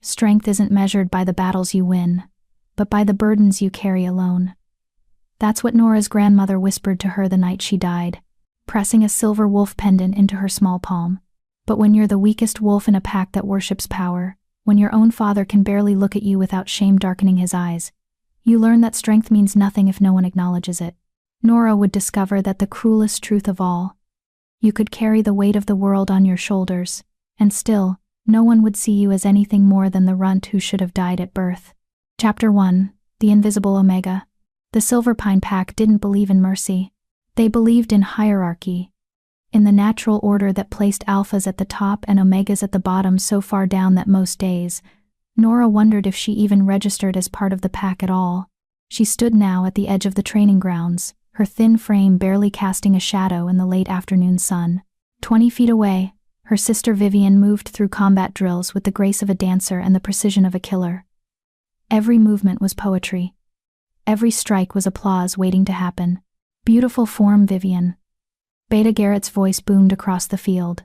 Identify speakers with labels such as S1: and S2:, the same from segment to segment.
S1: Strength isn't measured by the battles you win, but by the burdens you carry alone. That's what Nora's grandmother whispered to her the night she died, pressing a silver wolf pendant into her small palm. But when you're the weakest wolf in a pack that worships power, when your own father can barely look at you without shame darkening his eyes, you learn that strength means nothing if no one acknowledges it. Nora would discover that the cruelest truth of all: you could carry the weight of the world on your shoulders, and still, no one would see you as anything more than the runt who should have died at birth. Chapter 1: The Invisible Omega. The Silverpine Pack didn't believe in mercy. They believed in hierarchy, in the natural order that placed alphas at the top and omegas at the bottom so far down that most days, Nora wondered if she even registered as part of the pack at all. She stood now at the edge of the training grounds, her thin frame barely casting a shadow in the late afternoon sun. 20 feet away, her sister Vivian moved through combat drills with the grace of a dancer and the precision of a killer. Every movement was poetry. Every strike was applause waiting to happen. Beautiful form, Vivian. Beta Garrett's voice boomed across the field.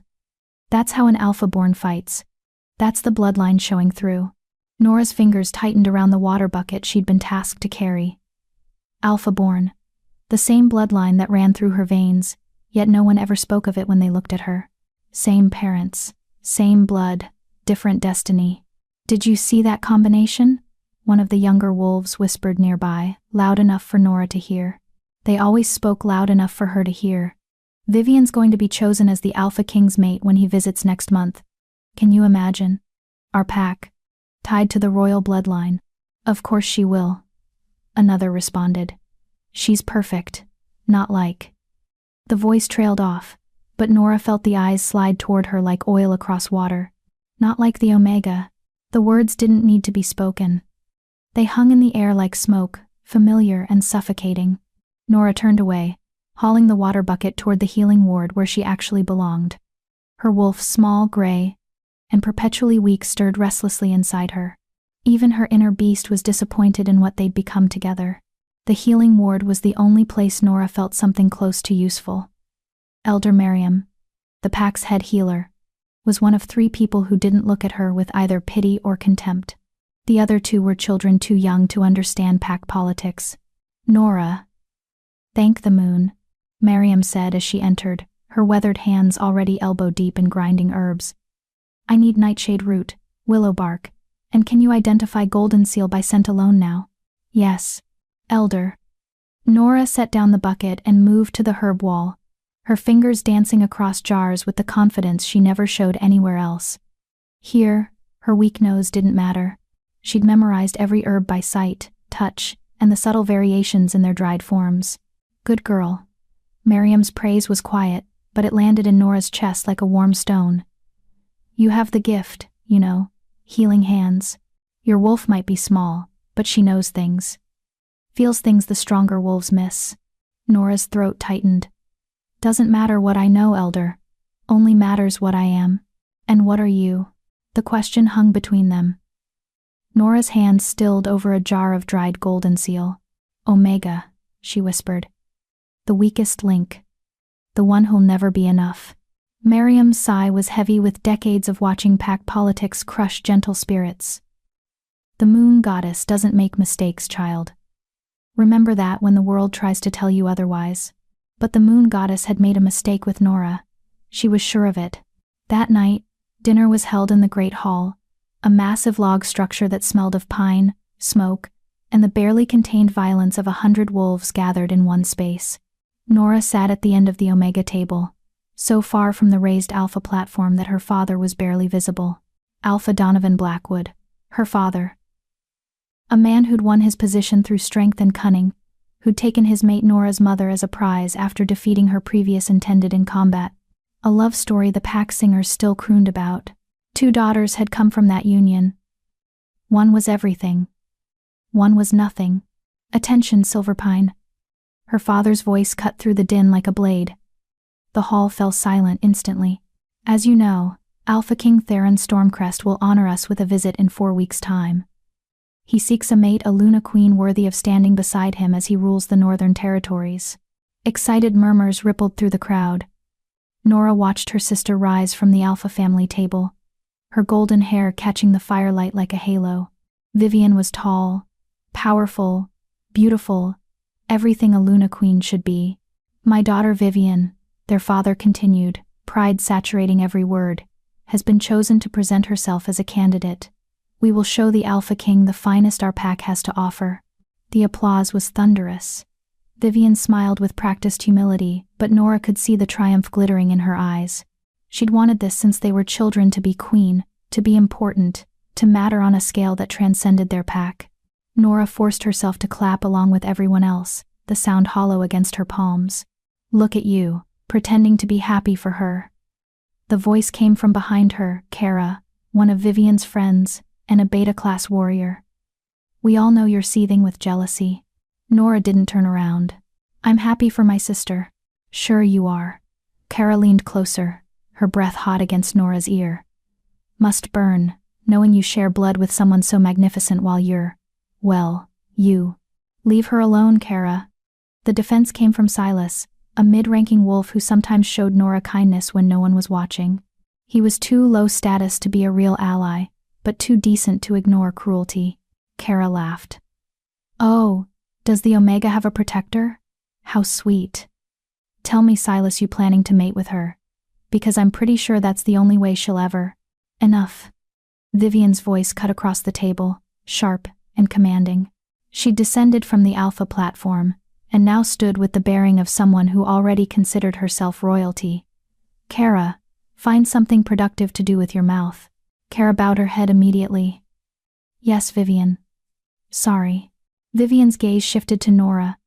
S1: That's how an alpha-born fights. That's the bloodline showing through. Nora's fingers tightened around the water bucket she'd been tasked to carry. Alpha-born. The same bloodline that ran through her veins, yet no one ever spoke of it when they looked at her. Same parents, same blood, different destiny. Did you see that combination? One of the younger wolves whispered nearby, loud enough for Nora to hear. They always spoke loud enough for her to hear. Vivian's going to be chosen as the Alpha King's mate when he visits next month. Can you imagine? Our pack, tied to the royal bloodline. Of course she will. Another responded. She's perfect, not like. The voice trailed off, but Nora felt the eyes slide toward her like oil across water. Not like the Omega. The words didn't need to be spoken. They hung in the air like smoke, familiar and suffocating. Nora turned away, hauling the water bucket toward the healing ward where she actually belonged. Her wolf, small, gray, and perpetually weak, stirred restlessly inside her. Even her inner beast was disappointed in what they'd become together. The healing ward was the only place Nora felt something close to useful. Elder Miriam, the pack's head healer, was one of 3 people who didn't look at her with either pity or contempt. The other 2 were children too young to understand pack politics. Nora. Thank the moon, Miriam said as she entered, her weathered hands already elbow-deep in grinding herbs. I need nightshade root, willow bark, and can you identify golden seal by scent alone now? Yes, Elder. Nora set down the bucket and moved to the herb wall, her fingers dancing across jars with the confidence she never showed anywhere else. Here, her weak nose didn't matter. She'd memorized every herb by sight, touch, and the subtle variations in their dried forms. Good girl. Miriam's praise was quiet, but it landed in Nora's chest like a warm stone. You have the gift, you know, healing hands. Your wolf might be small, but she knows things. Feels things the stronger wolves miss. Nora's throat tightened. Doesn't matter what I know, Elder. Only matters what I am. And what are you? The question hung between them. Nora's hand stilled over a jar of dried golden seal. Omega, she whispered. The weakest link. The one who'll never be enough. Miriam's sigh was heavy with decades of watching pack politics crush gentle spirits. The moon goddess doesn't make mistakes, child. Remember that when the world tries to tell you otherwise. But the moon goddess had made a mistake with Nora. She was sure of it. That night, dinner was held in the Great Hall, a massive log structure that smelled of pine, smoke, and the barely contained violence of 100 wolves gathered in one space. Nora sat at the end of the Omega table, so far from the raised Alpha platform that her father was barely visible. Alpha Donovan Blackwood, her father. A man who'd won his position through strength and cunning, who'd taken his mate Nora's mother as a prize after defeating her previous intended in combat. A love story the pack singers still crooned about. 2 daughters had come from that union. One was everything. One was nothing. Attention, Silverpine. Her father's voice cut through the din like a blade. The hall fell silent instantly. As you know, Alpha King Theron Stormcrest will honor us with a visit in 4 weeks' time. He seeks a mate, a Luna Queen worthy of standing beside him as he rules the Northern Territories. Excited murmurs rippled through the crowd. Nora watched her sister rise from the Alpha family table. her golden hair catching the firelight like a halo. Vivian was tall, powerful, beautiful, everything a Luna Queen should be. My daughter Vivian, their father continued, pride saturating every word, has been chosen to present herself as a candidate. We will show the Alpha King the finest our pack has to offer. The applause was thunderous. Vivian smiled with practiced humility, but Nora could see the triumph glittering in her eyes. She'd wanted this since they were children, to be queen, to be important, to matter on a scale that transcended their pack. Nora forced herself to clap along with everyone else, the sound hollow against her palms. Look at you, pretending to be happy for her. The voice came from behind her, Kara, one of Vivian's friends, and a beta-class warrior. We all know you're seething with jealousy. Nora didn't turn around. I'm happy for my sister. Sure you are. Kara leaned closer, her breath hot against Nora's ear. Must burn, knowing you share blood with someone so magnificent while you're, well, you. Leave her alone, Kara. The defense came from Silas, a mid-ranking wolf who sometimes showed Nora kindness when no one was watching. He was too low status to be a real ally, but too decent to ignore cruelty. Kara laughed. Oh, does the Omega have a protector? How sweet. Tell me, Silas, you planning to mate with her? Because I'm pretty sure that's the only way she'll ever. Enough. Vivian's voice cut across the table, sharp and commanding. She descended from the Alpha platform, and now stood with the bearing of someone who already considered herself royalty. Kara, find something productive to do with your mouth. Kara bowed her head immediately. Yes, Vivian. Sorry. Vivian's gaze shifted to Nora,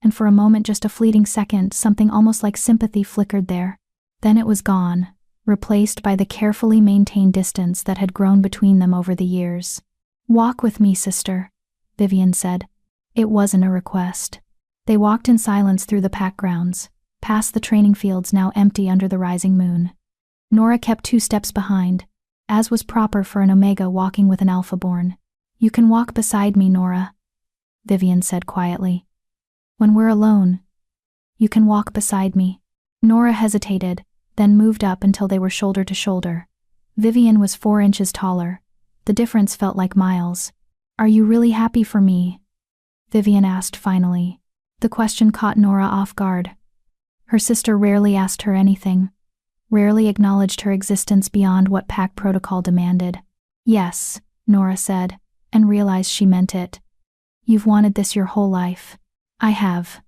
S1: and for a moment, just a fleeting second, something almost like sympathy flickered there. Then it was gone, replaced by the carefully maintained distance that had grown between them over the years. Walk with me, sister, Vivian said. It wasn't a request. They walked in silence through the pack grounds, past the training fields now empty under the rising moon. Nora kept 2 steps behind, as was proper for an Omega walking with an Alpha-born. You can walk beside me, Nora, Vivian said quietly. When we're alone, you can walk beside me. Nora hesitated, then moved up until they were shoulder to shoulder. Vivian was 4 inches taller. The difference felt like miles. Are you really happy for me? Vivian asked finally. The question caught Nora off guard. Her sister rarely asked her anything, rarely acknowledged her existence beyond what pack protocol demanded. Yes, Nora said, and realized she meant it. You've wanted this your whole life. I have.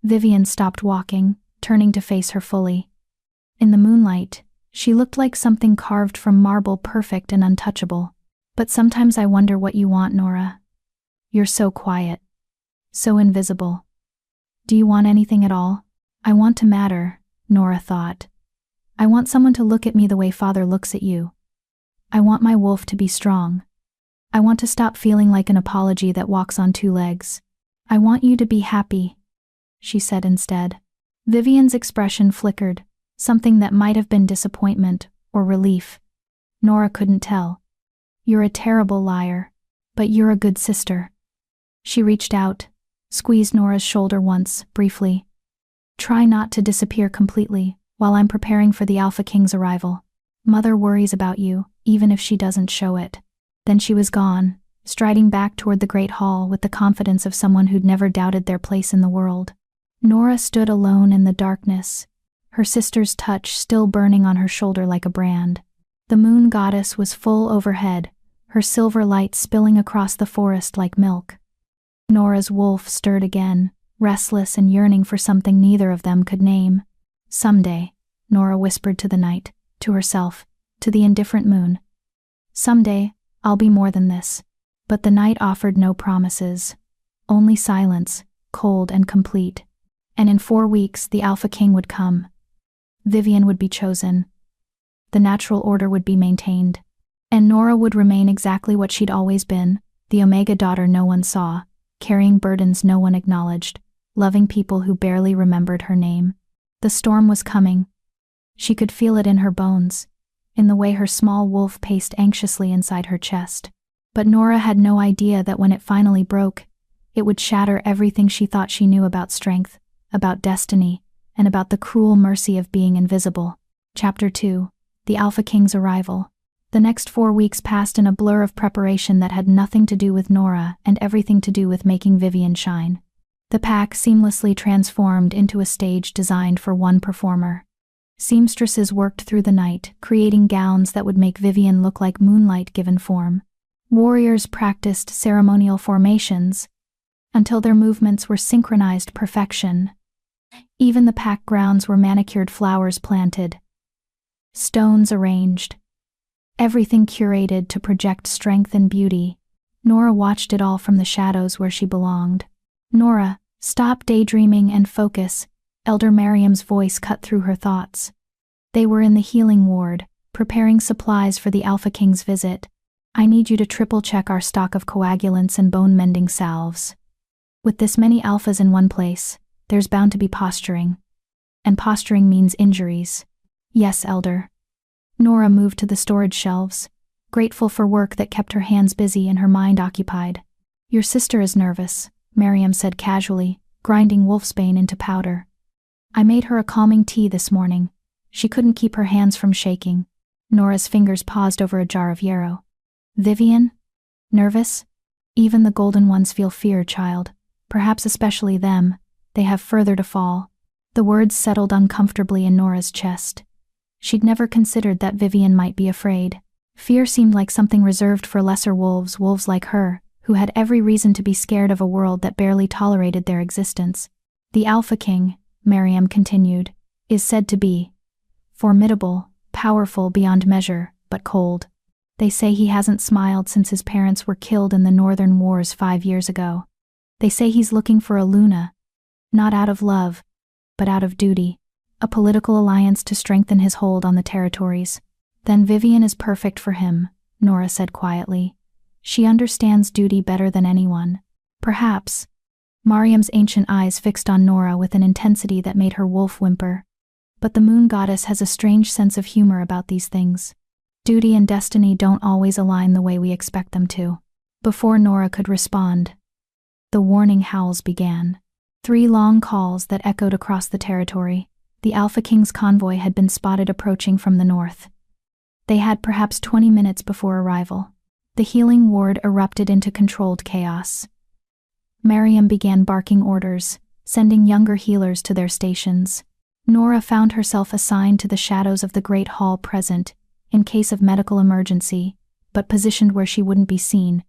S1: Vivian stopped walking, turning to face her fully. In the moonlight, she looked like something carved from marble, perfect and untouchable. But sometimes I wonder what you want, Nora. You're so quiet. So invisible. Do you want anything at all? I want to matter, Nora thought. I want someone to look at me the way Father looks at you. I want my wolf to be strong. I want to stop feeling like an apology that walks on 2 legs. I want you to be happy, she said instead. Vivian's expression flickered, something that might have been disappointment or relief. Nora couldn't tell. You're a terrible liar, but you're a good sister. She reached out, squeezed Nora's shoulder once, briefly. Try not to disappear completely while I'm preparing for the Alpha King's arrival. Mother worries about you, even if she doesn't show it. Then she was gone, striding back toward the great hall with the confidence of someone who'd never doubted their place in the world. Nora stood alone in the darkness, her sister's touch still burning on her shoulder like a brand. The moon goddess was full overhead, her silver light spilling across the forest like milk. Nora's wolf stirred again, restless and yearning for something neither of them could name. Someday, Nora whispered to the night, to herself, to the indifferent moon. Someday, I'll be more than this. But the night offered no promises. Only silence, cold and complete. And in 4 weeks, the Alpha King would come. Vivian would be chosen. The natural order would be maintained. And Nora would remain exactly what she'd always been, the Omega daughter no one saw, carrying burdens no one acknowledged, loving people who barely remembered her name. The storm was coming. She could feel it in her bones, in the way her small wolf paced anxiously inside her chest. But Nora had no idea that when it finally broke, it would shatter everything she thought she knew about strength, about destiny, and about the cruel mercy of being invisible. Chapter 2. The Alpha King's Arrival. The next 4 weeks passed in a blur of preparation that had nothing to do with Nora and everything to do with making Vivian shine. The pack seamlessly transformed into a stage designed for one performer. Seamstresses worked through the night, creating gowns that would make Vivian look like moonlight given form. Warriors practiced ceremonial formations until their movements were synchronized perfection. Even the pack grounds were manicured, flowers planted, stones arranged, everything curated to project strength and beauty. Nora watched it all from the shadows where she belonged. "Nora, stop daydreaming and focus," Elder Miriam's voice cut through her thoughts. They were in the healing ward, preparing supplies for the Alpha King's visit. "I need you to triple-check our stock of coagulants and bone-mending salves. With this many alphas in one place, there's bound to be posturing. And posturing means injuries." "Yes, Elder." Nora moved to the storage shelves, grateful for work that kept her hands busy and her mind occupied. "Your sister is nervous," Miriam said casually, grinding wolfsbane into powder. "I made her a calming tea this morning. She couldn't keep her hands from shaking." Nora's fingers paused over a jar of yarrow. "Vivian? Nervous? Even the golden ones feel fear, child. Perhaps especially them. They have further to fall." The words settled uncomfortably in Nora's chest. She'd never considered that Vivian might be afraid. Fear seemed like something reserved for lesser wolves, wolves like her, who had every reason to be scared of a world that barely tolerated their existence. "The Alpha King," Miriam continued, "is said to be formidable, powerful beyond measure, but cold. They say he hasn't smiled since his parents were killed in the Northern Wars 5 years ago. They say he's looking for a Luna, not out of love, but out of duty, a political alliance to strengthen his hold on the territories." "Then Vivian is perfect for him," Nora said quietly. "She understands duty better than anyone." "Perhaps." Miriam's ancient eyes fixed on Nora with an intensity that made her wolf whimper. "But the moon goddess has a strange sense of humor about these things. Duty and destiny don't always align the way we expect them to." Before Nora could respond, the warning howls began. 3 long calls that echoed across the territory. The Alpha King's convoy had been spotted approaching from the north. They had perhaps 20 minutes before arrival. The healing ward erupted into controlled chaos. Miriam began barking orders, sending younger healers to their stations. Nora found herself assigned to the shadows of the great hall present, in case of medical emergency, but positioned where she wouldn't be seen,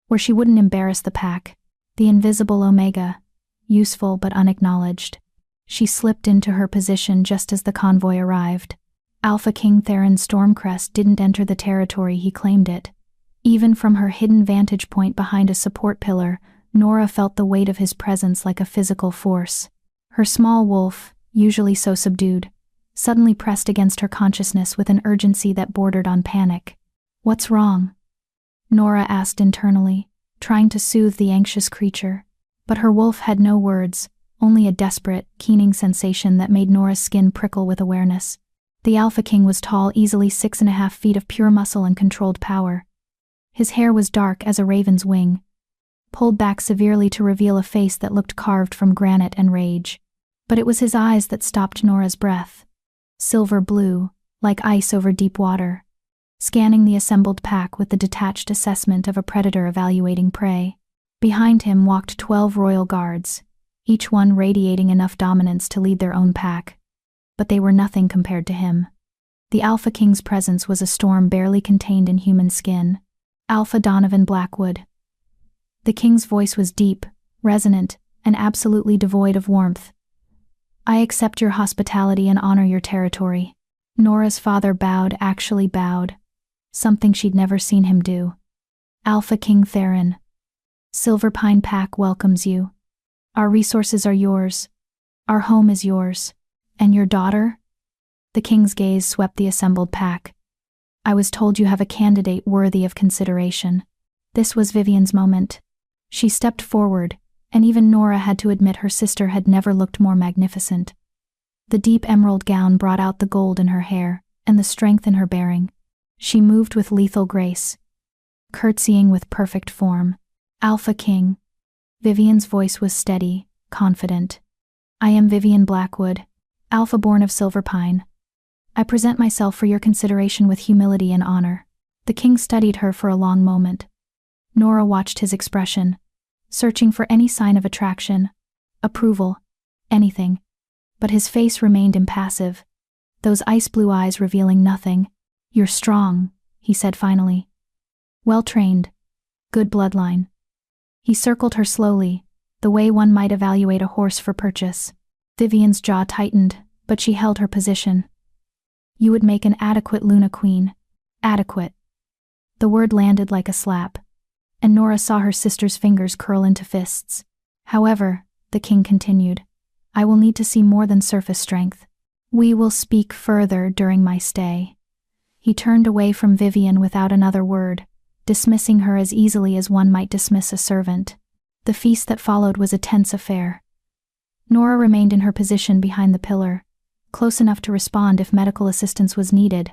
S1: where she wouldn't embarrass the pack. The invisible Omega, useful but unacknowledged. She slipped into her position just as the convoy arrived. Alpha King Theron Stormcrest didn't enter the territory, he claimed it. Even from her hidden vantage point behind a support pillar, Nora felt the weight of his presence like a physical force. Her small wolf, usually so subdued, suddenly pressed against her consciousness with an urgency that bordered on panic. "What's wrong?" Nora asked internally, trying to soothe the anxious creature. But her wolf had no words, only a desperate, keening sensation that made Nora's skin prickle with awareness. The Alpha King was tall, easily 6.5 feet of pure muscle and controlled power. His hair was dark as a raven's wing, pulled back severely to reveal a face that looked carved from granite and rage. But it was his eyes that stopped Nora's breath. Silver blue, like ice over deep water, scanning the assembled pack with the detached assessment of a predator evaluating prey. Behind him walked 12 royal guards, each one radiating enough dominance to lead their own pack. But they were nothing compared to him. The Alpha King's presence was a storm barely contained in human skin. "Alpha Donovan Blackwood." The king's voice was deep, resonant, and absolutely devoid of warmth. "I accept your hospitality and honor your territory." Nora's father bowed, actually bowed, something she'd never seen him do. "Alpha King Theron, Silverpine Pack welcomes you. Our resources are yours. Our home is yours. And your daughter?" The king's gaze swept the assembled pack. "I was told you have a candidate worthy of consideration." This was Vivian's moment. She stepped forward, and even Nora had to admit her sister had never looked more magnificent. The deep emerald gown brought out the gold in her hair, and the strength in her bearing. She moved with lethal grace, curtsying with perfect form. "Alpha King." Vivian's voice was steady, confident. "I am Vivian Blackwood, Alpha born of Silverpine. I present myself for your consideration with humility and honor." The king studied her for a long moment. Nora watched his expression, searching for any sign of attraction, approval, anything. But his face remained impassive, those ice-blue eyes revealing nothing. "You're strong," he said finally. "Well-trained. Good bloodline." He circled her slowly, the way one might evaluate a horse for purchase. Vivian's jaw tightened, but she held her position. "You would make an adequate Luna queen." Adequate. The word landed like a slap, and Nora saw her sister's fingers curl into fists. "However," the king continued, "I will need to see more than surface strength. We will speak further during my stay." He turned away from Vivian without another word, dismissing her as easily as one might dismiss a servant. The feast that followed was a tense affair. Nora remained in her position behind the pillar, close enough to respond if medical assistance was needed,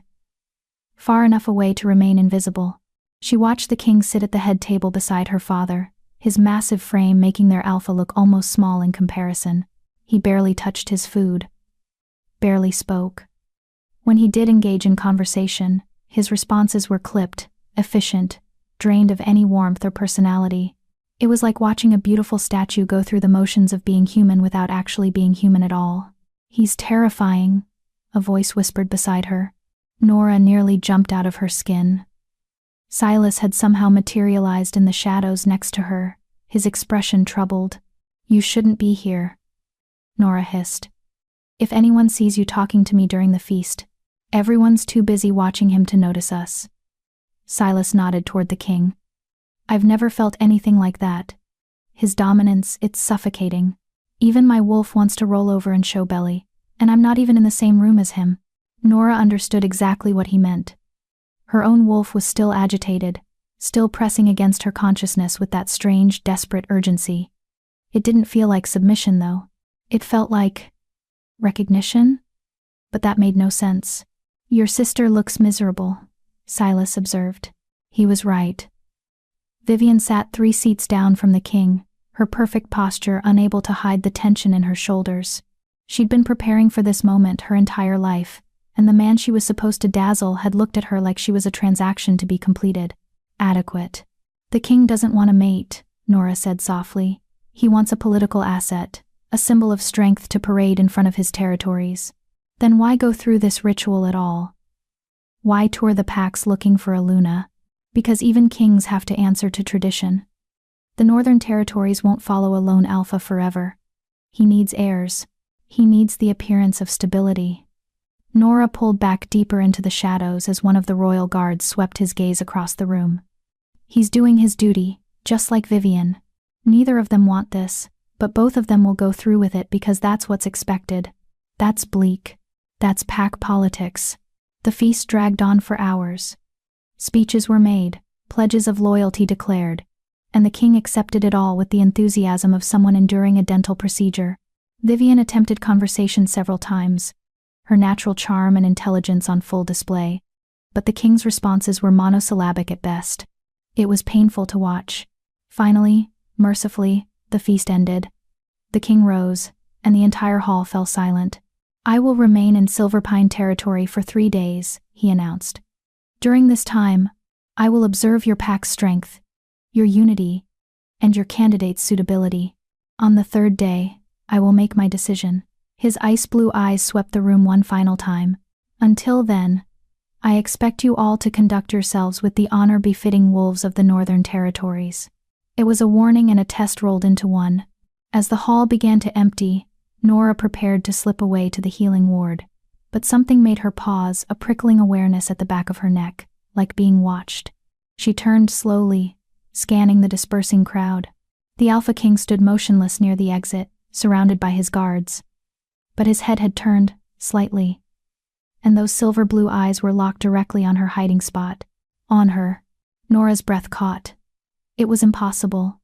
S1: far enough away to remain invisible. She watched the king sit at the head table beside her father, his massive frame making their alpha look almost small in comparison. He barely touched his food, barely spoke. When he did engage in conversation, his responses were clipped, efficient, drained of any warmth or personality. It was like watching a beautiful statue go through the motions of being human without actually being human at all. "He's terrifying," a voice whispered beside her. Nora nearly jumped out of her skin. Silas had somehow materialized in the shadows next to her, his expression troubled. "You shouldn't be here," Nora hissed. "If anyone sees you talking to me during the feast, everyone's too busy watching him to notice us." Silas nodded toward the king. "I've never felt anything like that. His dominance, it's suffocating. Even my wolf wants to roll over and show belly, and I'm not even in the same room as him." Nora understood exactly what he meant. Her own wolf was still agitated, still pressing against her consciousness with that strange, desperate urgency. It didn't feel like submission, though. It felt like recognition? But that made no sense. "Your sister looks miserable," Silas observed. He was right. Vivian sat 3 seats down from the king, her perfect posture unable to hide the tension in her shoulders. She'd been preparing for this moment her entire life, and the man she was supposed to dazzle had looked at her like she was a transaction to be completed. Adequate. "The king doesn't want a mate," Nora said softly. "He wants a political asset, a symbol of strength to parade in front of his territories." "Then why go through this ritual at all? Why tour the packs looking for a Luna?" "Because even kings have to answer to tradition. The Northern Territories won't follow a lone alpha forever. He needs heirs. He needs the appearance of stability." Nora pulled back deeper into the shadows as one of the royal guards swept his gaze across the room. "He's doing his duty, just like Vivian. Neither of them want this, but both of them will go through with it because that's what's expected. That's bleak. That's pack politics." The feast dragged on for hours. Speeches were made, pledges of loyalty declared, and the king accepted it all with the enthusiasm of someone enduring a dental procedure. Vivian attempted conversation several times, her natural charm and intelligence on full display, but the king's responses were monosyllabic at best. It was painful to watch. Finally, mercifully, the feast ended. The king rose, and the entire hall fell silent. "I will remain in Silverpine territory for 3 days," he announced. "During this time, I will observe your pack's strength, your unity, and your candidate's suitability. On the 3rd day, I will make my decision." His ice-blue eyes swept the room one final time. "Until then, I expect you all to conduct yourselves with the honor befitting wolves of the Northern Territories." It was a warning and a test rolled into one. As the hall began to empty, Nora prepared to slip away to the healing ward, but something made her pause, a prickling awareness at the back of her neck, like being watched. She turned slowly, scanning the dispersing crowd. The Alpha King stood motionless near the exit, surrounded by his guards. But his head had turned, slightly, and those silver-blue eyes were locked directly on her hiding spot. On her. Nora's breath caught. It was impossible.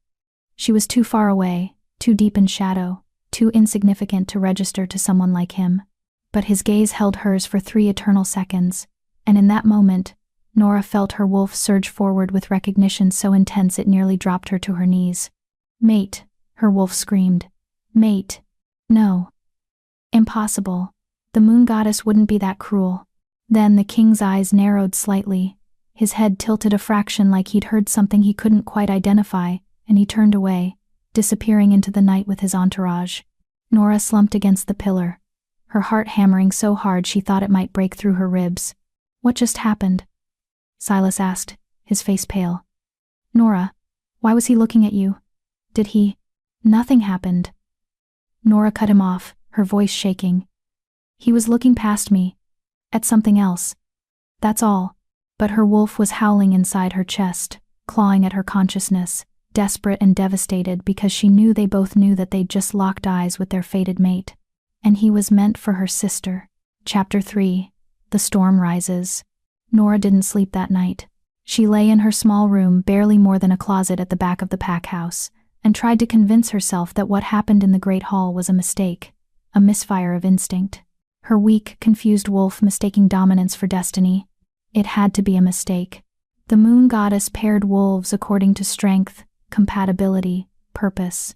S1: She was too far away, too deep in shadow, too insignificant to register to someone like him. But his gaze held hers for 3 eternal seconds, and in that moment, Nora felt her wolf surge forward with recognition so intense it nearly dropped her to her knees. "Mate," her wolf screamed. "Mate. No. Impossible. The moon goddess wouldn't be that cruel." Then the king's eyes narrowed slightly, His head tilted a fraction like he'd heard something he couldn't quite identify, and he turned away, disappearing into the night with his entourage. Nora slumped against the pillar, her heart hammering so hard she thought it might break through her ribs. "What just happened?" Silas asked, his face pale. "Nora, why was he looking at you? Did he—" "Nothing happened." Nora cut him off, her voice shaking. "He was looking past me. At something else. That's all." But her wolf was howling inside her chest, clawing at her consciousness, desperate and devastated because she knew they both knew that they'd just locked eyes with their fated mate. And he was meant for her sister. Chapter 3. The Storm Rises. Nora didn't sleep that night. She lay in her small room, barely more than a closet at the back of the pack house, and tried to convince herself that what happened in the Great Hall was a mistake, a misfire of instinct. Her weak, confused wolf mistaking dominance for destiny. It had to be a mistake. The moon goddess paired wolves according to strength, compatibility, purpose.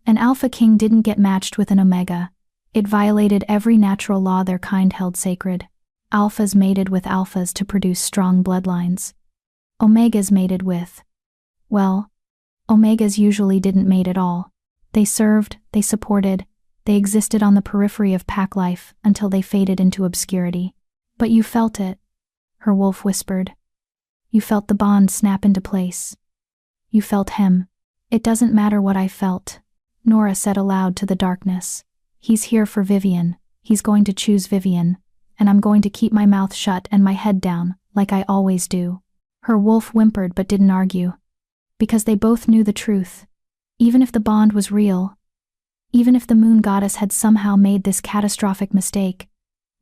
S1: An alpha king didn't get matched with an omega. It violated every natural law their kind held sacred. Alphas mated with alphas to produce strong bloodlines. Omegas mated with— well, omegas usually didn't mate at all. They served, they supported, they existed on the periphery of pack life until they faded into obscurity. "But you felt it," her wolf whispered. "You felt the bond snap into place. You felt him." "It doesn't matter what I felt," Nora said aloud to the darkness. "He's here for Vivian. He's going to choose Vivian. And I'm going to keep my mouth shut and my head down, like I always do." Her wolf whimpered but didn't argue. Because they both knew the truth. Even if the bond was real, even if the moon goddess had somehow made this catastrophic mistake,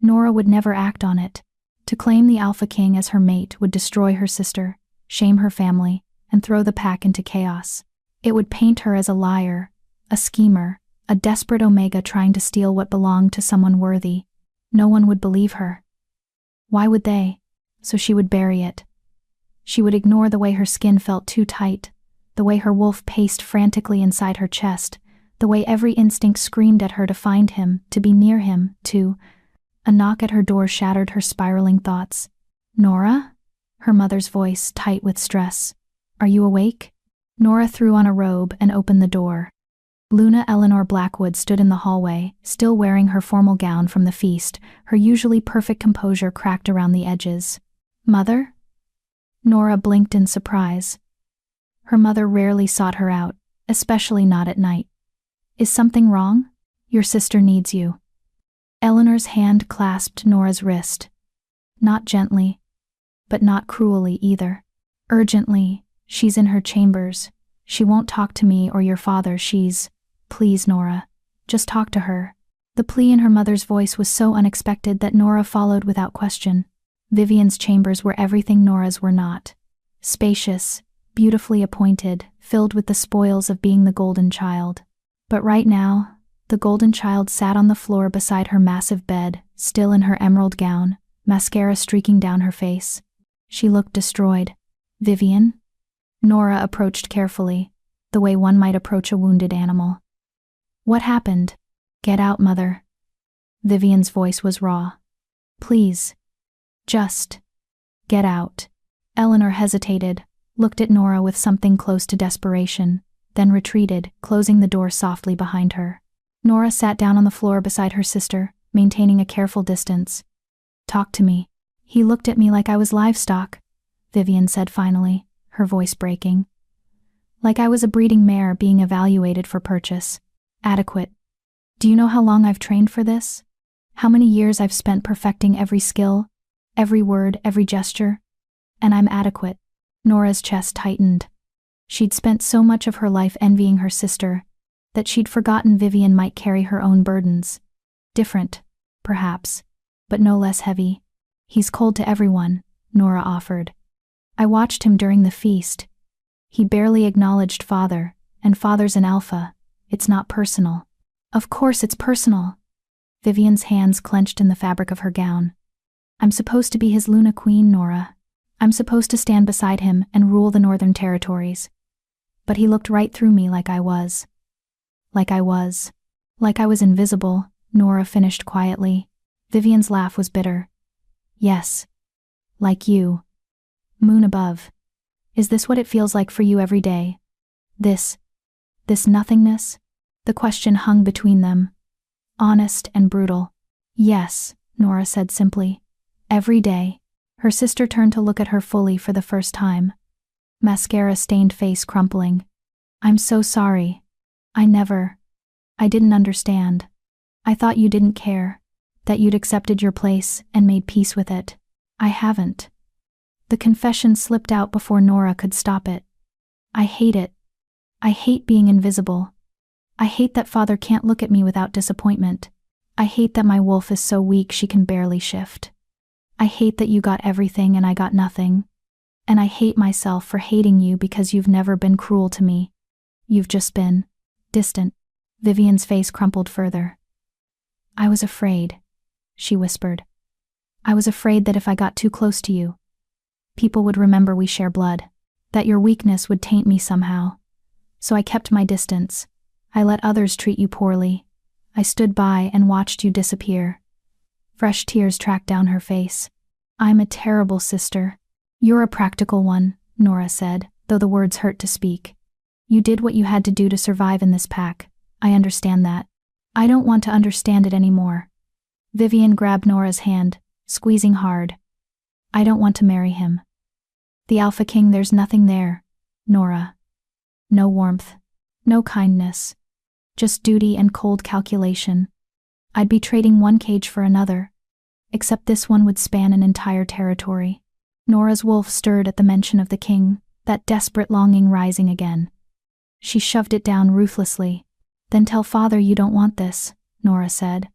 S1: Nora would never act on it. To claim the Alpha King as her mate would destroy her sister, shame her family, and throw the pack into chaos. It would paint her as a liar, a schemer, a desperate Omega trying to steal what belonged to someone worthy. No one would believe her. Why would they? So she would bury it. She would ignore the way her skin felt too tight, the way her wolf paced frantically inside her chest, the way every instinct screamed at her to find him, to be near him, to— A knock at her door shattered her spiraling thoughts. "Nora?" Her mother's voice, tight with stress. "Are you awake?" Nora threw on a robe and opened the door. Luna Eleanor Blackwood stood in the hallway, still wearing her formal gown from the feast, her usually perfect composure cracked around the edges. "Mother?" Nora blinked in surprise. Her mother rarely sought her out, especially not at night. "Is something wrong? Your sister needs you." Eleanor's hand clasped Nora's wrist. Not gently, but not cruelly either. "Urgently, she's in her chambers. She won't talk to me or your father, she's— Please, Nora, just talk to her." The plea in her mother's voice was so unexpected that Nora followed without question. Vivian's chambers were everything Nora's were not. Spacious, beautifully appointed, filled with the spoils of being the golden child. But right now, the golden child sat on the floor beside her massive bed, still in her emerald gown, mascara streaking down her face. She looked destroyed. "Vivian?" Nora approached carefully, the way one might approach a wounded animal. "What happened?" "Get out, Mother." Vivian's voice was raw. "Please. Just— get out." Eleanor hesitated, looked at Nora with something close to desperation, then retreated, closing the door softly behind her. Nora sat down on the floor beside her sister, maintaining a careful distance. "Talk to me." "He looked at me like I was livestock," Vivian said finally, her voice breaking. "Like I was a breeding mare being evaluated for purchase. Adequate. Do you know how long I've trained for this? How many years I've spent perfecting every skill, every word, every gesture? And I'm adequate." Nora's chest tightened. She'd spent so much of her life envying her sister that she'd forgotten Vivian might carry her own burdens. Different, perhaps, but no less heavy. "He's cold to everyone," Nora offered. "I watched him during the feast. He barely acknowledged Father, and Father's an alpha. It's not personal." "Of course it's personal." Vivian's hands clenched in the fabric of her gown. "I'm supposed to be his Luna Queen, Nora. I'm supposed to stand beside him and rule the Northern Territories. But he looked right through me like I was. Like I was invisible," Nora finished quietly. Vivian's laugh was bitter. "Yes. Like you. Moon above. Is this what it feels like for you every day? This nothingness? The question hung between them. Honest and brutal. Yes, Nora said simply. Every day. Her sister turned to look at her fully for the first time. Mascara-stained face crumpling. I'm so sorry. I didn't understand. I thought you didn't care. That you'd accepted your place and made peace with it. I haven't. The confession slipped out before Nora could stop it. I hate it. I hate being invisible. I hate that father can't look at me without disappointment. I hate that my wolf is so weak she can barely shift. I hate that you got everything and I got nothing. And I hate myself for hating you because you've never been cruel to me. You've just been distant. Vivian's face crumpled further. I was afraid, she whispered. I was afraid that if I got too close to you, people would remember we share blood, that your weakness would taint me somehow. So I kept my distance. I let others treat you poorly. I stood by and watched you disappear. Fresh tears tracked down her face. I'm a terrible sister. You're a practical one, Nora said, though the words hurt to speak. You did what you had to do to survive in this pack. I understand that. I don't want to understand it anymore. Vivian grabbed Nora's hand, squeezing hard. I don't want to marry him. The Alpha King, there's nothing there, Nora. No warmth. No kindness. Just duty and cold calculation. I'd be trading one cage for another. Except this one would span an entire territory. Nora's wolf stirred at the mention of the king, that desperate longing rising again. She shoved it down ruthlessly. Then tell father you don't want this, Nora said.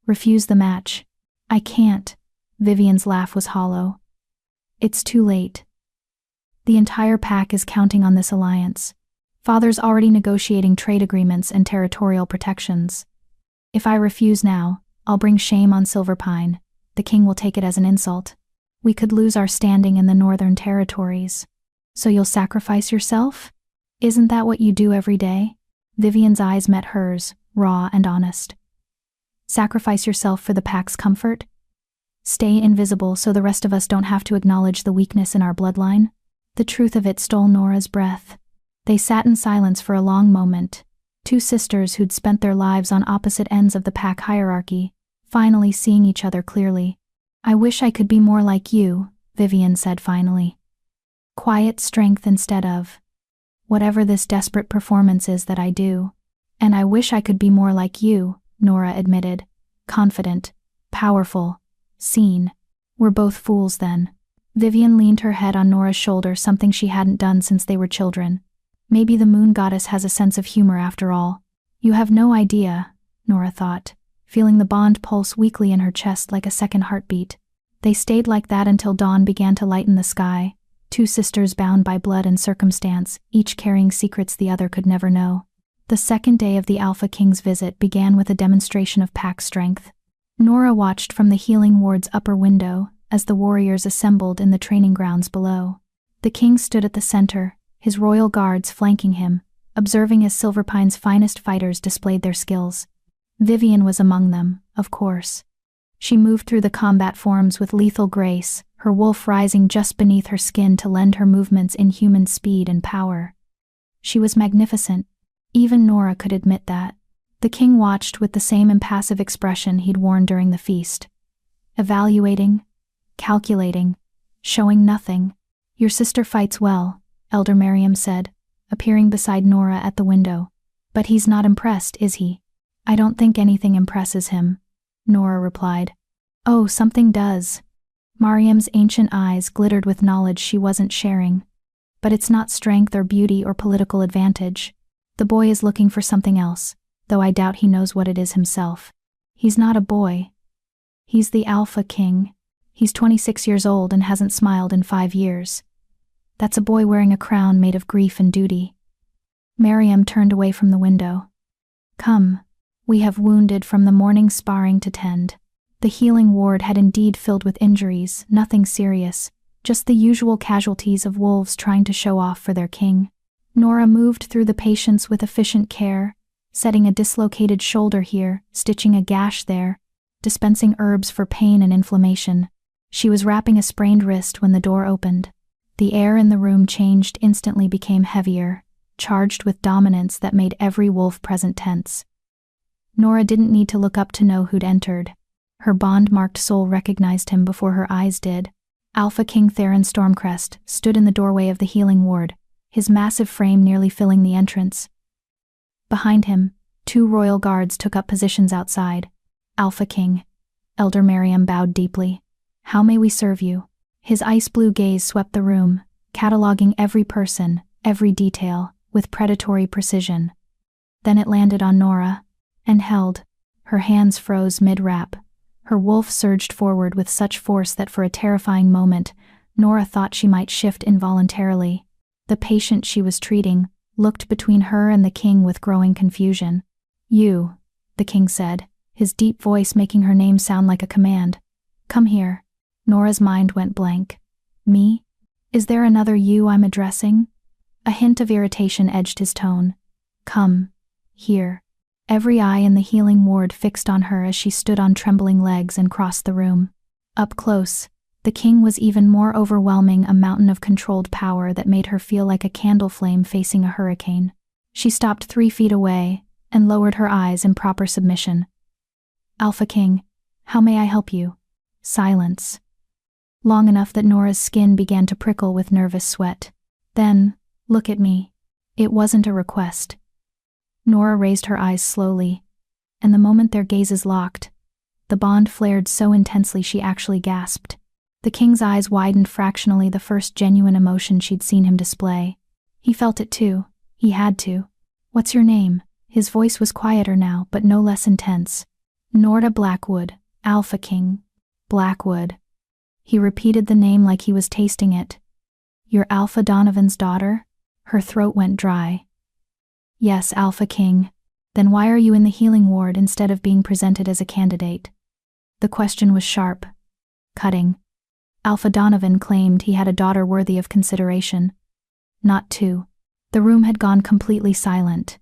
S1: Refuse the match. I can't. Vivian's laugh was hollow. It's too late. The entire pack is counting on this alliance. Father's already negotiating trade agreements and territorial protections. If I refuse now, I'll bring shame on Silverpine. The king will take it as an insult. We could lose our standing in the northern territories. So you'll sacrifice yourself? Isn't that what you do every day? Vivian's eyes met hers, raw and honest. Sacrifice yourself for the pack's comfort? Stay invisible so the rest of us don't have to acknowledge the weakness in our bloodline? The truth of it stole Nora's breath. They sat in silence for a long moment, two sisters who'd spent their lives on opposite ends of the pack hierarchy, finally seeing each other clearly. I wish I could be more like you, Vivian said finally. Quiet strength instead of whatever this desperate performance is that I do. And I wish I could be more like you, Nora admitted. Confident, powerful, seen. We're both fools then. Vivian leaned her head on Nora's shoulder, something she hadn't done since they were children. Maybe the moon goddess has a sense of humor after all. You have no idea, Nora thought, feeling the bond pulse weakly in her chest like a second heartbeat. They stayed like that until dawn began to lighten the sky, two sisters bound by blood and circumstance, each carrying secrets the other could never know. The second day of the Alpha King's visit began with a demonstration of pack strength. Nora watched from the healing ward's upper window as the warriors assembled in the training grounds below. The king stood at the center, his royal guards flanking him, observing as Silverpine's finest fighters displayed their skills. Vivian was among them, of course. She moved through the combat forms with lethal grace, her wolf rising just beneath her skin to lend her movements inhuman speed and power. She was magnificent. Even Nora could admit that. The king watched with the same impassive expression he'd worn during the feast. Evaluating, calculating, showing nothing. Your sister fights well, Elder Miriam said, appearing beside Nora at the window. But he's not impressed, is he? I don't think anything impresses him, Nora replied. Oh, something does. Miriam's ancient eyes glittered with knowledge she wasn't sharing. But it's not strength or beauty or political advantage. The boy is looking for something else, though I doubt he knows what it is himself. He's not a boy. He's the Alpha King. He's 26 years old and hasn't smiled in 5 years. That's a boy wearing a crown made of grief and duty. Miriam turned away from the window. Come. We have wounded from the morning sparring to tend. The healing ward had indeed filled with injuries, nothing serious, just the usual casualties of wolves trying to show off for their king. Nora moved through the patients with efficient care, setting a dislocated shoulder here, stitching a gash there, dispensing herbs for pain and inflammation. She was wrapping a sprained wrist when the door opened. The air in the room changed, instantly became heavier, charged with dominance that made every wolf present tense. Nora didn't need to look up to know who'd entered. Her bond-marked soul recognized him before her eyes did. Alpha King Theron Stormcrest stood in the doorway of the healing ward, his massive frame nearly filling the entrance. Behind him, 2 royal guards took up positions outside. Alpha King. Elder Miriam bowed deeply. "How may we serve you?" His ice-blue gaze swept the room, cataloging every person, every detail, with predatory precision. Then it landed on Nora, and held. Her hands froze mid-wrap. Her wolf surged forward with such force that for a terrifying moment, Nora thought she might shift involuntarily. The patient she was treating looked between her and the king with growing confusion. "You," the king said, his deep voice making her name sound like a command. "Come here." Nora's mind went blank. "Me? Is there another you I'm addressing?" A hint of irritation edged his tone. "Come. Here." Every eye in the healing ward fixed on her as she stood on trembling legs and crossed the room. Up close, the king was even more overwhelming, a mountain of controlled power that made her feel like a candle flame facing a hurricane. She stopped 3 feet away and lowered her eyes in proper submission. "Alpha King, how may I help you?" Silence. Long enough that Nora's skin began to prickle with nervous sweat. Then, "Look at me." It wasn't a request. Nora raised her eyes slowly, and the moment their gazes locked, the bond flared so intensely she actually gasped. The king's eyes widened fractionally, the first genuine emotion she'd seen him display. He felt it too. He had to. "What's your name?" His voice was quieter now, but no less intense. "Norda Blackwood, Alpha King. Blackwood." He repeated the name like he was tasting it. "You're Alpha Donovan's daughter?" Her throat went dry. "Yes, Alpha King." "Then why are you in the healing ward instead of being presented as a candidate?" The question was sharp, cutting. Alpha Donovan claimed he had a daughter worthy of consideration. Not 2. The room had gone completely silent.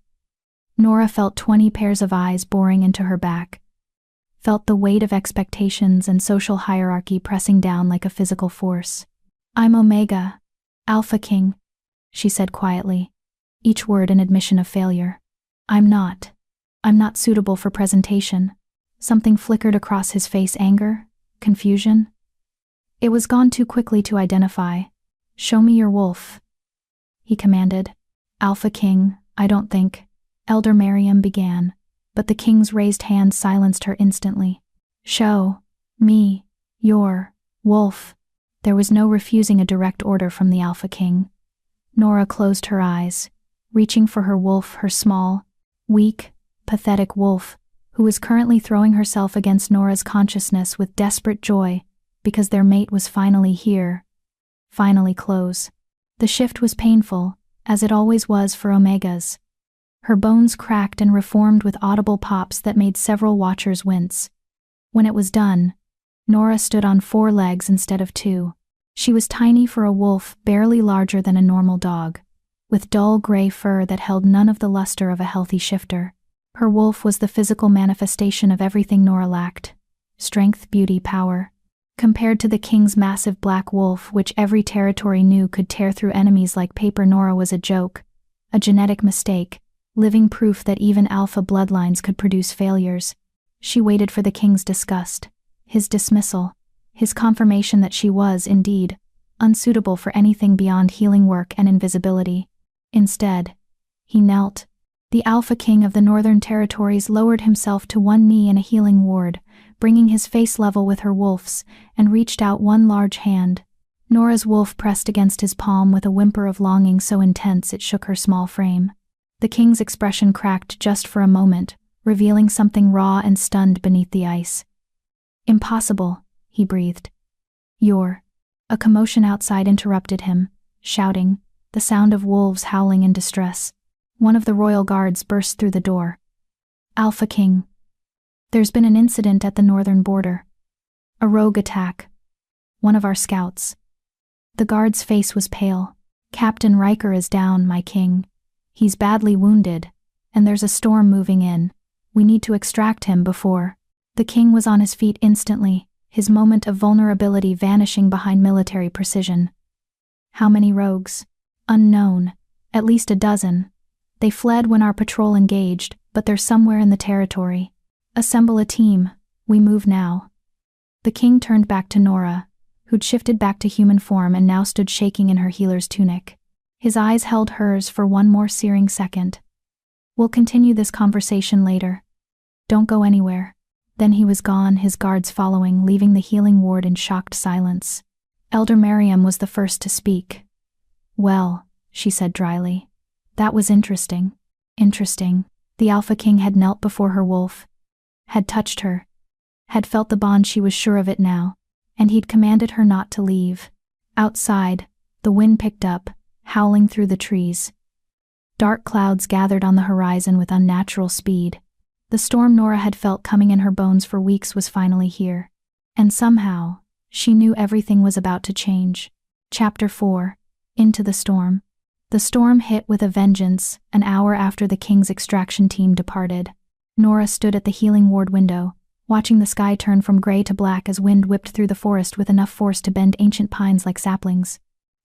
S1: Nora felt 20 pairs of eyes boring into her back. Felt the weight of expectations and social hierarchy pressing down like a physical force. "I'm Omega, Alpha King," she said quietly, each word an admission of failure. I'm not suitable for presentation." Something flickered across his face, anger, confusion. It was gone too quickly to identify. "Show me your wolf," he commanded. "Alpha King, I don't think," Elder Miriam began, but the king's raised hand silenced her instantly. "Show me your wolf." There was no refusing a direct order from the Alpha King. Nora closed her eyes, reaching for her wolf, her small, weak, pathetic wolf, who was currently throwing herself against Nora's consciousness with desperate joy because their mate was finally here, finally close. The shift was painful, as it always was for Omegas. Her bones cracked and reformed with audible pops that made several watchers wince. When it was done, Nora stood on 4 legs instead of 2. She was tiny for a wolf, barely larger than a normal dog, with dull gray fur that held none of the luster of a healthy shifter. Her wolf was the physical manifestation of everything Nora lacked: strength, beauty, power. Compared to the king's massive black wolf, which every territory knew could tear through enemies like paper, Nora was a joke, a genetic mistake, living proof that even alpha bloodlines could produce failures. She waited for the king's disgust, his dismissal, his confirmation that she was, indeed, unsuitable for anything beyond healing work and invisibility. Instead, he knelt. The Alpha King of the Northern Territories lowered himself to one knee in a healing ward, bringing his face level with her wolf's, and reached out one large hand. Nora's wolf pressed against his palm with a whimper of longing so intense it shook her small frame. The king's expression cracked just for a moment, revealing something raw and stunned beneath the ice. "Impossible," he breathed. "You're..." A commotion outside interrupted him, shouting, the sound of wolves howling in distress. One of the royal guards burst through the door. "Alpha King. There's been an incident at the northern border. A rogue attack. One of our scouts." The guard's face was pale. "Captain Riker is down, my king. He's badly wounded, and there's a storm moving in. We need to extract him before..." The king was on his feet instantly, his moment of vulnerability vanishing behind military precision. How many rogues? Unknown. At least a dozen. They fled when our patrol engaged, but they're somewhere in the territory. Assemble a team. We move now. The king turned back to Nora, who'd shifted back to human form and now stood shaking in her healer's tunic. His eyes held hers for one more searing second. We'll continue this conversation later. Don't go anywhere. Then he was gone, his guards following, leaving the healing ward in shocked silence. Elder Miriam was the first to speak. Well, she said dryly. That was interesting. Interesting. The Alpha King had knelt before her wolf, had touched her, had felt the bond. She was sure of it now, and he'd commanded her not to leave. Outside, the wind picked up, howling through the trees. Dark clouds gathered on the horizon with unnatural speed. The storm Nora had felt coming in her bones for weeks was finally here. And somehow, she knew everything was about to change. Chapter 4. Into the Storm. The storm hit with a vengeance, an hour after the king's extraction team departed. Nora stood at the healing ward window, watching the sky turn from gray to black as wind whipped through the forest with enough force to bend ancient pines like saplings.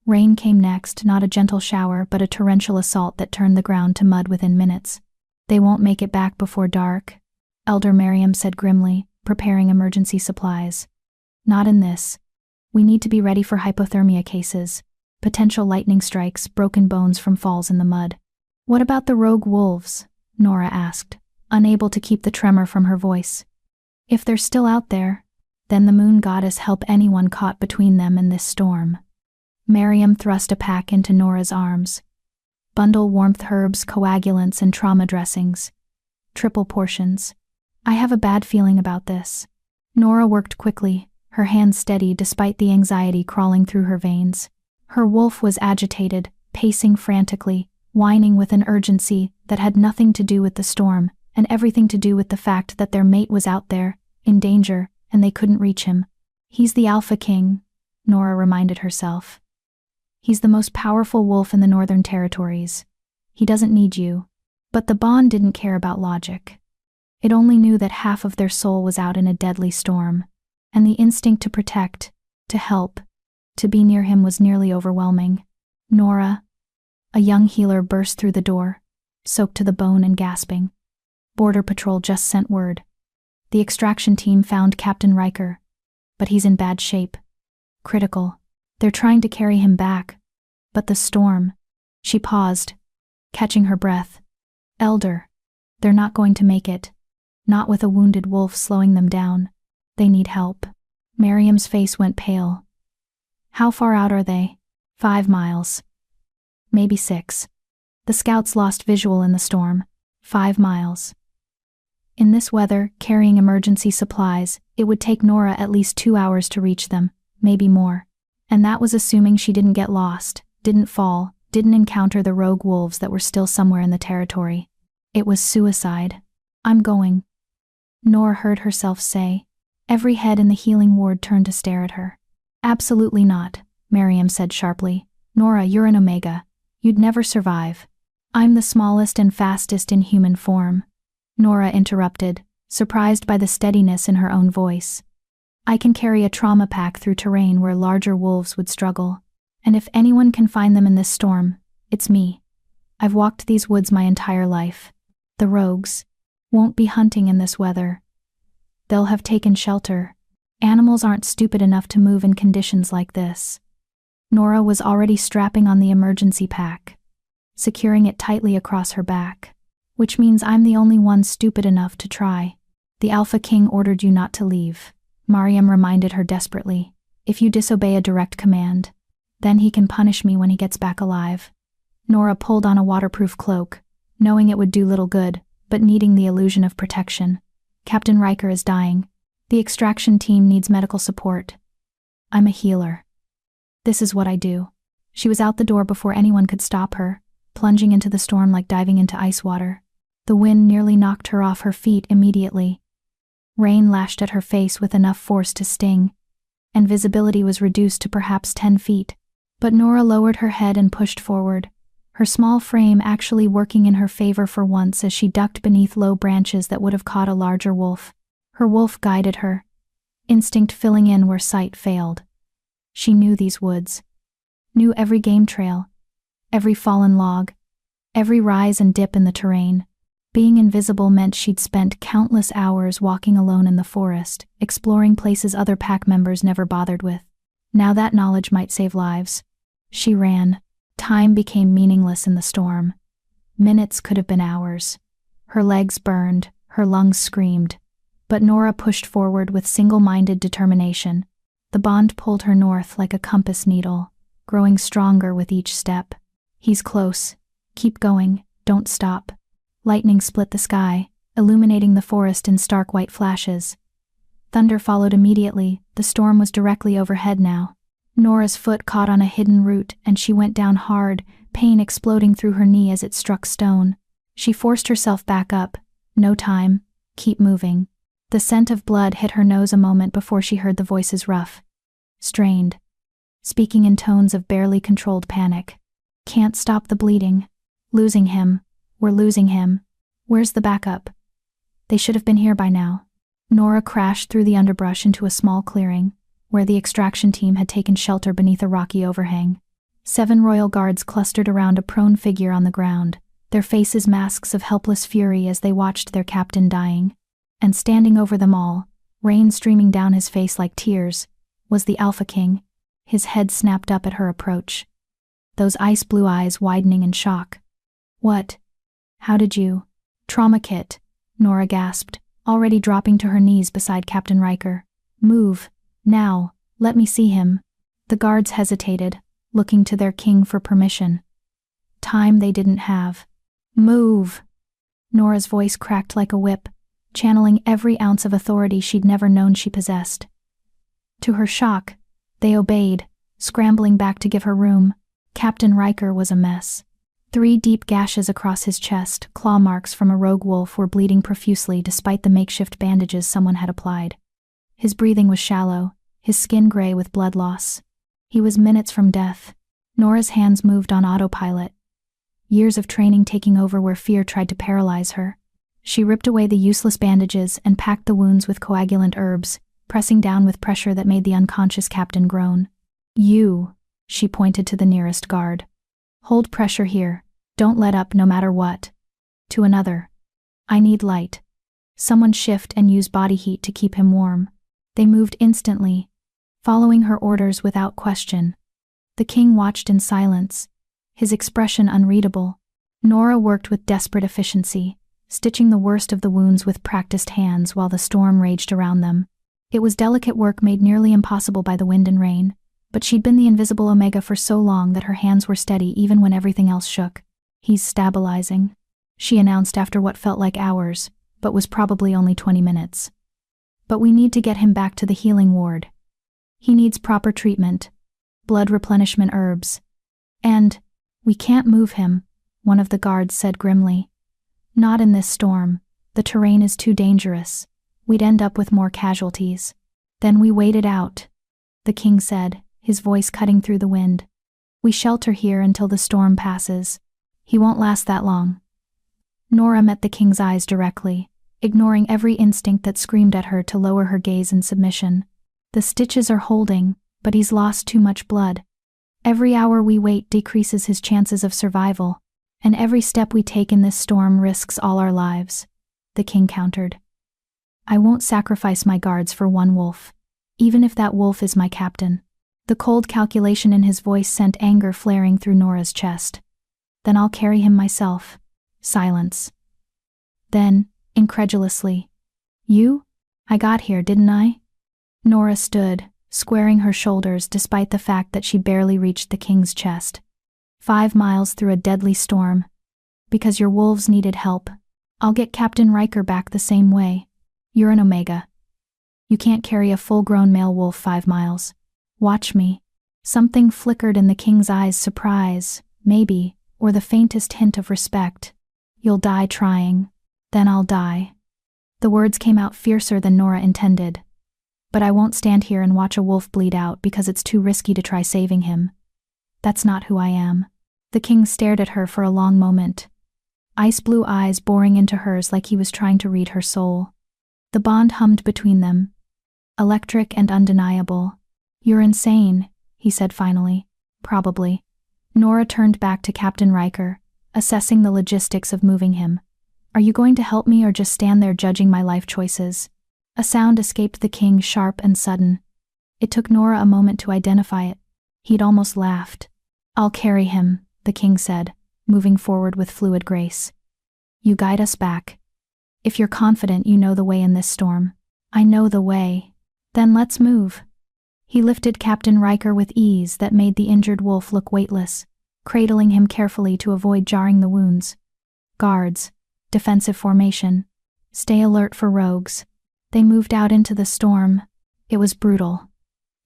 S1: Rain came next, not a gentle shower but a torrential assault that turned the ground to mud within minutes. They won't make it back before dark, Elder Miriam said grimly, preparing emergency supplies. Not in this. We need to be ready for hypothermia cases, potential lightning strikes, broken bones from falls in the mud. What about the rogue wolves? Nora asked, unable to keep the tremor from her voice. If they're still out there, then the moon goddess help anyone caught between them and this storm. Miriam thrust a pack into Nora's arms. Bundle warmth herbs, coagulants, and trauma dressings. Triple portions. I have a bad feeling about this. Nora worked quickly, her hands steady despite the anxiety crawling through her veins. Her wolf was agitated, pacing frantically, whining with an urgency that had nothing to do with the storm, and everything to do with the fact that their mate was out there, in danger, and they couldn't reach him. He's the Alpha King, Nora reminded herself. He's the most powerful wolf in the Northern Territories. He doesn't need you. But the bond didn't care about logic. It only knew that half of their soul was out in a deadly storm, and the instinct to protect, to help, to be near him was nearly overwhelming. Nora, a young healer, burst through the door, soaked to the bone and gasping. Border Patrol just sent word. The extraction team found Captain Riker, but he's in bad shape. Critical. They're trying to carry him back. But the storm. She paused, catching her breath. Elder. They're not going to make it. Not with a wounded wolf slowing them down. They need help. Miriam's face went pale. How far out are they? 5 miles. Maybe 6. The scouts lost visual in the storm. 5 miles. In this weather, carrying emergency supplies, it would take Nora at least 2 hours to reach them, maybe more. And that was assuming she didn't get lost, didn't fall, didn't encounter the rogue wolves that were still somewhere in the territory. It was suicide. I'm going. Nora heard herself say. Every head in the healing ward turned to stare at her. Absolutely not, Miriam said sharply. Nora, you're an Omega. You'd never survive. I'm the smallest and fastest in human form. Nora interrupted, surprised by the steadiness in her own voice. I can carry a trauma pack through terrain where larger wolves would struggle. And if anyone can find them in this storm, it's me. I've walked these woods my entire life. The rogues won't be hunting in this weather. They'll have taken shelter. Animals aren't stupid enough to move in conditions like this. Nora was already strapping on the emergency pack, securing it tightly across her back. Which means I'm the only one stupid enough to try. The Alpha King ordered you not to leave. Miriam reminded her desperately. If you disobey a direct command, then he can punish me when he gets back alive. Nora pulled on a waterproof cloak, knowing it would do little good, but needing the illusion of protection. Captain Riker is dying. The extraction team needs medical support. I'm a healer. This is what I do. She was out the door before anyone could stop her, plunging into the storm like diving into ice water. The wind nearly knocked her off her feet immediately. Rain lashed at her face with enough force to sting, and visibility was reduced to perhaps 10 feet. But Nora lowered her head and pushed forward, her small frame actually working in her favor for once as she ducked beneath low branches that would have caught a larger wolf. Her wolf guided her, instinct filling in where sight failed. She knew these woods. knew every game trail, every fallen log, every rise and dip in the terrain. Being invisible meant she'd spent countless hours walking alone in the forest, exploring places other pack members never bothered with. Now that knowledge might save lives. She ran. Time became meaningless in the storm. Minutes could have been hours. Her legs burned, her lungs screamed. But Nora pushed forward with single-minded determination. The bond pulled her north like a compass needle, growing stronger with each step. He's close. Keep going. Don't stop. Lightning split the sky, illuminating the forest in stark white flashes. Thunder followed immediately. The storm was directly overhead now. Nora's foot caught on a hidden root, and she went down hard, pain exploding through her knee as it struck stone. She forced herself back up. No time. Keep moving. The scent of blood hit her nose a moment before she heard the voices rough, strained, speaking in tones of barely controlled panic. Can't stop the bleeding. Losing him. We're losing him. Where's the backup? They should have been here by now. Nora crashed through the underbrush into a small clearing, where the extraction team had taken shelter beneath a rocky overhang. 7 royal guards clustered around a prone figure on the ground, their faces masks of helpless fury as they watched their captain dying. And standing over them all, rain streaming down his face like tears, was the Alpha King, his head snapped up at her approach. Those ice-blue eyes widening in shock. What? How did you? Trauma kit, Nora gasped, already dropping to her knees beside Captain Riker. Move. Now. Let me see him. The guards hesitated, looking to their king for permission. Time they didn't have. Move. Nora's voice cracked like a whip, channeling every ounce of authority she'd never known she possessed. To her shock, they obeyed, scrambling back to give her room. Captain Riker was a mess. 3 deep gashes across his chest, claw marks from a rogue wolf, were bleeding profusely despite the makeshift bandages someone had applied. His breathing was shallow, his skin gray with blood loss. He was minutes from death. Nora's hands moved on autopilot, years of training taking over where fear tried to paralyze her. She ripped away the useless bandages and packed the wounds with coagulant herbs, pressing down with pressure that made the unconscious captain groan. You, she pointed to the nearest guard. Hold pressure here. Don't let up no matter what. To another. I need light. Someone shift and use body heat to keep him warm. They moved instantly, following her orders without question. The king watched in silence, his expression unreadable. Nora worked with desperate efficiency, stitching the worst of the wounds with practiced hands while the storm raged around them. It was delicate work made nearly impossible by the wind and rain, but she'd been the invisible Omega for so long that her hands were steady even when everything else shook. He's stabilizing, she announced after what felt like hours, but was probably only 20 minutes. But we need to get him back to the healing ward. He needs proper treatment, blood replenishment herbs. And, we can't move him, one of the guards said grimly. Not in this storm. The terrain is too dangerous. We'd end up with more casualties. Then we wait it out, the king said, his voice cutting through the wind. We shelter here until the storm passes. He won't last that long. Nora met the king's eyes directly, ignoring every instinct that screamed at her to lower her gaze in submission. The stitches are holding, but he's lost too much blood. Every hour we wait decreases his chances of survival, and every step we take in this storm risks all our lives, the king countered. I won't sacrifice my guards for one wolf, even if that wolf is my captain. The cold calculation in his voice sent anger flaring through Nora's chest. Then I'll carry him myself. Silence. Then, incredulously, you? I got here, didn't I? Nora stood, squaring her shoulders despite the fact that she barely reached the king's chest. 5 miles through a deadly storm. Because your wolves needed help. I'll get Captain Riker back the same way. You're an Omega. You can't carry a full-grown male wolf 5 miles. Watch me. Something flickered in the king's eyes, surprise, maybe, or the faintest hint of respect. You'll die trying. Then I'll die. The words came out fiercer than Nora intended. But I won't stand here and watch a wolf bleed out because it's too risky to try saving him. That's not who I am. The king stared at her for a long moment, ice-blue eyes boring into hers like he was trying to read her soul. The bond hummed between them, electric and undeniable. You're insane, he said finally, Probably. Nora turned back to Captain Riker, assessing the logistics of moving him. Are you going to help me or just stand there judging my life choices? A sound escaped the king, sharp and sudden. It took Nora a moment to identify it. He'd almost laughed. I'll carry him, the king said, moving forward with fluid grace. You guide us back. If you're confident you know the way in this storm. I know the way. Then let's move. He lifted Captain Riker with ease that made the injured wolf look weightless, cradling him carefully to avoid jarring the wounds. Guards. Defensive formation. Stay alert for rogues. They moved out into the storm. It was brutal.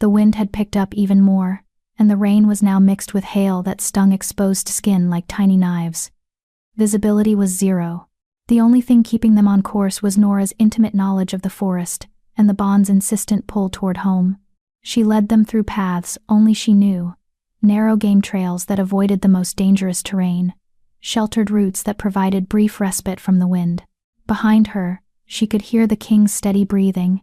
S1: The wind had picked up even more, and the rain was now mixed with hail that stung exposed skin like tiny knives. Visibility was zero. The only thing keeping them on course was Nora's intimate knowledge of the forest and the bond's insistent pull toward home. She led them through paths only she knew, narrow game trails that avoided the most dangerous terrain, sheltered routes that provided brief respite from the wind. Behind her, she could hear the king's steady breathing,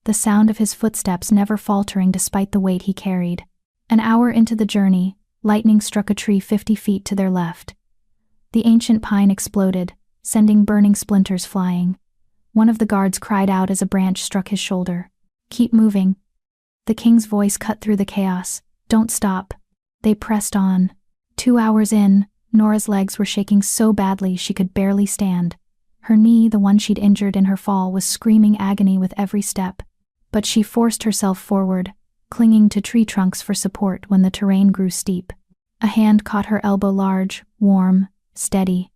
S1: the sound of his footsteps never faltering despite the weight he carried. An hour into the journey, lightning struck a tree 50 feet to their left. The ancient pine exploded, sending burning splinters flying. One of the guards cried out as a branch struck his shoulder. Keep moving. The king's voice cut through the chaos. Don't stop. They pressed on. 2 hours in, Nora's legs were shaking so badly she could barely stand. Her knee, the one she'd injured in her fall, was screaming agony with every step. But she forced herself forward, clinging to tree trunks for support when the terrain grew steep. A hand caught her elbow, large, warm, steady.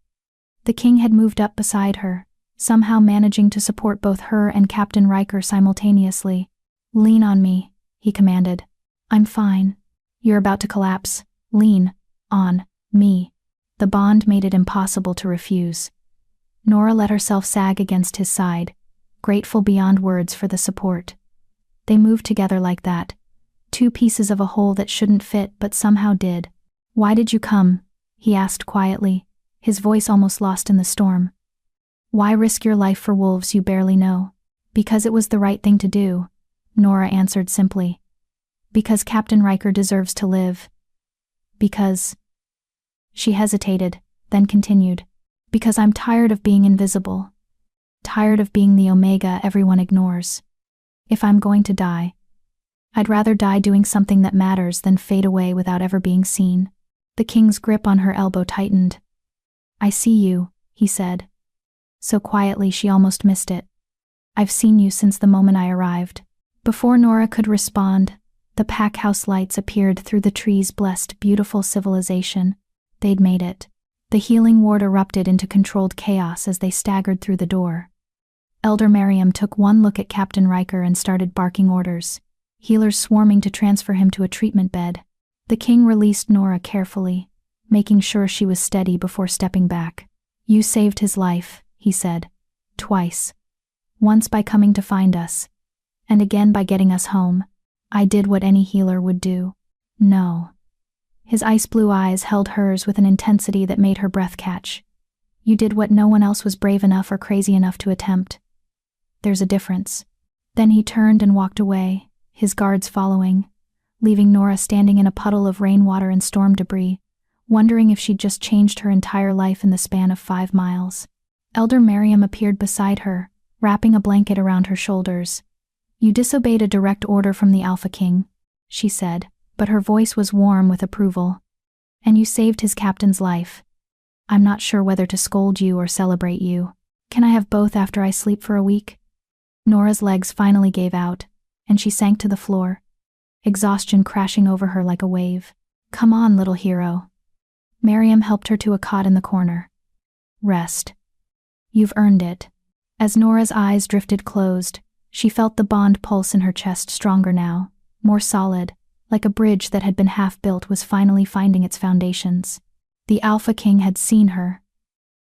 S1: The king had moved up beside her, somehow managing to support both her and Captain Riker simultaneously. Lean on me, he commanded. I'm fine. You're about to collapse. Lean on me. The bond made it impossible to refuse. Nora let herself sag against his side, grateful beyond words for the support. They moved together like that, two pieces of a whole that shouldn't fit but somehow did. Why did you come? He asked quietly, his voice almost lost in the storm. Why risk your life for wolves you barely know? Because it was the right thing to do, Nora answered simply. Because Captain Riker deserves to live. Because... She hesitated, then continued. Because I'm tired of being invisible. Tired of being the Omega everyone ignores. If I'm going to die, I'd rather die doing something that matters than fade away without ever being seen. The king's grip on her elbow tightened. I see you, he said. So quietly she almost missed it. I've seen you since the moment I arrived. Before Nora could respond, the pack house lights appeared through the tree's blessed, beautiful civilization. They'd made it. The healing ward erupted into controlled chaos as they staggered through the door. Elder Merriam took one look at Captain Riker and started barking orders, healers swarming to transfer him to a treatment bed. The king released Nora carefully, making sure she was steady before stepping back. You saved his life, he said. Twice. Once by coming to find us, and again by getting us home. I did what any healer would do. No. His ice blue eyes held hers with an intensity that made her breath catch. You did what no one else was brave enough or crazy enough to attempt. There's a difference. Then he turned and walked away, his guards following, leaving Nora standing in a puddle of rainwater and storm debris, wondering if she'd just changed her entire life in the span of 5 miles. Elder Merriam appeared beside her, wrapping a blanket around her shoulders. You disobeyed a direct order from the Alpha King, she said, but her voice was warm with approval. And you saved his captain's life. I'm not sure whether to scold you or celebrate you. Can I have both after I sleep for a week? Nora's legs finally gave out, and she sank to the floor, exhaustion crashing over her like a wave. Come on, little hero. Merriam helped her to a cot in the corner. Rest. You've earned it. As Nora's eyes drifted closed, she felt the bond pulse in her chest stronger now, more solid, like a bridge that had been half-built was finally finding its foundations. The Alpha King had seen her.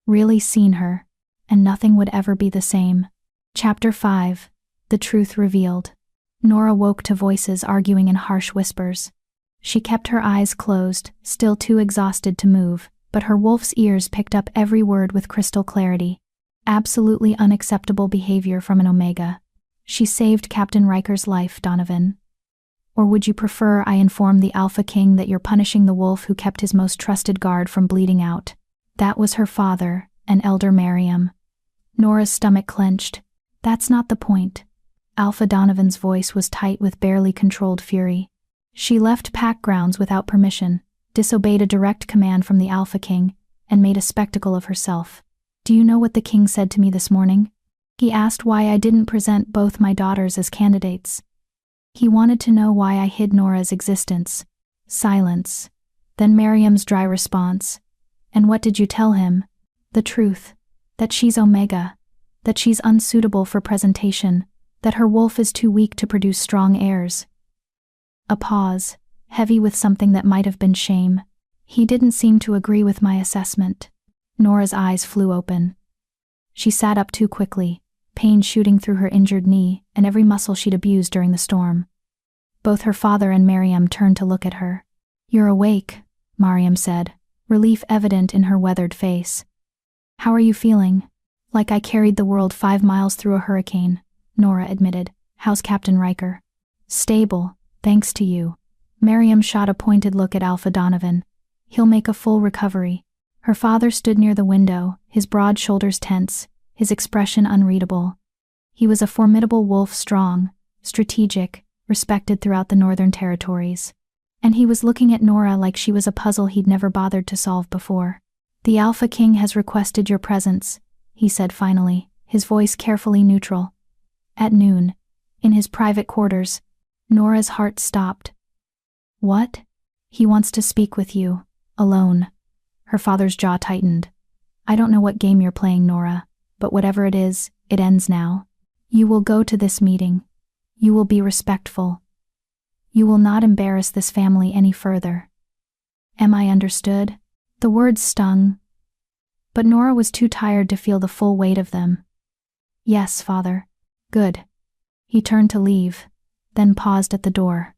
S1: Really seen her, and nothing would ever be the same. Chapter 5. The Truth Revealed. Nora woke to voices arguing in harsh whispers. She kept her eyes closed, still too exhausted to move, but her wolf's ears picked up every word with crystal clarity. Absolutely unacceptable behavior from an Omega. She saved Captain Riker's life, Donovan. Or would you prefer I inform the Alpha King that you're punishing the wolf who kept his most trusted guard from bleeding out? That was her father, and Elder Merriam. Nora's stomach clenched. That's not the point. Alpha Donovan's voice was tight with barely controlled fury. She left pack grounds without permission, disobeyed a direct command from the Alpha King, and made a spectacle of herself. Do you know what the king said to me this morning? He asked why I didn't present both my daughters as candidates. He wanted to know why I hid Nora's existence. Silence. Then Merriam's dry response. And what did you tell him? The truth. That she's Omega. That she's unsuitable for presentation. That her wolf is too weak to produce strong heirs. A pause, heavy with something that might have been shame. He didn't seem to agree with my assessment. Nora's eyes flew open. She sat up too quickly, pain shooting through her injured knee and every muscle she'd abused during the storm. Both her father and Merriam turned to look at her. You're awake, Merriam said, relief evident in her weathered face. How are you feeling? Like I carried the world 5 miles through a hurricane, Nora admitted. How's Captain Riker? Stable, thanks to you. Merriam shot a pointed look at Alpha Donovan. He'll make a full recovery. Her father stood near the window, his broad shoulders tense, his expression unreadable. He was a formidable wolf, strong, strategic, respected throughout the Northern Territories. And he was looking at Nora like she was a puzzle he'd never bothered to solve before. The Alpha King has requested your presence, he said finally, his voice carefully neutral. At noon, in his private quarters. Nora's heart stopped. What? He wants to speak with you, alone. Her father's jaw tightened. I don't know what game you're playing, Nora, but whatever it is, it ends now. You will go to this meeting. You will be respectful. You will not embarrass this family any further. Am I understood? The words stung. But Nora was too tired to feel the full weight of them. Yes, father. Good. He turned to leave, then paused at the door.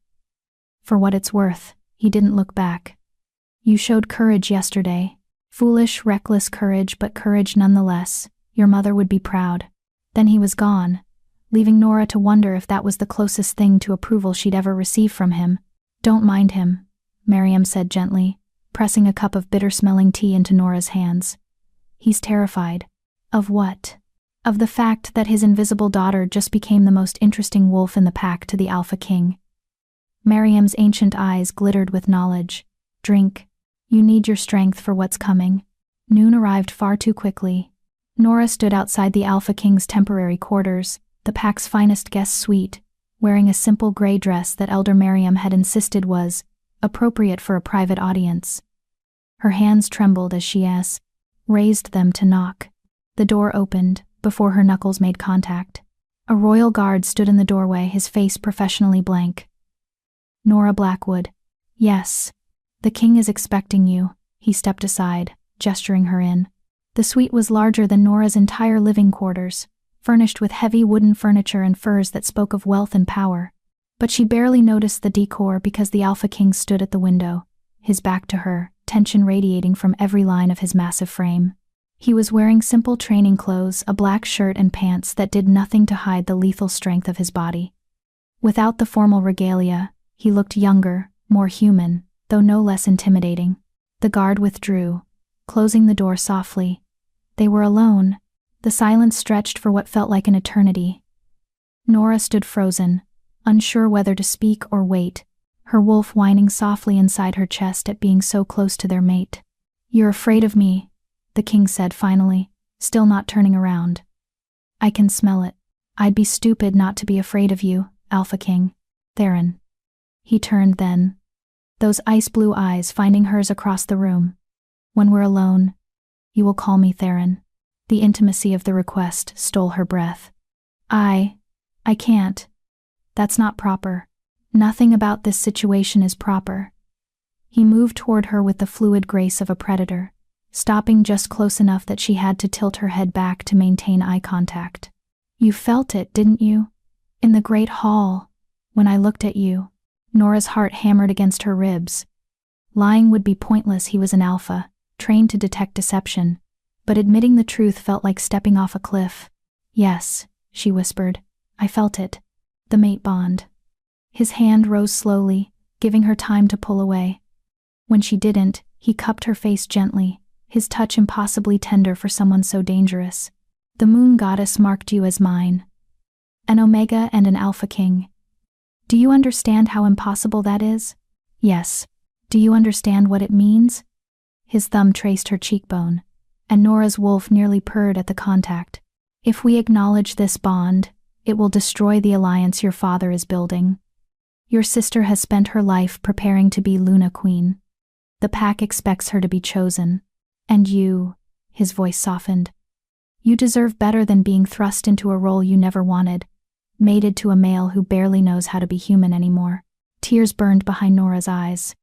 S1: For what it's worth, he didn't look back. You showed courage yesterday. Foolish, reckless courage, but courage nonetheless. Your mother would be proud. Then he was gone, leaving Nora to wonder if that was the closest thing to approval she'd ever receive from him. Don't mind him, Merriam said gently, pressing a cup of bitter-smelling tea into Nora's hands. He's terrified. Of what? Of the fact that his invisible daughter just became the most interesting wolf in the pack to the Alpha King. Merriam's ancient eyes glittered with knowledge. Drink. You need your strength for what's coming. Noon arrived far too quickly. Nora stood outside the Alpha King's temporary quarters, the pack's finest guest suite, wearing a simple gray dress that Elder Merriam had insisted was appropriate for a private audience. Her hands trembled as she raised them to knock. The door opened, before her knuckles made contact. A royal guard stood in the doorway, his face professionally blank. Nora Blackwood. Yes. The king is expecting you. He stepped aside, gesturing her in. The suite was larger than Nora's entire living quarters, furnished with heavy wooden furniture and furs that spoke of wealth and power. But she barely noticed the decor because the Alpha King stood at the window, his back to her, tension radiating from every line of his massive frame. He was wearing simple training clothes, a black shirt and pants that did nothing to hide the lethal strength of his body. Without the formal regalia, he looked younger, more human, though no less intimidating. The guard withdrew, closing the door softly. They were alone. The silence stretched for what felt like an eternity. Nora stood frozen, unsure whether to speak or wait, her wolf whining softly inside her chest at being so close to their mate. You're afraid of me, the king said finally, still not turning around. I can smell it. I'd be stupid not to be afraid of you, Alpha King. Theron. He turned then, those ice-blue eyes finding hers across the room. When we're alone, you will call me Theron. The intimacy of the request stole her breath. I can't. That's not proper. Nothing about this situation is proper. He moved toward her with the fluid grace of a predator, stopping just close enough that she had to tilt her head back to maintain eye contact. You felt it, didn't you? In the great hall, when I looked at you. Nora's heart hammered against her ribs. Lying would be pointless. He was an alpha, trained to detect deception, but admitting the truth felt like stepping off a cliff. Yes, she whispered. I felt it. The mate bond. His hand rose slowly, giving her time to pull away. When she didn't, he cupped her face gently, his touch impossibly tender for someone so dangerous. The moon goddess marked you as mine. An Omega and an Alpha King. Do you understand how impossible that is? Yes. Do you understand what it means? His thumb traced her cheekbone, and Nora's wolf nearly purred at the contact. If we acknowledge this bond, it will destroy the alliance your father is building. Your sister has spent her life preparing to be Luna Queen. The pack expects her to be chosen. And you, his voice softened, you deserve better than being thrust into a role you never wanted, mated to a male who barely knows how to be human anymore. Tears burned behind Nora's eyes.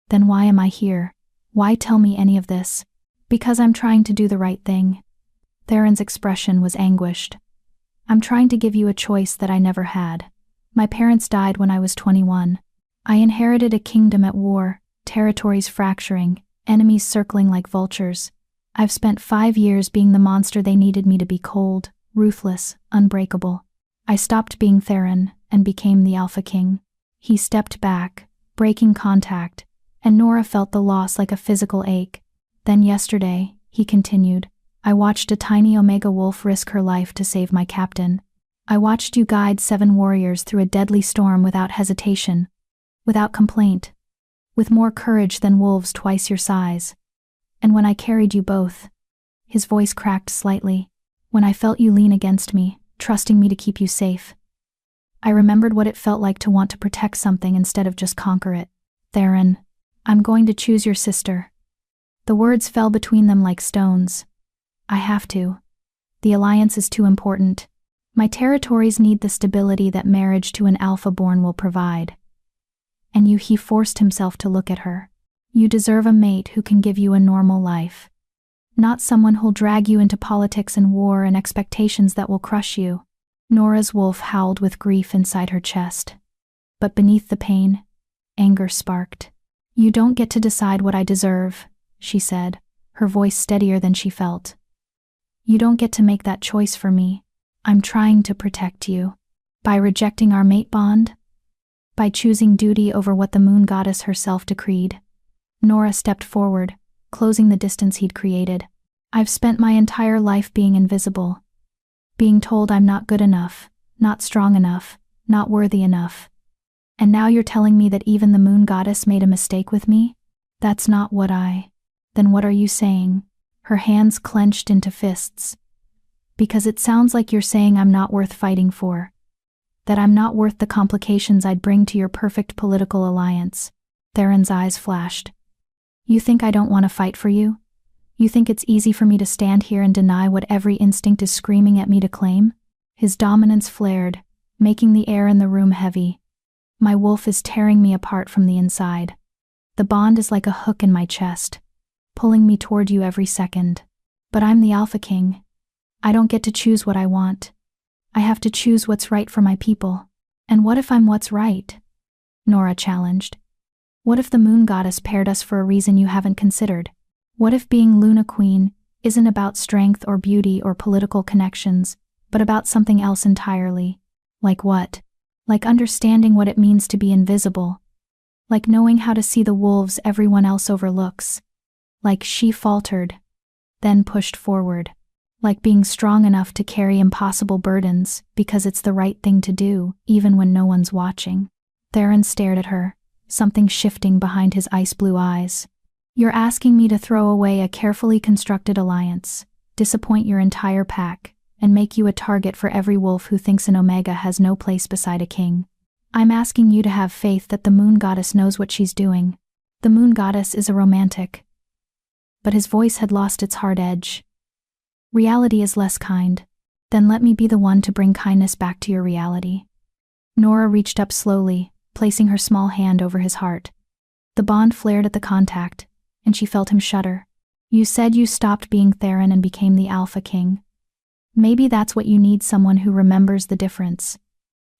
S1: Then why am I here? Why tell me any of this? Because I'm trying to do the right thing. Theron's expression was anguished. I'm trying to give you a choice that I never had. My parents died when I was 21. I inherited a kingdom at war, territories fracturing, enemies circling like vultures. I've spent 5 years being the monster they needed me to be: cold, ruthless, unbreakable. I stopped being Theron and became the Alpha King. He stepped back, breaking contact, and Nora felt the loss like a physical ache. Then yesterday, he continued, I watched a tiny Omega wolf risk her life to save my captain. I watched you guide 7 warriors through a deadly storm without hesitation, without complaint, with more courage than wolves twice your size. And when I carried you both, his voice cracked slightly, when I felt you lean against me, trusting me to keep you safe, I remembered what it felt like to want to protect something instead of just conquer it. Theron, I'm going to choose your sister. The words fell between them like stones. I have to. The alliance is too important. My territories need the stability that marriage to an Alpha-born will provide. And you, he forced himself to look at her. You deserve a mate who can give you a normal life. Not someone who'll drag you into politics and war and expectations that will crush you. Nora's wolf howled with grief inside her chest. But beneath the pain, anger sparked. You don't get to decide what I deserve, she said, her voice steadier than she felt. You don't get to make that choice for me. I'm trying to protect you. By rejecting our mate bond? By choosing duty over what the moon goddess herself decreed. Nora stepped forward, closing the distance he'd created. I've spent my entire life being invisible. Being told I'm not good enough, not strong enough, not worthy enough. And now you're telling me that even the moon goddess made a mistake with me? That's not what Then what are you saying? Her hands clenched into fists. Because it sounds like you're saying I'm not worth fighting for. That I'm not worth the complications I'd bring to your perfect political alliance. Theron's eyes flashed. You think I don't want to fight for you? You think it's easy for me to stand here and deny what every instinct is screaming at me to claim? His dominance flared, making the air in the room heavy. My wolf is tearing me apart from the inside. The bond is like a hook in my chest, pulling me toward you every second. But I'm the Alpha King. I don't get to choose what I want. I have to choose what's right for my people. And what if I'm what's right? Nora challenged. What if the moon goddess paired us for a reason you haven't considered? What if being Luna Queen isn't about strength or beauty or political connections, but about something else entirely? Like what? Like understanding what it means to be invisible. Like knowing how to see the wolves everyone else overlooks. Like she faltered, then pushed forward. Like being strong enough to carry impossible burdens because it's the right thing to do, even when no one's watching. Theron stared at her, something shifting behind his ice blue eyes. You're asking me to throw away a carefully constructed alliance, disappoint your entire pack, and make you a target for every wolf who thinks an Omega has no place beside a king. I'm asking you to have faith that the moon goddess knows what she's doing. The moon goddess is a romantic. But his voice had lost its hard edge. Reality is less kind. Then let me be the one to bring kindness back to your reality. Nora reached up slowly, placing her small hand over his heart. The bond flared at the contact, and she felt him shudder. You said you stopped being Theron and became the Alpha King. Maybe that's what you need, someone who remembers the difference.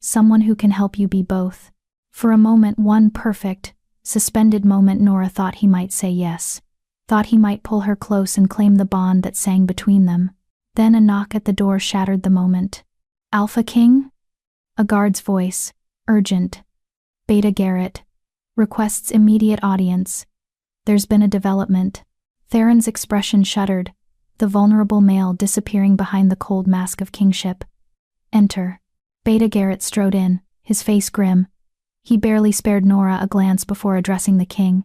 S1: Someone who can help you be both. For a moment, one perfect, suspended moment, Nora thought he might say yes. Thought he might pull her close and claim the bond that sang between them. Then a knock at the door shattered the moment. Alpha King? A guard's voice, urgent. Beta Garrett. Requests immediate audience. There's been a development. Theron's expression shuddered, the vulnerable male disappearing behind the cold mask of kingship. Enter. Beta Garrett strode in, his face grim. He barely spared Nora a glance before addressing the king.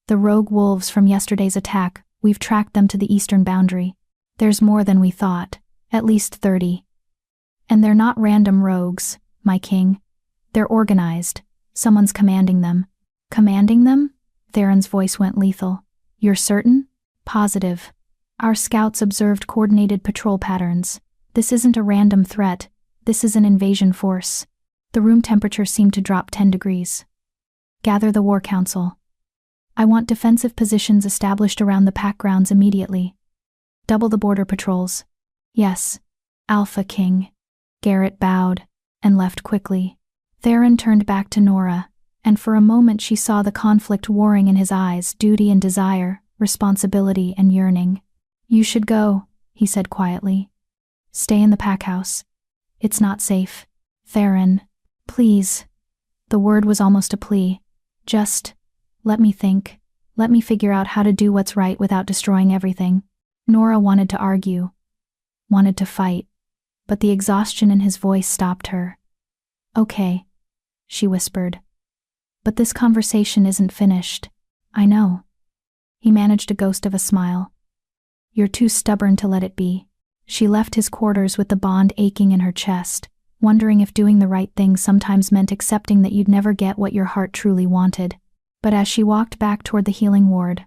S1: The rogue wolves from yesterday's attack, we've tracked them to the eastern boundary. There's more than we thought, at least 30. And they're not random rogues, my king. They're organized. Someone's commanding them. Commanding them? Theron's voice went lethal. You're certain? Positive. Our scouts observed coordinated patrol patterns. This isn't a random threat. This is an invasion force. The room temperature seemed to drop 10 degrees. Gather the War Council. I want defensive positions established around the pack grounds immediately. Double the border patrols. Yes. Alpha King. Garrett bowed and left quickly. Theron turned back to Nora, and for a moment she saw the conflict warring in his eyes, duty and desire, responsibility and yearning. You should go, he said quietly. Stay in the pack house. It's not safe. Theron, please. The word was almost a plea. Just, let me think. Let me figure out how to do what's right without destroying everything. Nora wanted to argue. Wanted to fight. But the exhaustion in his voice stopped her. Okay, she whispered. But this conversation isn't finished. I know. He managed a ghost of a smile. You're too stubborn to let it be. She left his quarters with the bond aching in her chest, wondering if doing the right thing sometimes meant accepting that you'd never get what your heart truly wanted. But as she walked back toward the healing ward,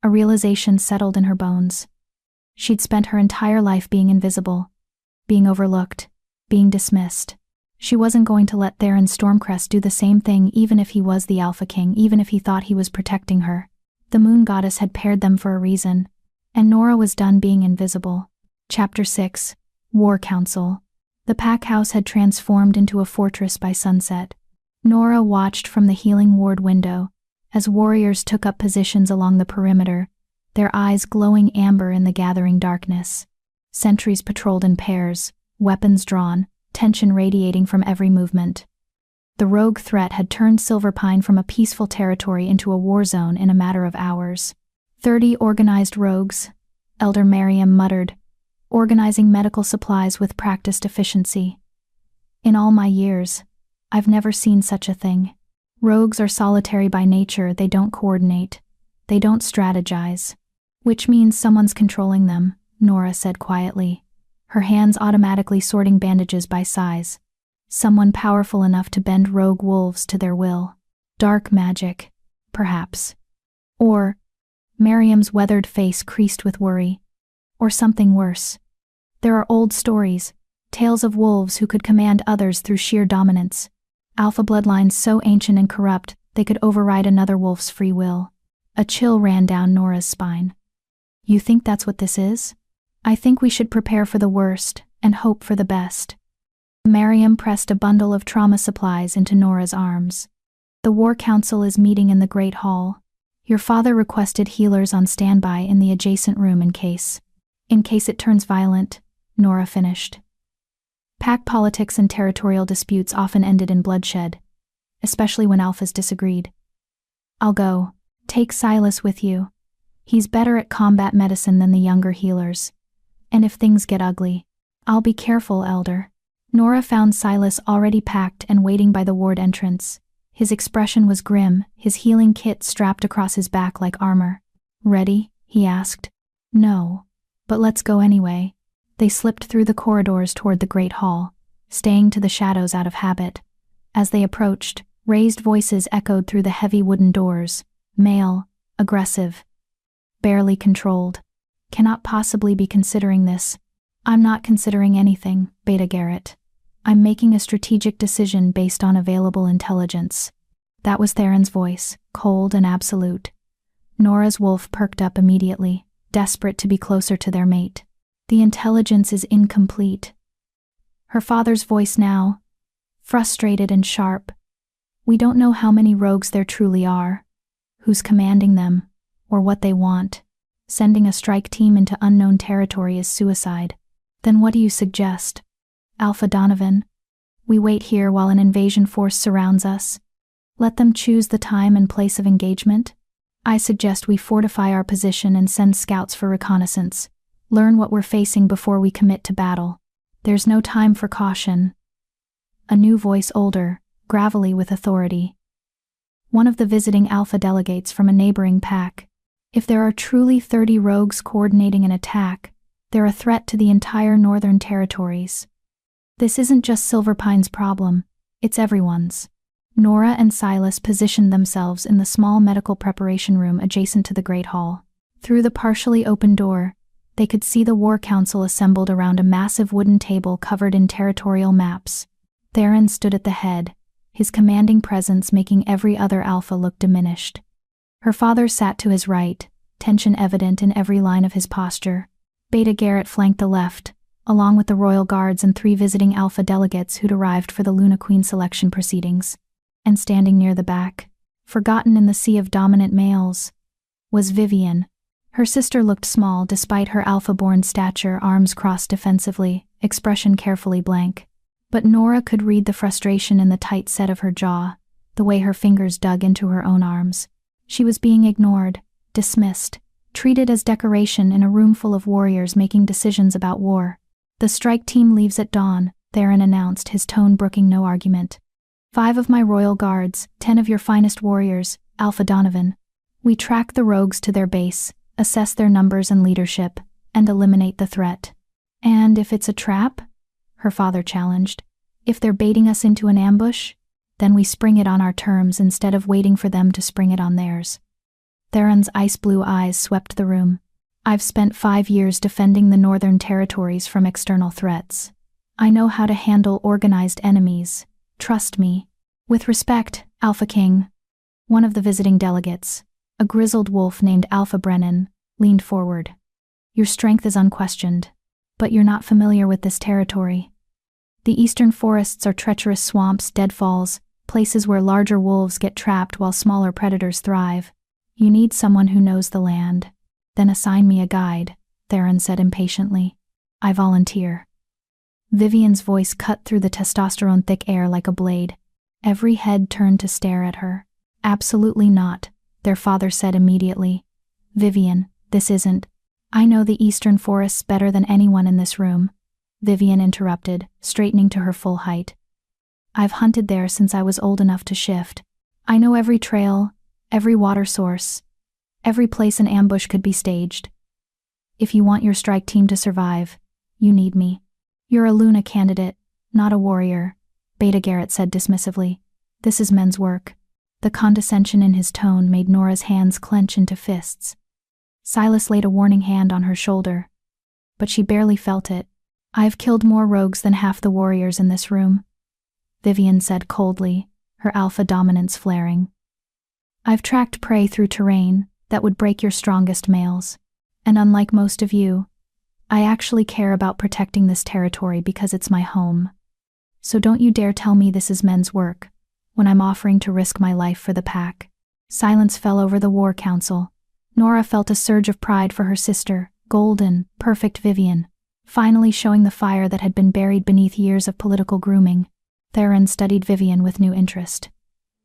S1: a realization settled in her bones. She'd spent her entire life being invisible, being overlooked, being dismissed. She wasn't going to let Theron Stormcrest do the same thing, even if he was the Alpha King, even if he thought he was protecting her. The Moon Goddess had paired them for a reason, and Nora was done being invisible. Chapter 6. War Council. The pack house had transformed into a fortress by sunset. Nora watched from the healing ward window as warriors took up positions along the perimeter, their eyes glowing amber in the gathering darkness. Sentries patrolled in pairs, weapons drawn, tension radiating from every movement. The rogue threat had turned Silverpine from a peaceful territory into a war zone in a matter of hours. 30 organized rogues, Elder Merriam muttered, organizing medical supplies with practiced efficiency. In all my years, I've never seen such a thing. Rogues are solitary by nature, they don't coordinate. They don't strategize. Which means someone's controlling them, Nora said quietly, her hands automatically sorting bandages by size. Someone powerful enough to bend rogue wolves to their will. Dark magic, perhaps. Or, Miriam's weathered face creased with worry. Or something worse. There are old stories, tales of wolves who could command others through sheer dominance. Alpha bloodlines so ancient and corrupt they could override another wolf's free will. A chill ran down Nora's spine. You think that's what this is? I think we should prepare for the worst and hope for the best. Miriam pressed a bundle of trauma supplies into Nora's arms. The War Council is meeting in the Great Hall. Your father requested healers on standby in the adjacent room in case it turns violent, Nora finished. Pack politics and territorial disputes often ended in bloodshed, especially when alphas disagreed. I'll go. Take Silas with you. He's better at combat medicine than the younger healers. And if things get ugly, I'll be careful, Elder. Nora found Silas already packed and waiting by the ward entrance. His expression was grim, his healing kit strapped across his back like armor. Ready? He asked. No. But let's go anyway. They slipped through the corridors toward the Great Hall, staying to the shadows out of habit. As they approached, raised voices echoed through the heavy wooden doors. Male, aggressive, barely controlled. Cannot possibly be considering this. I'm not considering anything, Beta Garrett. I'm making a strategic decision based on available intelligence. That was Theron's voice, cold and absolute. Nora's wolf perked up immediately, desperate to be closer to their mate. The intelligence is incomplete. Her father's voice now, frustrated and sharp. We don't know how many rogues there truly are, who's commanding them, or what they want. Sending a strike team into unknown territory is suicide. Then what do you suggest? Alpha Donovan. We wait here while an invasion force surrounds us. Let them choose the time and place of engagement? I suggest we fortify our position and send scouts for reconnaissance. Learn what we're facing before we commit to battle. There's no time for caution. A new voice, older, gravelly with authority. One of the visiting Alpha delegates from a neighboring pack. If there are truly 30 rogues coordinating an attack, they're a threat to the entire Northern Territories. This isn't just Silverpine's problem, it's everyone's. Nora and Silas positioned themselves in the small medical preparation room adjacent to the Great Hall. Through the partially open door, they could see the War Council assembled around a massive wooden table covered in territorial maps. Theron stood at the head, his commanding presence making every other Alpha look diminished. Her father sat to his right, tension evident in every line of his posture. Beta Garrett flanked the left, along with the Royal Guards and 3 visiting Alpha delegates who'd arrived for the Luna Queen selection proceedings. And standing near the back, forgotten in the sea of dominant males, was Vivian. Her sister looked small despite her Alpha-born stature, arms crossed defensively, expression carefully blank. But Nora could read the frustration in the tight set of her jaw, the way her fingers dug into her own arms. She was being ignored, dismissed, treated as decoration in a room full of warriors making decisions about war. The strike team leaves at dawn, Theron announced, his tone brooking no argument. 5 of my Royal Guards, 10 of your finest warriors, Alpha Donovan. We track the rogues to their base, assess their numbers and leadership, and eliminate the threat. And if it's a trap? Her father challenged. If they're baiting us into an ambush? Then we spring it on our terms instead of waiting for them to spring it on theirs. Theron's ice-blue eyes swept the room. I've spent 5 years defending the Northern Territories from external threats. I know how to handle organized enemies. Trust me. With respect, Alpha King. One of the visiting delegates, a grizzled wolf named Alpha Brennan, leaned forward. Your strength is unquestioned, but you're not familiar with this territory. The eastern forests are treacherous swamps, deadfalls, places where larger wolves get trapped while smaller predators thrive. You need someone who knows the land. Then assign me a guide, Theron said impatiently. I volunteer. Vivian's voice cut through the testosterone-thick air like a blade. Every head turned to stare at her. Absolutely not, their father said immediately. Vivian, this isn't. I know the eastern forests better than anyone in this room, Vivian interrupted, straightening to her full height. I've hunted there since I was old enough to shift. I know every trail, every water source, every place an ambush could be staged. If you want your strike team to survive, you need me. You're a Luna candidate, not a warrior, Beta Garrett said dismissively. This is men's work. The condescension in his tone made Nora's hands clench into fists. Silas laid a warning hand on her shoulder, but she barely felt it. I've killed more rogues than half the warriors in this room, Vivian said coldly, her alpha dominance flaring. I've tracked prey through terrain that would break your strongest males, and unlike most of you, I actually care about protecting this territory because it's my home. So don't you dare tell me this is men's work, when I'm offering to risk my life for the pack. Silence fell over the War Council. Nora felt a surge of pride for her sister, golden, perfect Vivian, finally showing the fire that had been buried beneath years of political grooming. Theron studied Vivian with new interest.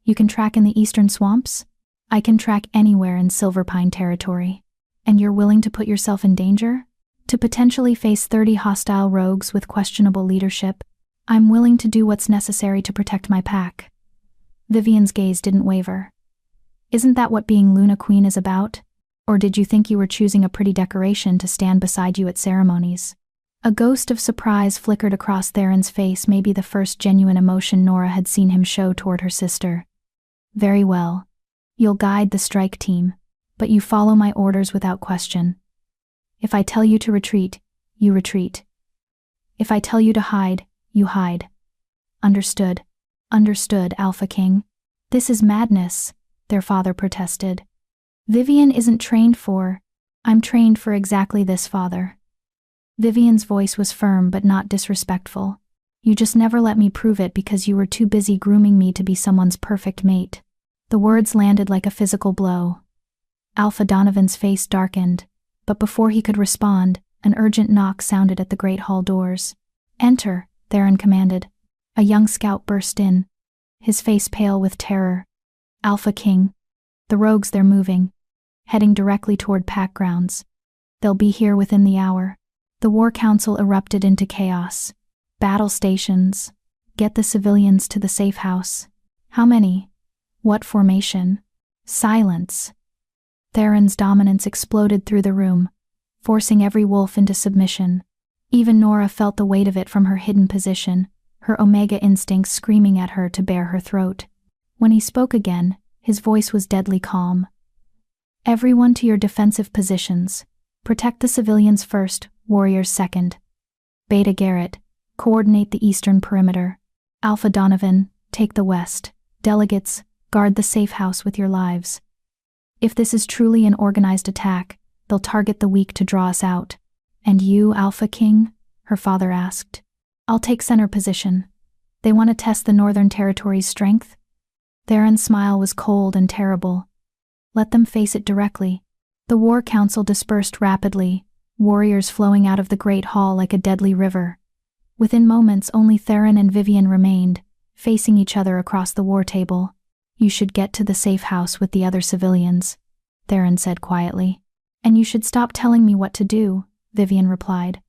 S1: You can track in the eastern swamps? I can track anywhere in Silverpine territory. And you're willing to put yourself in danger? To potentially face 30 hostile rogues with questionable leadership? I'm willing to do what's necessary to protect my pack. Vivian's gaze didn't waver. Isn't that what being Luna Queen is about? Or did you think you were choosing a pretty decoration to stand beside you at ceremonies? A ghost of surprise flickered across Theron's face, maybe the first genuine emotion Nora had seen him show toward her sister. Very well. You'll guide the strike team, but you follow my orders without question. If I tell you to retreat, you retreat. If I tell you to hide, you hide. Understood. Understood, Alpha King. This is madness, their father protested. Vivian isn't trained for. I'm trained for exactly this, father. Vivian's voice was firm but not disrespectful. You just never let me prove it because you were too busy grooming me to be someone's perfect mate. The words landed like a physical blow. Alpha Donovan's face darkened, but before he could respond, an urgent knock sounded at the Great Hall doors. Enter, Theron commanded. A young scout burst in, his face pale with terror. Alpha King. The rogues, they're moving. Heading directly toward pack grounds. They'll be here within the hour. The War Council erupted into chaos. Battle stations. Get the civilians to the safe house. How many? What formation? Silence. Theron's dominance exploded through the room, forcing every wolf into submission. Even Nora felt the weight of it from her hidden position, her Omega instincts screaming at her to bare her throat. When he spoke again, his voice was deadly calm. Everyone to your defensive positions. Protect the civilians first, warriors second. Beta Garrett, coordinate the eastern perimeter. Alpha Donovan, take the west. Delegates, guard the safe house with your lives. If this is truly an organized attack, they'll target the weak to draw us out. And you, Alpha King? Her father asked. I'll take center position. They want to test the Northern Territory's strength? Theron's smile was cold and terrible. Let them face it directly. The War Council dispersed rapidly, warriors flowing out of the Great Hall like a deadly river. Within moments, only Theron and Vivian remained, facing each other across the war table. You should get to the safe house with the other civilians, Theron said quietly. And you should stop telling me what to do, Vivian replied.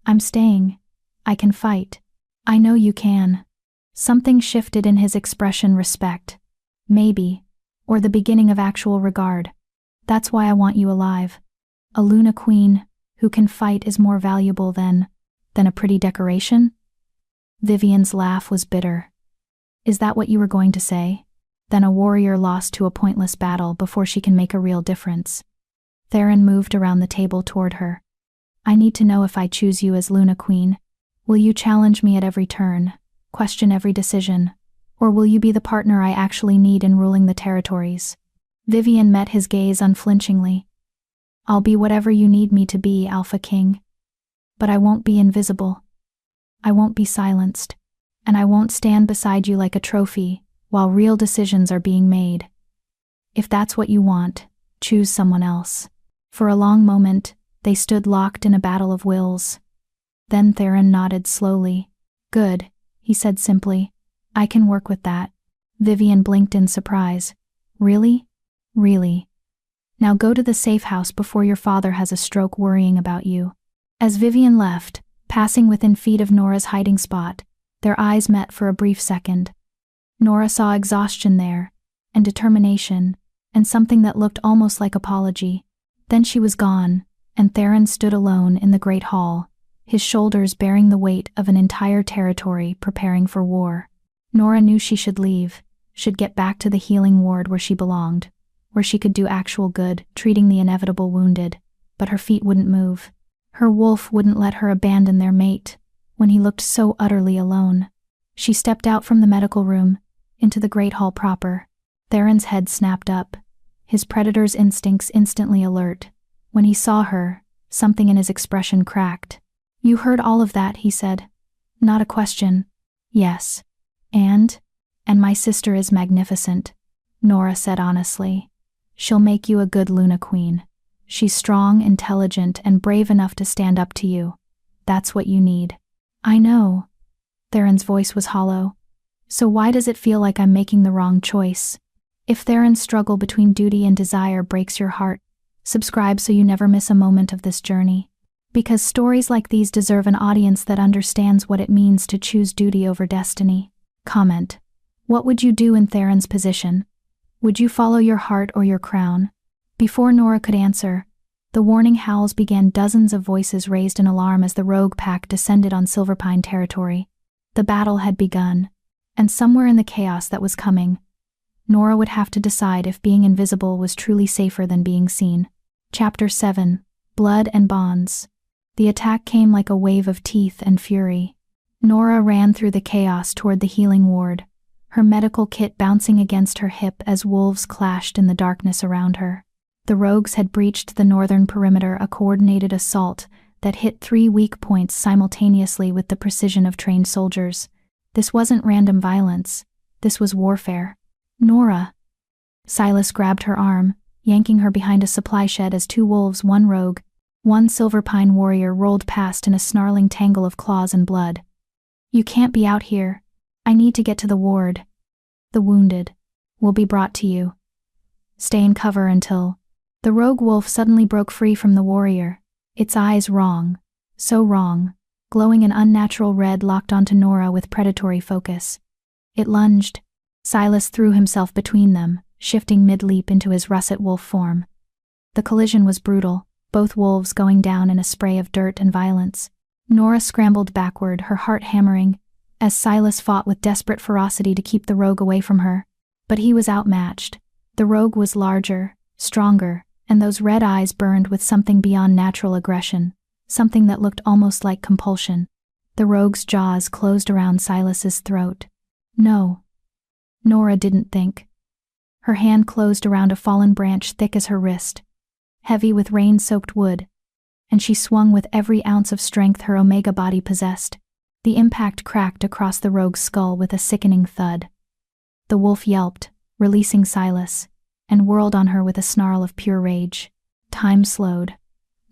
S1: I'm staying. I can fight. I know you can. Something shifted in his expression. Respect. Maybe. Or the beginning of actual regard. That's why I want you alive. A Luna Queen who can fight is more valuable than a pretty decoration? Vivian's laugh was bitter. Is that what you were going to say? Then a warrior lost to a pointless battle before she can make a real difference. Theron moved around the table toward her. I need to know if I choose you as Luna Queen. Will you challenge me at every turn, question every decision, or will you be the partner I actually need in ruling the territories? Vivian met his gaze unflinchingly. I'll be whatever you need me to be, Alpha King. But I won't be invisible. I won't be silenced. And I won't stand beside you like a trophy while real decisions are being made. If that's what you want, choose someone else. For a long moment, they stood locked in a battle of wills. Then Theron nodded slowly. Good, he said simply. I can work with that. Vivian blinked in surprise. Really? Really. Now go to the safe house before your father has a stroke worrying about you. As Vivian left, passing within feet of Nora's hiding spot, their eyes met for a brief second. Nora saw exhaustion there, and determination, and something that looked almost like apology. Then she was gone, and Theron stood alone in the great hall, his shoulders bearing the weight of an entire territory preparing for war. Nora knew she should leave, should get back to the healing ward where she belonged, where she could do actual good, treating the inevitable wounded, but her feet wouldn't move. Her wolf wouldn't let her abandon their mate, when he looked so utterly alone. She stepped out from the medical room, into the great hall proper. Theron's head snapped up, his predator's instincts instantly alert. When he saw her, something in his expression cracked. You heard all of that, he said. Not a question. Yes. And my sister is magnificent, Nora said honestly. She'll make you a good Luna Queen. She's strong, intelligent, and brave enough to stand up to you. That's what you need. I know. Theron's voice was hollow. So why does it feel like I'm making the wrong choice? If Theron's struggle between duty and desire breaks your heart, subscribe so you never miss a moment of this journey. Because stories like these deserve an audience that understands what it means to choose duty over destiny. Comment. What would you do in Theron's position? Would you follow your heart or your crown? Before Nora could answer, the warning howls began. Dozens of voices raised an alarm as the rogue pack descended on Silverpine territory. The battle had begun, and somewhere in the chaos that was coming, Nora would have to decide if being invisible was truly safer than being seen. Chapter 7. Blood and Bonds. The attack came like a wave of teeth and fury. Nora ran through the chaos toward the healing ward, her medical kit bouncing against her hip as wolves clashed in the darkness around her. The rogues had breached the northern perimeter, a coordinated assault that hit 3 weak points simultaneously with the precision of trained soldiers. This wasn't random violence. This was warfare. Nora. Silas grabbed her arm, yanking her behind a supply shed as 2 wolves, 1 rogue, 1 Silverpine warrior rolled past in a snarling tangle of claws and blood. You can't be out here. I need to get to the ward. The wounded. will be brought to you. Stay in cover until…" The rogue wolf suddenly broke free from the warrior, its eyes wrong, so wrong, glowing an unnatural red locked onto Nora with predatory focus. It lunged. Silas threw himself between them, shifting mid-leap into his russet wolf form. The collision was brutal, both wolves going down in a spray of dirt and violence. Nora scrambled backward, her heart hammering, as Silas fought with desperate ferocity to keep the rogue away from her. But he was outmatched. The rogue was larger, stronger, and those red eyes burned with something beyond natural aggression, something that looked almost like compulsion. The rogue's jaws closed around Silas's throat. No. Nora didn't think. Her hand closed around a fallen branch thick as her wrist, heavy with rain-soaked wood, and she swung with every ounce of strength her Omega body possessed. The impact cracked across the rogue's skull with a sickening thud. The wolf yelped, releasing Silas, and whirled on her with a snarl of pure rage. Time slowed.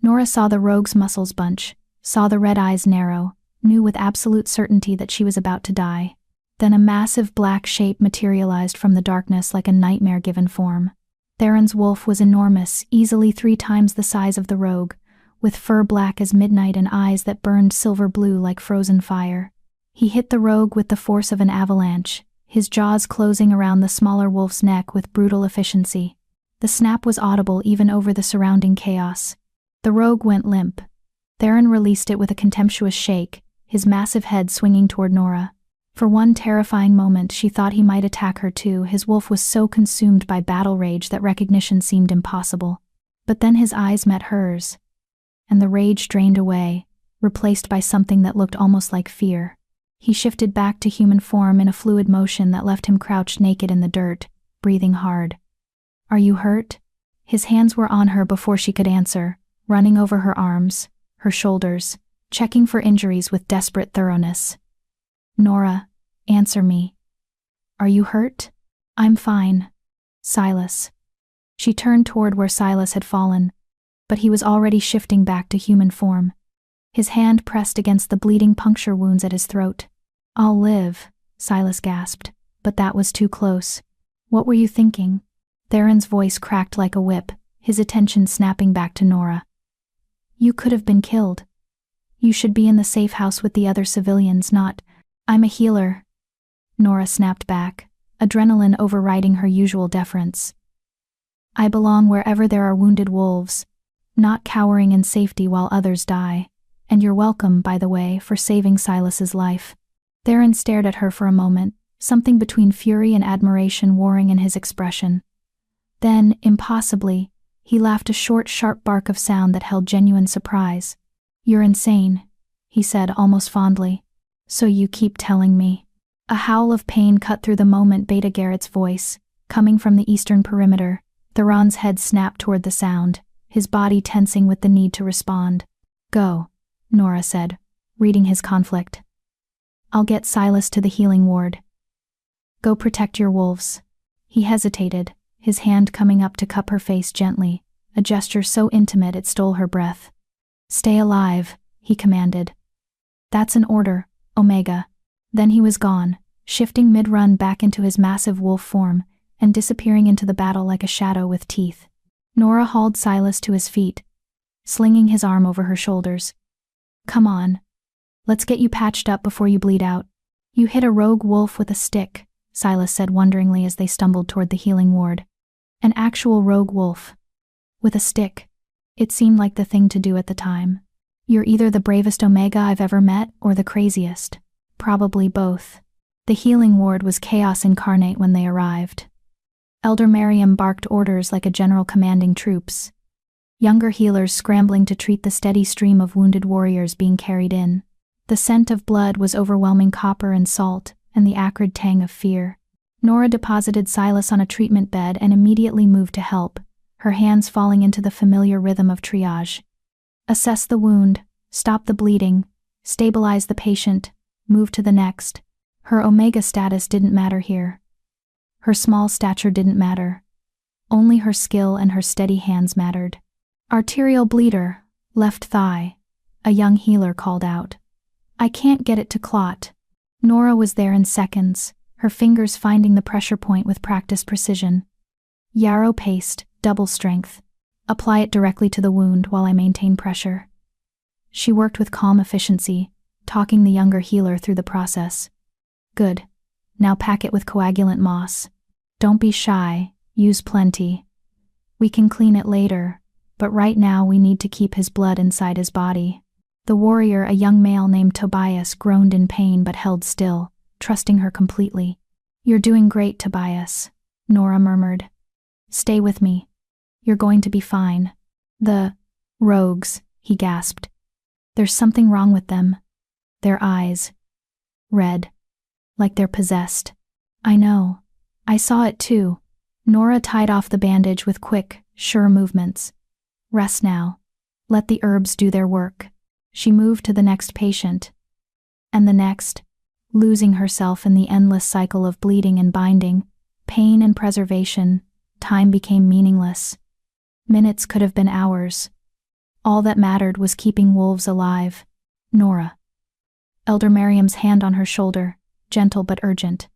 S1: Nora saw the rogue's muscles bunch, saw the red eyes narrow, knew with absolute certainty that she was about to die. Then a massive black shape materialized from the darkness like a nightmare-given form. Theron's wolf was enormous, easily 3 times the size of the rogue, with fur black as midnight and eyes that burned silver blue like frozen fire. He hit the rogue with the force of an avalanche, his jaws closing around the smaller wolf's neck with brutal efficiency. The snap was audible even over the surrounding chaos. The rogue went limp. Theron released it with a contemptuous shake, his massive head swinging toward Nora. For one terrifying moment she thought he might attack her too. His wolf was so consumed by battle rage that recognition seemed impossible. But then his eyes met hers, and the rage drained away, replaced by something that looked almost like fear. He shifted back to human form in a fluid motion that left him crouched naked in the dirt, breathing hard. "Are you hurt?" His hands were on her before she could answer, running over her arms, her shoulders, checking for injuries with desperate thoroughness. "Nora, answer me. Are you hurt?" "I'm fine. Silas." She turned toward where Silas had fallen, but he was already shifting back to human form. His hand pressed against the bleeding puncture wounds at his throat. "I'll live," Silas gasped, but that was too close. "What were you thinking?" Theron's voice cracked like a whip, his attention snapping back to Nora. "You could have been killed. You should be in the safe house with the other civilians, not…" "I'm a healer," Nora snapped back, adrenaline overriding her usual deference. "I belong wherever there are wounded wolves, not cowering in safety while others die. And you're welcome, by the way, for saving Silas's life." Theron stared at her for a moment, something between fury and admiration warring in his expression. Then, impossibly, he laughed a short, sharp bark of sound that held genuine surprise. "You're insane," he said almost fondly. "So you keep telling me." A howl of pain cut through the moment Beta Garrett's voice, coming from the eastern perimeter. Theron's head snapped toward the sound, his body tensing with the need to respond. "Go," Nora said, reading his conflict. "I'll get Silas to the healing ward. Go protect your wolves." He hesitated, his hand coming up to cup her face gently, a gesture so intimate it stole her breath. "Stay alive," he commanded. "That's an order, Omega." Then he was gone, shifting mid-run back into his massive wolf form, and disappearing into the battle like a shadow with teeth. Nora hauled Silas to his feet, slinging his arm over her shoulders. "Come on. Let's get you patched up before you bleed out." "You hit a rogue wolf with a stick," Silas said wonderingly as they stumbled toward the healing ward. "An actual rogue wolf. With a stick." It seemed like the thing to do at the time. "You're either the bravest Omega I've ever met or the craziest." "Probably both." The healing ward was chaos incarnate when they arrived. Elder Merriam barked orders like a general commanding troops. Younger healers scrambling to treat the steady stream of wounded warriors being carried in. The scent of blood was overwhelming copper and salt, and the acrid tang of fear. Nora deposited Silas on a treatment bed and immediately moved to help, her hands falling into the familiar rhythm of triage. Assess the wound, stop the bleeding, stabilize the patient, move to the next. Her Omega status didn't matter here. Her small stature didn't matter. Only her skill and her steady hands mattered. "Arterial bleeder, left thigh," a young healer called out. "I can't get it to clot." Nora was there in seconds, her fingers finding the pressure point with practiced precision. Yarrow paced, double strength. Apply it directly to the wound while I maintain pressure. She worked with calm efficiency, talking the younger healer through the process. Good. Now pack it with coagulant moss. Don't be shy, use plenty. We can clean it later, but right now we need to keep his blood inside his body. The warrior, a young male named Tobias, groaned in pain but held still, trusting her completely. You're doing great, Tobias, Nora murmured. Stay with me. You're going to be fine. The rogues, he gasped. There's something wrong with them. Their eyes. Red. Like they're possessed. I know. I saw it too. Nora tied off the bandage with quick, sure movements. Rest now. Let the herbs do their work. She moved to the next patient. And the next, losing herself in the endless cycle of bleeding and binding, pain and preservation. Time became meaningless. Minutes could have been hours. All that mattered was keeping wolves alive. Nora. Elder Miriam's hand on her shoulder, gentle but urgent.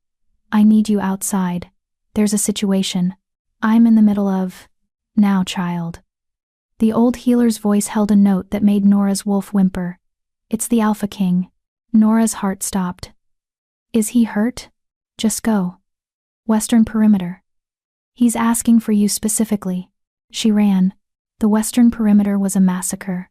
S1: I need you outside. There's a situation. I'm in the middle of... Now, child. The old healer's voice held a note that made Nora's wolf whimper. It's the Alpha King. Nora's heart stopped. Is he hurt? Just go. Western perimeter. He's asking for you specifically. She ran. The western perimeter was a massacre.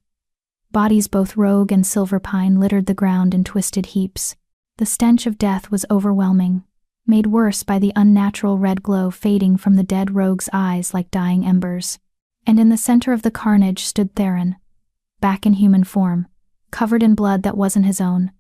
S1: Bodies both rogue and silver pine littered the ground in twisted heaps. The stench of death was overwhelming, made worse by the unnatural red glow fading from the dead rogue's eyes like dying embers. And in the center of the carnage stood Theron, back in human form, covered in blood that wasn't his own.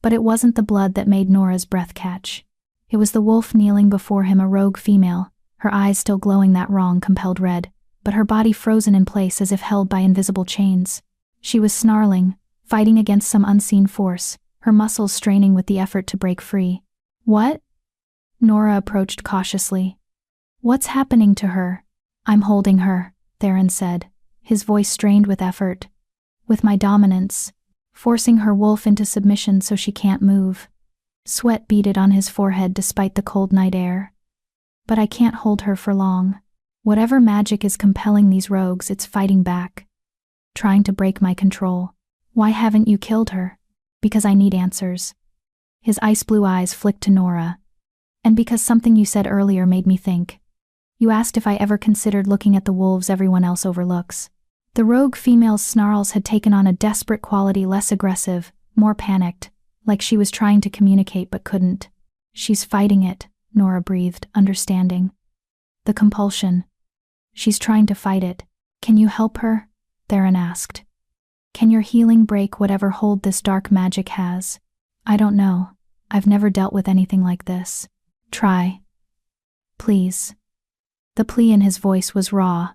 S1: But it wasn't the blood that made Nora's breath catch. It was the wolf kneeling before him, a rogue female, her eyes still glowing that wrong, compelled red, but her body frozen in place as if held by invisible chains. She was snarling, fighting against some unseen force, her muscles straining with the effort to break free. What? Nora approached cautiously. What's happening to her? I'm holding her, Theron said, his voice strained with effort. With my dominance, forcing her wolf into submission so she can't move. Sweat beaded on his forehead despite the cold night air. But I can't hold her for long. Whatever magic is compelling these rogues, it's fighting back. Trying to break my control. Why haven't you killed her? Because I need answers. His ice blue eyes flicked to Nora. And because something you said earlier made me think. You asked if I ever considered looking at the wolves everyone else overlooks. The rogue female's snarls had taken on a desperate quality, less aggressive, more panicked, like she was trying to communicate but couldn't. She's fighting it, Nora breathed, understanding. The compulsion. She's trying to fight it. Can you help her? Theron asked. Can your healing break whatever hold this dark magic has? I don't know. I've never dealt with anything like this. Try. Please. The plea in his voice was raw.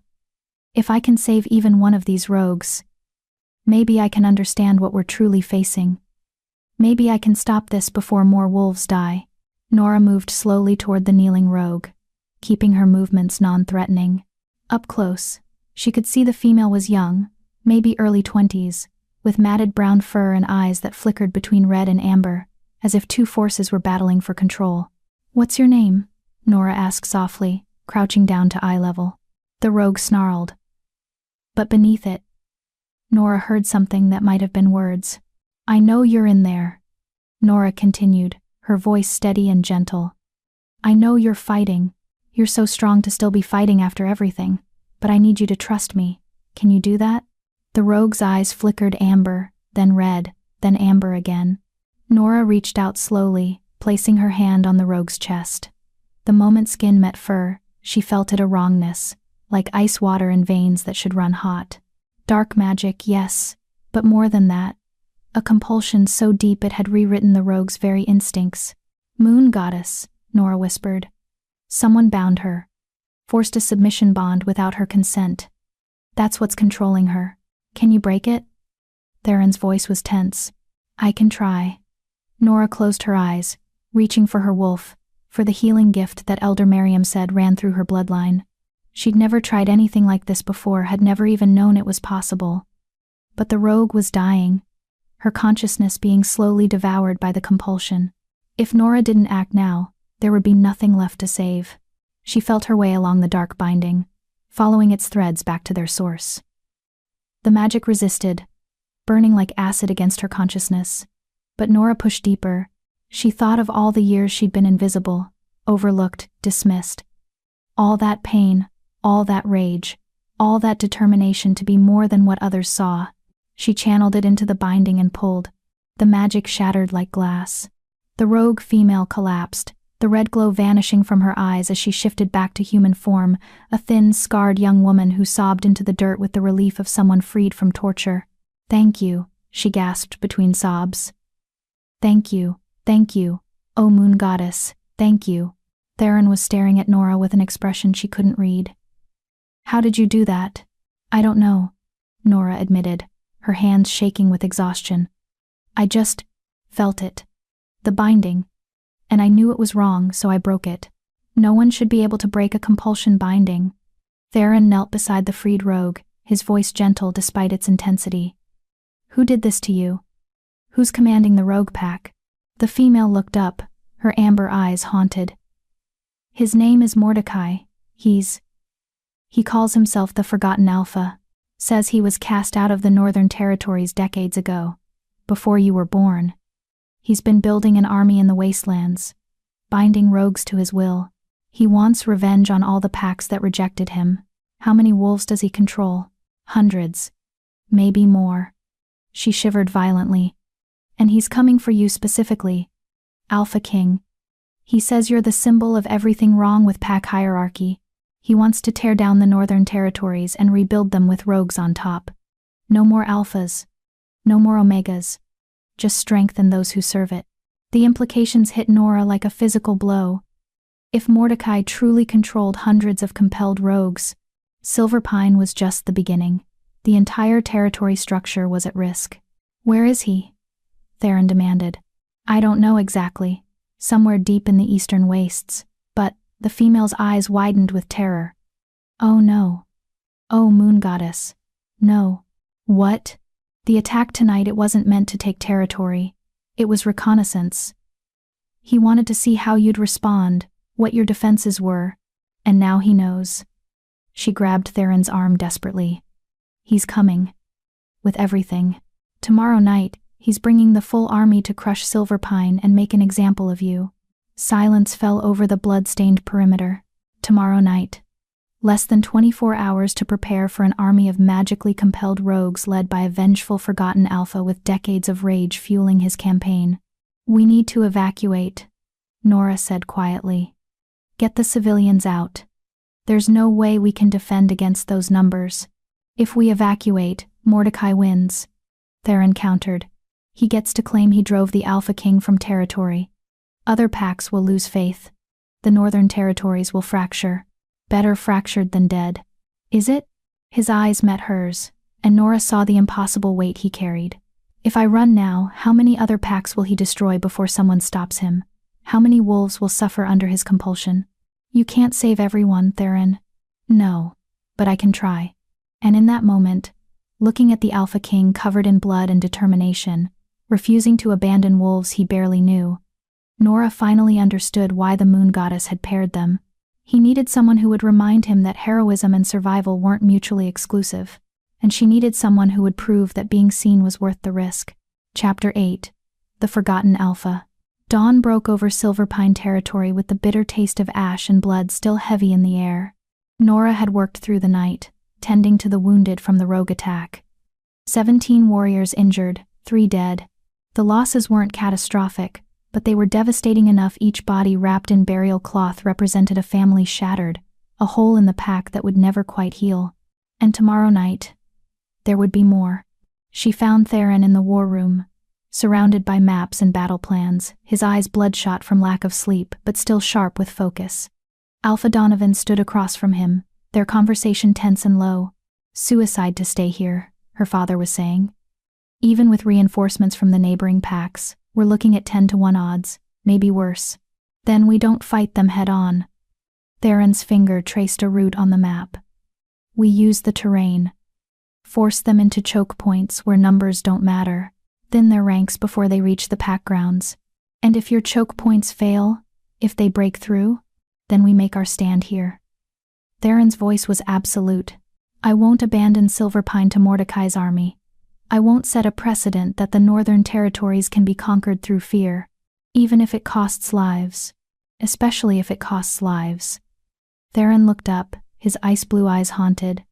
S1: If I can save even one of these rogues, maybe I can understand what we're truly facing. Maybe I can stop this before more wolves die. Nora moved slowly toward the kneeling rogue, keeping her movements non-threatening. Up close, she could see the female was young, maybe early 20s, with matted brown fur and eyes that flickered between red and amber, as if two forces were battling for control. What's your name? Nora asked softly, crouching down to eye level. The rogue snarled. But beneath it, Nora heard something that might have been words. I know you're in there. Nora continued, her voice steady and gentle. I know you're fighting. You're so strong to still be fighting after everything. But I need you to trust me. Can you do that? The rogue's eyes flickered amber, then red, then amber again. Nora reached out slowly, placing her hand on the rogue's chest. The moment skin met fur, she felt it a wrongness, like ice water in veins that should run hot. Dark magic, yes, but more than that. A compulsion so deep it had rewritten the rogue's very instincts. Moon goddess, Nora whispered. Someone bound her. Forced a submission bond without her consent. That's what's controlling her. Can you break it? Theron's voice was tense. I can try. Nora closed her eyes, reaching for her wolf, for the healing gift that Elder Miriam said ran through her bloodline. She'd never tried anything like this before, had never even known it was possible. But the rogue was dying, her consciousness being slowly devoured by the compulsion. If Nora didn't act now, there would be nothing left to save. She felt her way along the dark binding, following its threads back to their source. The magic resisted, burning like acid against her consciousness. But Nora pushed deeper. She thought of all the years she'd been invisible, overlooked, dismissed. All that pain, all that rage, all that determination to be more than what others saw. She channeled it into the binding and pulled. The magic shattered like glass. The rogue female collapsed, the red glow vanishing from her eyes as she shifted back to human form, a thin, scarred young woman who sobbed into the dirt with the relief of someone freed from torture. "Thank you," she gasped between sobs. Thank you, oh moon goddess, thank you." Theron was staring at Nora with an expression she couldn't read. "How did you do that?" "I don't know," Nora admitted, her hands shaking with exhaustion. "I just felt it. The binding. And I knew it was wrong, so I broke it. No one should be able to break a compulsion binding." Theron knelt beside the freed rogue, his voice gentle despite its intensity. "Who did this to you? Who's commanding the rogue pack?" The female looked up, her amber eyes haunted. "His name is Mordecai. He calls himself the Forgotten Alpha. Says he was cast out of the Northern Territories decades ago, before you were born. He's been building an army in the wastelands, binding rogues to his will. He wants revenge on all the packs that rejected him. How many wolves does he control? Hundreds. Maybe more." She shivered violently. "And he's coming for you specifically. Alpha King. He says you're the symbol of everything wrong with pack hierarchy. He wants to tear down the Northern Territories and rebuild them with rogues on top. No more alphas. No more omegas. Just strengthen those who serve it." The implications hit Nora like a physical blow. If Mordecai truly controlled hundreds of compelled rogues, Silverpine was just the beginning. The entire territory structure was at risk. "Where is he?" Theron demanded. "I don't know exactly. Somewhere deep in the eastern wastes." But the female's eyes widened with terror. "Oh no. Oh moon goddess. No." "What?" "The attack tonight, it wasn't meant to take territory. It was reconnaissance. He wanted to see how you'd respond, what your defenses were, and now he knows." She grabbed Theron's arm desperately. "He's coming. With everything. Tomorrow night, he's bringing the full army to crush Silverpine and make an example of you." Silence fell over the blood-stained perimeter. Tomorrow night. Less than 24 hours to prepare for an army of magically compelled rogues led by a vengeful Forgotten Alpha with decades of rage fueling his campaign. "We need to evacuate," Nora said quietly. "Get the civilians out. There's no way we can defend against those numbers. If we evacuate, Mordecai wins." Theron countered. "He gets to claim he drove the Alpha King from territory. Other packs will lose faith. The Northern Territories will fracture. Better fractured than dead." "Is it?" His eyes met hers, and Nora saw the impossible weight he carried. "If I run now, how many other packs will he destroy before someone stops him? How many wolves will suffer under his compulsion?" "You can't save everyone, Theron." "No, but I can try." And in that moment, looking at the Alpha King covered in blood and determination, refusing to abandon wolves he barely knew, Nora finally understood why the moon goddess had paired them. He needed someone who would remind him that heroism and survival weren't mutually exclusive, and she needed someone who would prove that being seen was worth the risk. Chapter 8. The Forgotten Alpha. Dawn broke over Silverpine territory with the bitter taste of ash and blood still heavy in the air. Nora had worked through the night, tending to the wounded from the rogue attack. 17 warriors injured, 3 dead. The losses weren't catastrophic, but they were devastating enough. Each body wrapped in burial cloth represented a family shattered, a hole in the pack that would never quite heal. And tomorrow night, there would be more. She found Theron in the war room, surrounded by maps and battle plans, his eyes bloodshot from lack of sleep, but still sharp with focus. Alpha Donovan stood across from him, their conversation tense and low. "Suicide to stay here," her father was saying. "Even with reinforcements from the neighboring packs, we're looking at 10-to-1 odds, maybe worse. Then we don't fight them head-on." Theron's finger traced a route on the map. "We use the terrain. Force them into choke points where numbers don't matter. Thin their ranks before they reach the pack grounds. And if your choke points fail, If they break through, then we make our stand here. Theron's voice was absolute. I won't abandon Silverpine to Mordecai's army. I won't set a precedent that the northern territories can be conquered through fear, even if it costs lives. Especially if it costs lives. Theron looked up, his ice-blue eyes haunted.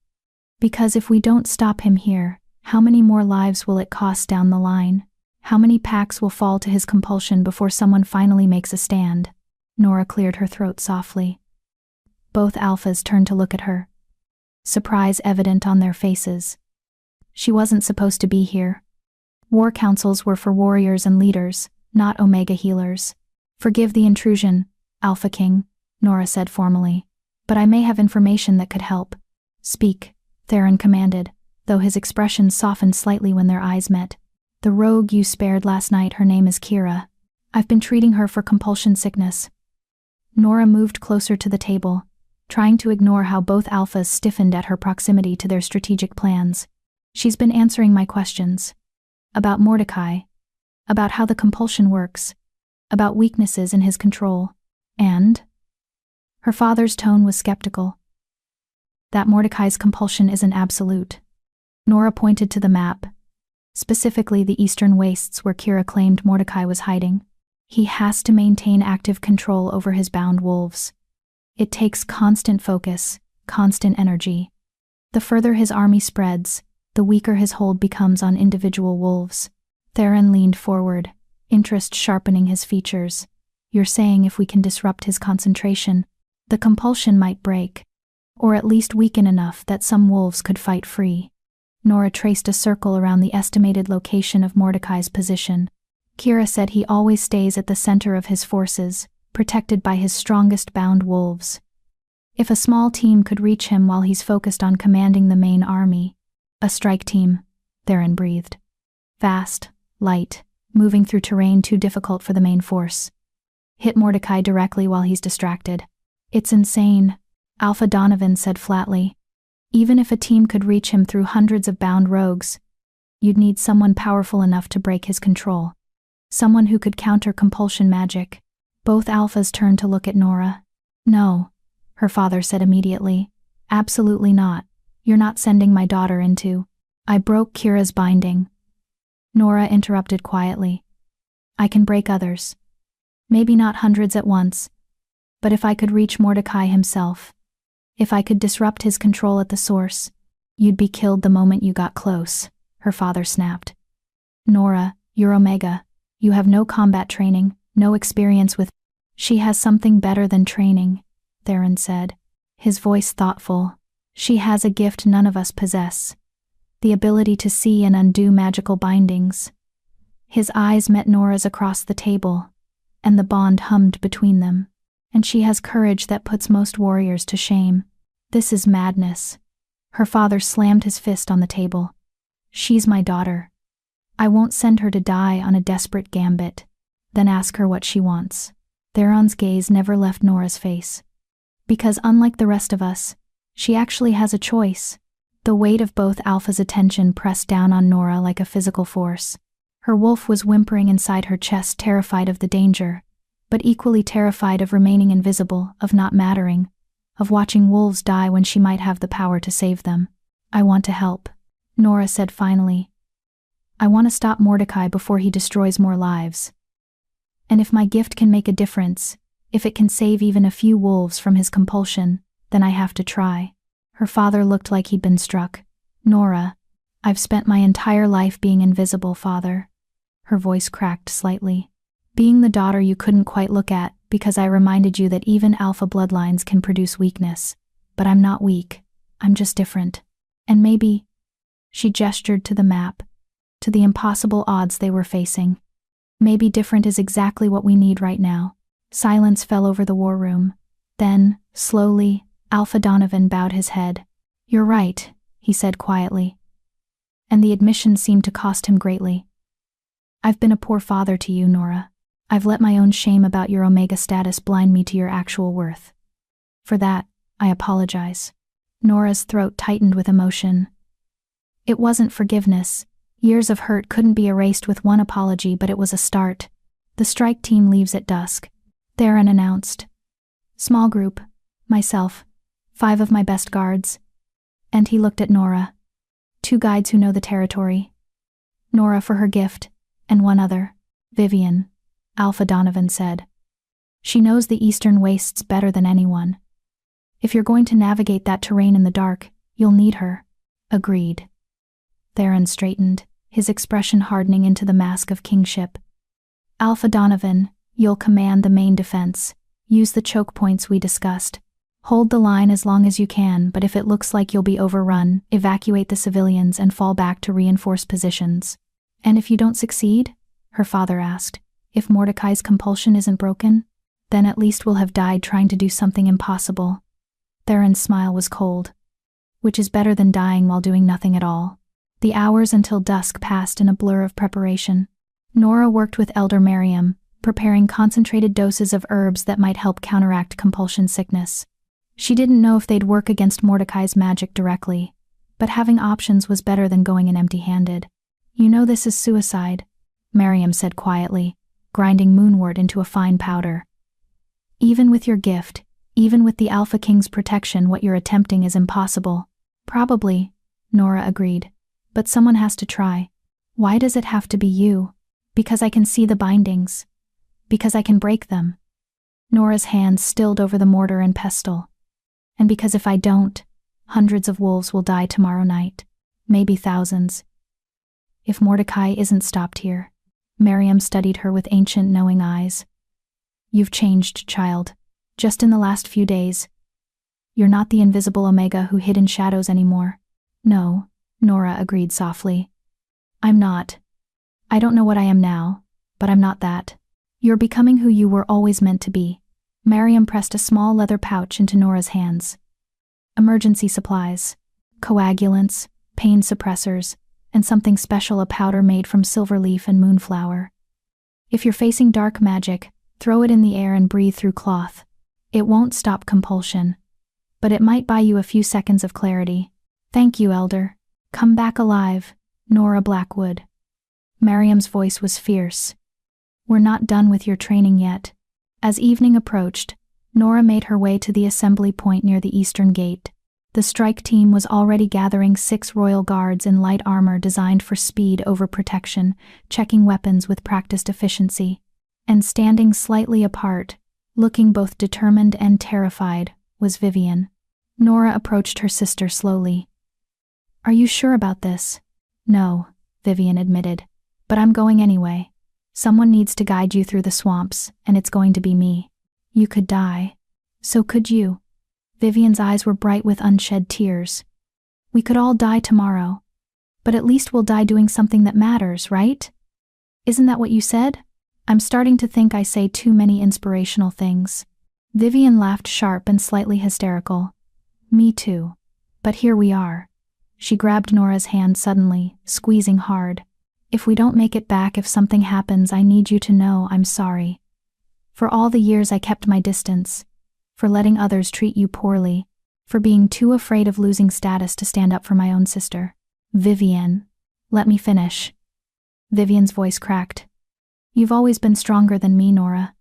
S1: Because if we don't stop him here, how many more lives will it cost down the line? How many packs will fall to his compulsion before someone finally makes a stand? Nora cleared her throat softly. Both alphas turned to look at her. Surprise evident on their faces. She wasn't supposed to be here. War councils were for warriors and leaders, not Omega healers. Forgive the intrusion, Alpha King, Nora said formally. But I may have information that could help. Speak, Theron commanded, though his expression softened slightly when their eyes met. The rogue you spared last night, her name is Kira. I've been treating her for compulsion sickness. Nora moved closer to the table, trying to ignore how both alphas stiffened at her proximity to their strategic plans. She's been answering my questions. About Mordecai. About how the compulsion works. About weaknesses in his control. And? Her father's tone was skeptical. That Mordecai's compulsion isn't absolute. Nora pointed to the map, specifically the eastern wastes where Kira claimed Mordecai was hiding. He has to maintain active control over his bound wolves. It takes constant focus, constant energy. The further his army spreads, the weaker his hold becomes on individual wolves. Theron leaned forward, interest sharpening his features. You're saying if we can disrupt his concentration, the compulsion might break, or at least weaken enough that some wolves could fight free. Nora traced a circle around the estimated location of Mordecai's position. Kira said he always stays at the center of his forces, protected by his strongest bound wolves. If a small team could reach him while he's focused on commanding the main army. A strike team, Theron breathed. Fast, light, moving through terrain too difficult for the main force. Hit Mordecai directly while he's distracted. It's insane, Alpha Donovan said flatly. Even if a team could reach him through hundreds of bound rogues, you'd need someone powerful enough to break his control. Someone who could counter compulsion magic. Both alphas turned to look at Nora. No, her father said immediately. Absolutely not. You're not sending my daughter into. I broke Kira's binding. Nora interrupted quietly. I can break others. Maybe not hundreds at once. But if I could reach Mordecai himself, if I could disrupt his control at the source, you'd be killed the moment you got close, her father snapped. Nora, you're Omega. You have no combat training, no experience with. She has something better than training, Theron said, his voice thoughtful. She has a gift none of us possess. The ability to see and undo magical bindings. His eyes met Nora's across the table, and the bond hummed between them. And she has courage that puts most warriors to shame. This is madness. Her father slammed his fist on the table. She's my daughter. I won't send her to die on a desperate gambit, then ask her what she wants. Theron's gaze never left Nora's face. Because unlike the rest of us, she actually has a choice. The weight of both Alpha's attention pressed down on Nora like a physical force. Her wolf was whimpering inside her chest, terrified of the danger, but equally terrified of remaining invisible, of not mattering, of watching wolves die when she might have the power to save them. I want to help, Nora said finally. I want to stop Mordecai before he destroys more lives. And if my gift can make a difference, if it can save even a few wolves from his compulsion, then I have to try. Her father looked like he'd been struck. Nora, I've spent my entire life being invisible, father. Her voice cracked slightly. Being the daughter you couldn't quite look at, because I reminded you that even alpha bloodlines can produce weakness. But I'm not weak. I'm just different. And maybe... She gestured to the map, to the impossible odds they were facing. Maybe different is exactly what we need right now. Silence fell over the war room. Then, slowly, Alpha Donovan bowed his head. You're right, he said quietly. And the admission seemed to cost him greatly. I've been a poor father to you, Nora. I've let my own shame about your Omega status blind me to your actual worth. For that, I apologize. Nora's throat tightened with emotion. It wasn't forgiveness. Years of hurt couldn't be erased with one apology, but it was a start. The strike team leaves at dusk. Theron announced. Small group. Myself. 5 of my best guards. And he looked at Nora. 2 guides who know the territory. Nora for her gift, and 1 other, Vivian, Alpha Donovan said. She knows the eastern wastes better than anyone. If you're going to navigate that terrain in the dark, you'll need her. Agreed. Theron straightened, his expression hardening into the mask of kingship. Alpha Donovan, you'll command the main defense. Use the choke points we discussed. Hold the line as long as you can, but if it looks like you'll be overrun, evacuate the civilians and fall back to reinforce positions. And if you don't succeed? Her father asked. If Mordecai's compulsion isn't broken? Then at least we'll have died trying to do something impossible. Theron's smile was cold. Which is better than dying while doing nothing at all. The hours until dusk passed in a blur of preparation. Nora worked with Elder Miriam, preparing concentrated doses of herbs that might help counteract compulsion sickness. She didn't know if they'd work against Mordecai's magic directly, but having options was better than going in empty-handed. You know this is suicide, Miriam said quietly, grinding moonwort into a fine powder. Even with your gift, even with the Alpha King's protection, what you're attempting is impossible. Probably, Nora agreed. But someone has to try. Why does it have to be you? Because I can see the bindings. Because I can break them. Nora's hands stilled over the mortar and pestle. And because if I don't, hundreds of wolves will die tomorrow night. Maybe thousands. If Mordecai isn't stopped here. Miriam studied her with ancient knowing eyes. You've changed, child. Just in the last few days. You're not the invisible Omega who hid in shadows anymore. No, Nora agreed softly. I'm not. I don't know what I am now, but I'm not that. You're becoming who you were always meant to be. Miriam pressed a small leather pouch into Nora's hands. Emergency supplies, coagulants, pain suppressors, and something special, a powder made from silver leaf and moonflower. If you're facing dark magic, throw it in the air and breathe through cloth. It won't stop compulsion, but it might buy you a few seconds of clarity. Thank you, Elder. Come back alive, Nora Blackwood. Miriam's voice was fierce. We're not done with your training yet. As evening approached, Nora made her way to the assembly point near the eastern gate. The strike team was already gathering 6 royal guards in light armor designed for speed over protection, checking weapons with practiced efficiency. And standing slightly apart, looking both determined and terrified, was Vivian. Nora approached her sister slowly. Are you sure about this? No, Vivian admitted. But I'm going anyway. Someone needs to guide you through the swamps, and it's going to be me. You could die. So could you. Vivian's eyes were bright with unshed tears. We could all die tomorrow. But at least we'll die doing something that matters, right? Isn't that what you said? I'm starting to think I say too many inspirational things. Vivian laughed sharp and slightly hysterical. Me too. But here we are. She grabbed Nora's hand suddenly, squeezing hard. If we don't make it back, if something happens, I need you to know I'm sorry. For all the years I kept my distance. For letting others treat you poorly. For being too afraid of losing status to stand up for my own sister. Vivian. Let me finish. Vivian's voice cracked. You've always been stronger than me, Nora.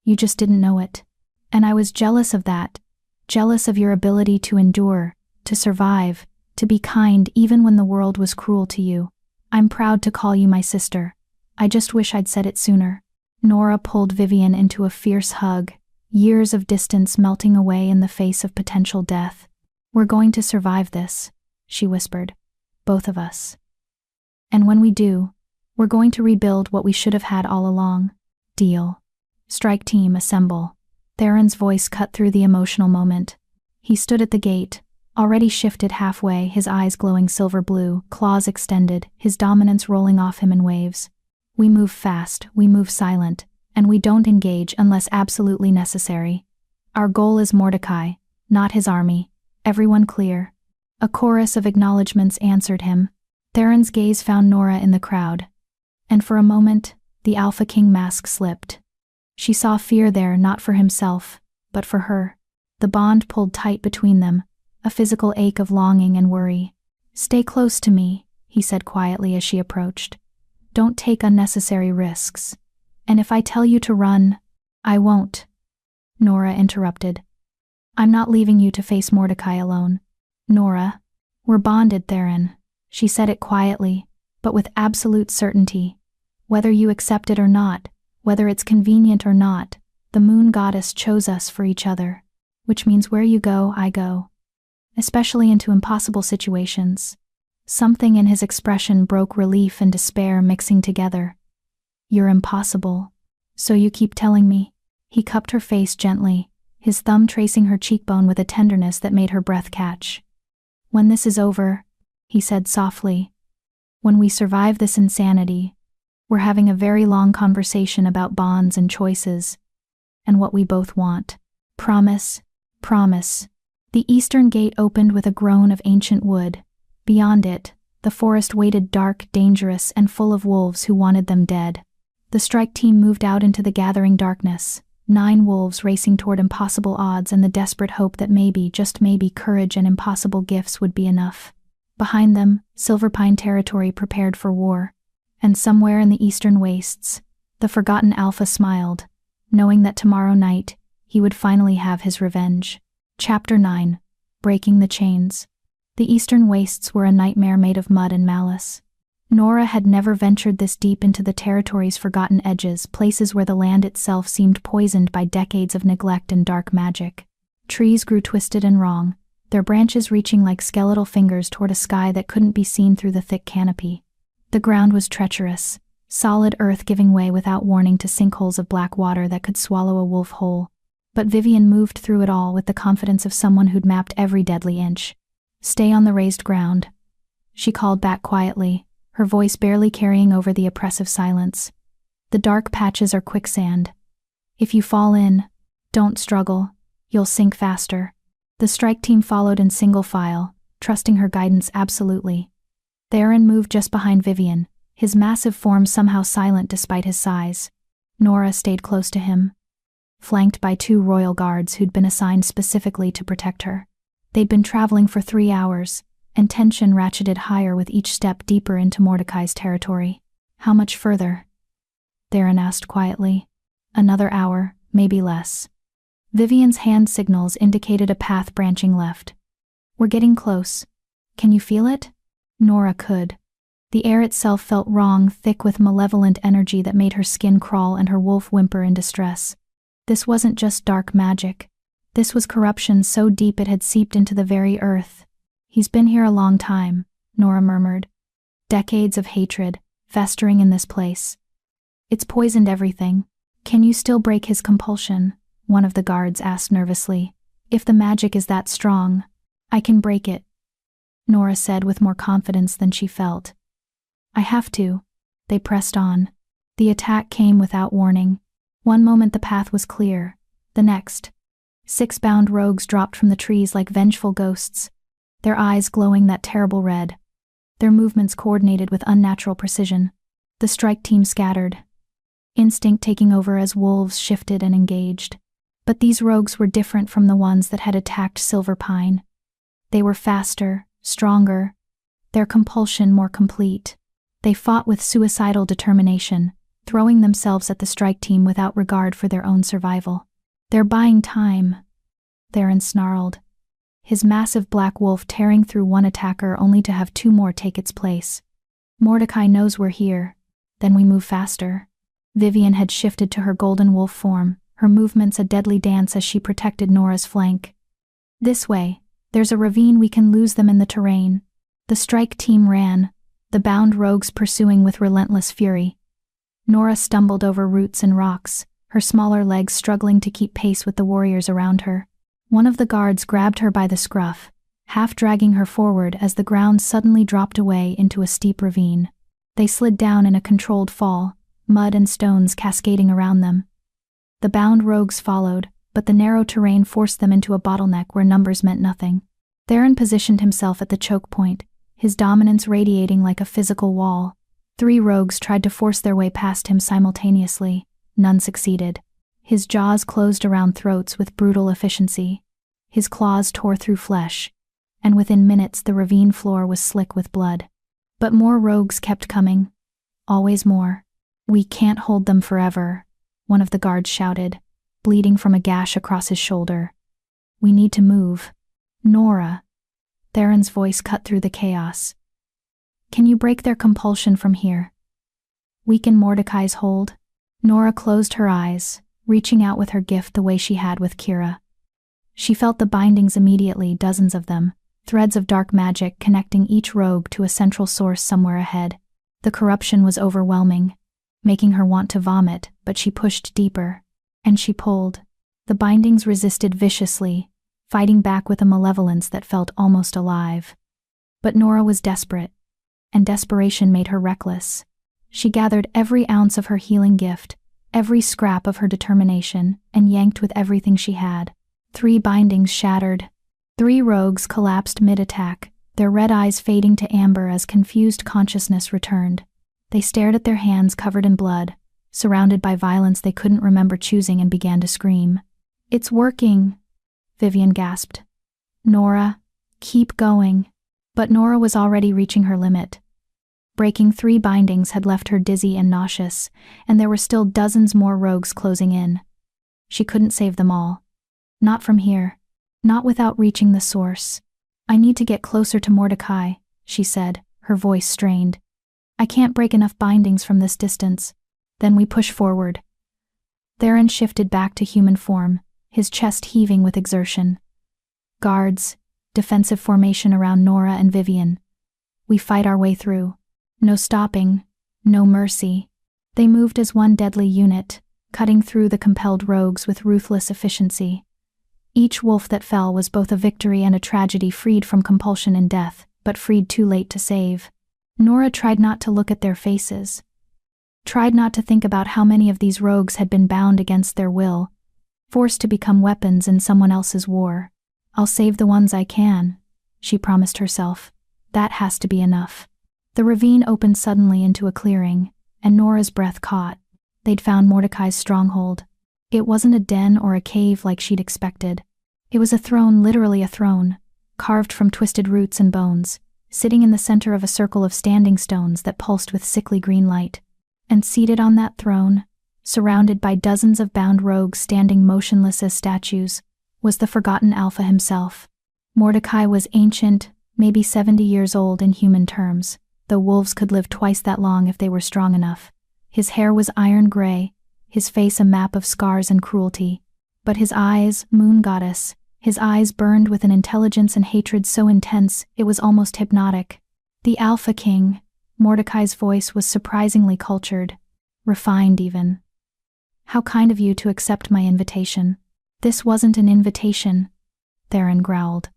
S1: You just didn't know it. And I was jealous of that. Jealous of your ability to endure, to survive, to be kind even when the world was cruel to you. I'm proud to call you my sister. I just wish I'd said it sooner. Nora pulled Vivian into a fierce hug, years of distance melting away in the face of potential death. We're going to survive this, she whispered. Both of us. And when we do, we're going to rebuild what we should have had all along. Deal. Strike team, assemble. Theron's voice cut through the emotional moment. He stood at the gate, already shifted halfway, his eyes glowing silver blue, claws extended, his dominance rolling off him in waves. We move fast, we move silent, and we don't engage unless absolutely necessary. Our goal is Mordecai, not his army. Everyone clear? A chorus of acknowledgments answered him. Theron's gaze found Nora in the crowd. And for a moment, the Alpha King mask slipped. She saw fear there, not for himself, but for her. The bond pulled tight between them, a physical ache of longing and worry. Stay close to me, he said quietly as she approached. Don't take unnecessary risks. And if I tell you to run, I won't, Nora interrupted. I'm not leaving you to face Mordecai alone. Nora, we're bonded, Theron. She said it quietly, but with absolute certainty. Whether you accept it or not, whether it's convenient or not, the moon goddess chose us for each other. Which means where you go, I go. Especially into impossible situations. Something in his expression broke relief and despair mixing together. You're impossible. So you keep telling me. He cupped her face gently, his thumb tracing her cheekbone with a tenderness that made her breath catch. When this is over, he said softly, when we survive this insanity, we're having a very long conversation about bonds and choices, and what we both want. Promise, promise. The eastern gate opened with a groan of ancient wood. Beyond it, the forest waited dark, dangerous, and full of wolves who wanted them dead. The strike team moved out into the gathering darkness, 9 wolves racing toward impossible odds and the desperate hope that maybe, just maybe, courage and impossible gifts would be enough. Behind them, Silverpine territory prepared for war. And somewhere in the eastern wastes, the forgotten Alpha smiled, knowing that tomorrow night, he would finally have his revenge. Chapter 9. Breaking the Chains. The eastern wastes were a nightmare made of mud and malice. Nora had never ventured this deep into the territory's forgotten edges, places where the land itself seemed poisoned by decades of neglect and dark magic. Trees grew twisted and wrong, their branches reaching like skeletal fingers toward a sky that couldn't be seen through the thick canopy. The ground was treacherous, solid earth giving way without warning to sinkholes of black water that could swallow a wolf whole. But Vivian moved through it all with the confidence of someone who'd mapped every deadly inch. Stay on the raised ground, she called back quietly, her voice barely carrying over the oppressive silence. The dark patches are quicksand. If you fall in, don't struggle, you'll sink faster. The strike team followed in single file, trusting her guidance absolutely. Theron moved just behind Vivian, his massive form somehow silent despite his size. Nora stayed close to him, flanked by 2 royal guards who'd been assigned specifically to protect her. They'd been traveling for 3 hours, and tension ratcheted higher with each step deeper into Mordecai's territory. How much further? Theron asked quietly. Another hour, maybe less. Vivian's hand signals indicated a path branching left. We're getting close. Can you feel it? Nora could. The air itself felt wrong, thick with malevolent energy that made her skin crawl and her wolf whimper in distress. This wasn't just dark magic. This was corruption so deep it had seeped into the very earth. He's been here a long time, Nora murmured. Decades of hatred, festering in this place. It's poisoned everything. Can you still break his compulsion? One of the guards asked nervously. If the magic is that strong, I can break it, Nora said with more confidence than she felt. I have to. They pressed on. The attack came without warning. One moment the path was clear. The next, 6 bound rogues dropped from the trees like vengeful ghosts, their eyes glowing that terrible red, their movements coordinated with unnatural precision. The strike team scattered, instinct taking over as wolves shifted and engaged. But these rogues were different from the ones that had attacked Silverpine. They were faster, stronger, their compulsion more complete. They fought with suicidal determination, throwing themselves at the strike team without regard for their own survival. They're buying time, Theron snarled, his massive black wolf tearing through one attacker only to have 2 more take its place. Mordecai knows we're here, then we move faster. Vivian had shifted to her golden wolf form, her movements a deadly dance as she protected Nora's flank. This way, there's a ravine, we can lose them in the terrain. The strike team ran, the bound rogues pursuing with relentless fury. Nora stumbled over roots and rocks, her smaller legs struggling to keep pace with the warriors around her. One of the guards grabbed her by the scruff, half dragging her forward as the ground suddenly dropped away into a steep ravine. They slid down in a controlled fall, mud and stones cascading around them. The bound rogues followed, but the narrow terrain forced them into a bottleneck where numbers meant nothing. Theron positioned himself at the choke point, his dominance radiating like a physical wall. 3 rogues tried to force their way past him simultaneously. None succeeded. His jaws closed around throats with brutal efficiency. His claws tore through flesh, and within minutes the ravine floor was slick with blood. But more rogues kept coming. Always more. We can't hold them forever, one of the guards shouted. bleeding from a gash across his shoulder. "We need to move. Nora." Theron's voice cut through the chaos. "Can you break their compulsion from here? Weaken Mordecai's hold?" Nora closed her eyes, reaching out with her gift the way she had with Kira. She felt the bindings immediately, dozens of them, threads of dark magic connecting each rogue to a central source somewhere ahead. The corruption was overwhelming, making her want to vomit, but she pushed deeper. And she pulled. The bindings resisted viciously, fighting back with a malevolence that felt almost alive. But Nora was desperate, and desperation made her reckless. She gathered every ounce of her healing gift, every scrap of her determination, and yanked with everything she had. 3 bindings shattered. 3 rogues collapsed mid-attack, their red eyes fading to amber as confused consciousness returned. They stared at their hands covered in blood, surrounded by violence they couldn't remember choosing, and began to scream. "It's working," Vivian gasped. "Nora, keep going." But Nora was already reaching her limit. Breaking 3 bindings had left her dizzy and nauseous, and there were still dozens more rogues closing in. She couldn't save them all. Not from here. Not without reaching the source. "I need to get closer to Mordecai," she said, her voice strained. "I can't break enough bindings from this distance." Then we push forward. Theron shifted back to human form, his chest heaving with exertion. Guards, defensive formation around Nora and Vivian. We fight our way through. No stopping, no mercy. They moved as one deadly unit, cutting through the compelled rogues with ruthless efficiency. Each wolf that fell was both a victory and a tragedy, freed from compulsion and death, but freed too late to save. Nora tried not to look at their faces. Tried not to think about how many of these rogues had been bound against their will, forced to become weapons in someone else's war. "I'll save the ones I can," she promised herself. "That has to be enough." The ravine opened suddenly into a clearing, and Nora's breath caught. They'd found Mordecai's stronghold. It wasn't a den or a cave like she'd expected. It was a throne, literally a throne, carved from twisted roots and bones, sitting in the center of a circle of standing stones that pulsed with sickly green light. And seated on that throne, surrounded by dozens of bound rogues standing motionless as statues, was the forgotten Alpha himself. Mordecai was ancient, maybe 70 years old in human terms, though wolves could live twice that long if they were strong enough. His hair was iron gray, his face a map of scars and cruelty. But his eyes, moon goddess, his eyes burned with an intelligence and hatred so intense it was almost hypnotic. The Alpha King, Mordecai's voice was surprisingly cultured, refined even. "How kind of you to accept my invitation." "This wasn't an invitation," Theron growled.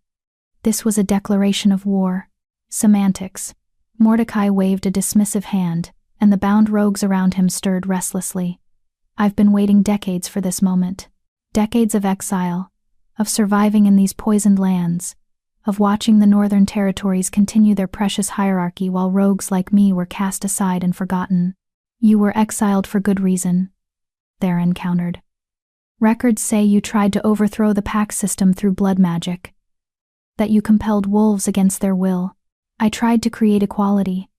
S1: "This was a declaration of war." Semantics. Mordecai waved a dismissive hand, and the bound rogues around him stirred restlessly. "I've been waiting decades for this moment. Decades of exile, of surviving in these poisoned lands, of watching the northern territories continue their precious hierarchy while rogues like me were cast aside and forgotten." "You were exiled for good reason," Theron countered. "Records say you tried to overthrow the pack system through blood magic. That you compelled wolves against their will. I tried to create equality."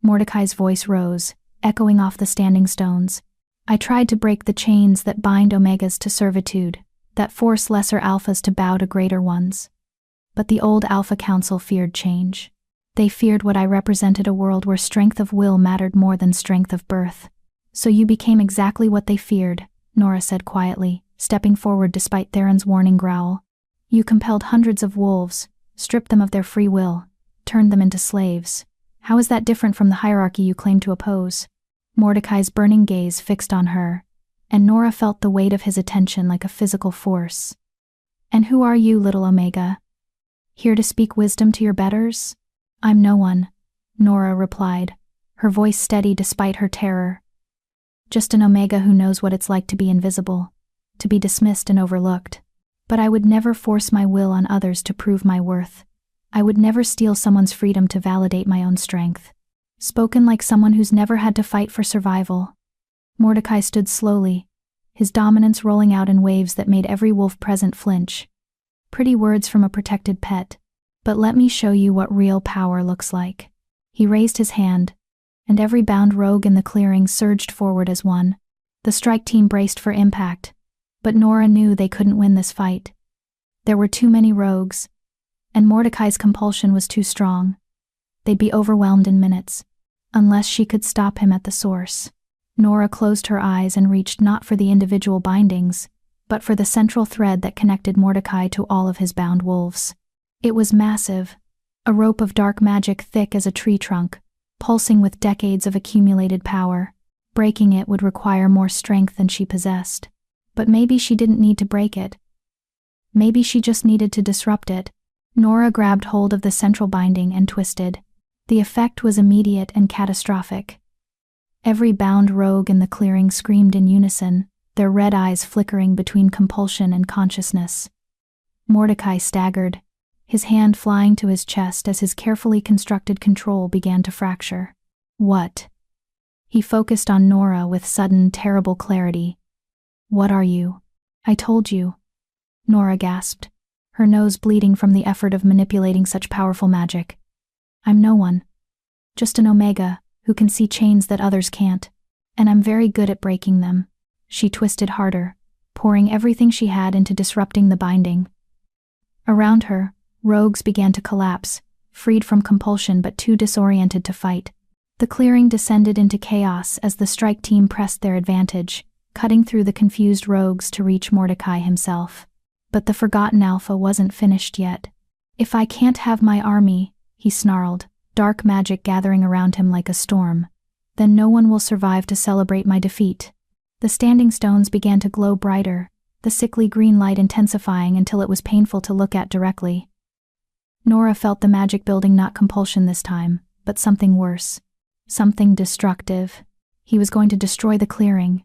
S1: Mordecai's voice rose, echoing off the standing stones. "I tried to break the chains that bind Omegas to servitude, that force lesser alphas to bow to greater ones. But the old Alpha Council feared change. They feared what I represented, a world where strength of will mattered more than strength of birth. So you became exactly what they feared," Nora said quietly, stepping forward despite Theron's warning growl. "You compelled hundreds of wolves, stripped them of their free will, turned them into slaves. How is that different from the hierarchy you claim to oppose?" Mordecai's burning gaze fixed on her, and Nora felt the weight of his attention like a physical force. "And who are you, little Omega? Here to speak wisdom to your betters?" "I'm no one," Nora replied, her voice steady despite her terror. "Just an Omega who knows what it's like to be invisible, to be dismissed and overlooked. But I would never force my will on others to prove my worth. I would never steal someone's freedom to validate my own strength." Spoken like someone who's never had to fight for survival. Mordecai stood slowly, his dominance rolling out in waves that made every wolf present flinch. Pretty words from a protected pet, but let me show you what real power looks like. He raised his hand, and every bound rogue in the clearing surged forward as one. The strike team braced for impact, But Nora knew they couldn't win this fight. There were too many rogues, and Mordecai's compulsion was too strong. They'd be overwhelmed in minutes, unless she could stop him at the source. Nora closed her eyes and reached not for the individual bindings, but for the central thread that connected Mordecai to all of his bound wolves. It was massive, a rope of dark magic thick as a tree trunk, pulsing with decades of accumulated power. Breaking it would require more strength than she possessed. But maybe she didn't need to break it. Maybe she just needed to disrupt it. Nora grabbed hold of the central binding and twisted. The effect was immediate and catastrophic. Every bound rogue in the clearing screamed in unison, their red eyes flickering between compulsion and consciousness. Mordecai staggered, his hand flying to his chest as his carefully constructed control began to fracture. What? He focused on Nora with sudden, terrible clarity. What are you? I told you. Nora gasped, her nose bleeding from the effort of manipulating such powerful magic. I'm no one. Just an Omega, who can see chains that others can't. And I'm very good at breaking them. She twisted harder, pouring everything she had into disrupting the binding. Around her, rogues began to collapse, freed from compulsion but too disoriented to fight. The clearing descended into chaos as the strike team pressed their advantage, cutting through the confused rogues to reach Mordecai himself. But the Forgotten Alpha wasn't finished yet. If I can't have my army, he snarled, dark magic gathering around him like a storm, then no one will survive to celebrate my defeat. The standing stones began to glow brighter, the sickly green light intensifying until it was painful to look at directly. Nora felt the magic building, not compulsion this time, but something worse. Something destructive. He was going to destroy the clearing,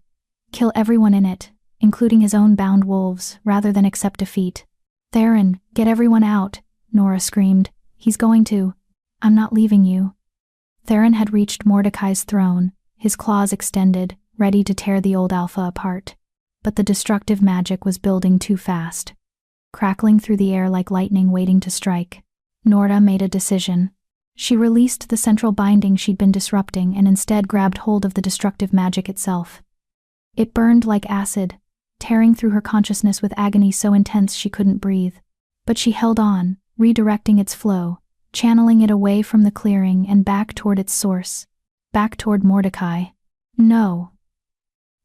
S1: kill everyone in it, including his own bound wolves, rather than accept defeat. Theron, get everyone out, Nora screamed. He's going to. I'm not leaving you. Theron had reached Mordecai's throne, his claws extended, ready to tear the old Alpha apart. But the destructive magic was building too fast, crackling through the air like lightning waiting to strike. Nora made a decision. She released the central binding she'd been disrupting and instead grabbed hold of the destructive magic itself. It burned like acid, tearing through her consciousness with agony so intense she couldn't breathe. But she held on, redirecting its flow, channeling it away from the clearing and back toward its source, back toward Mordecai. No.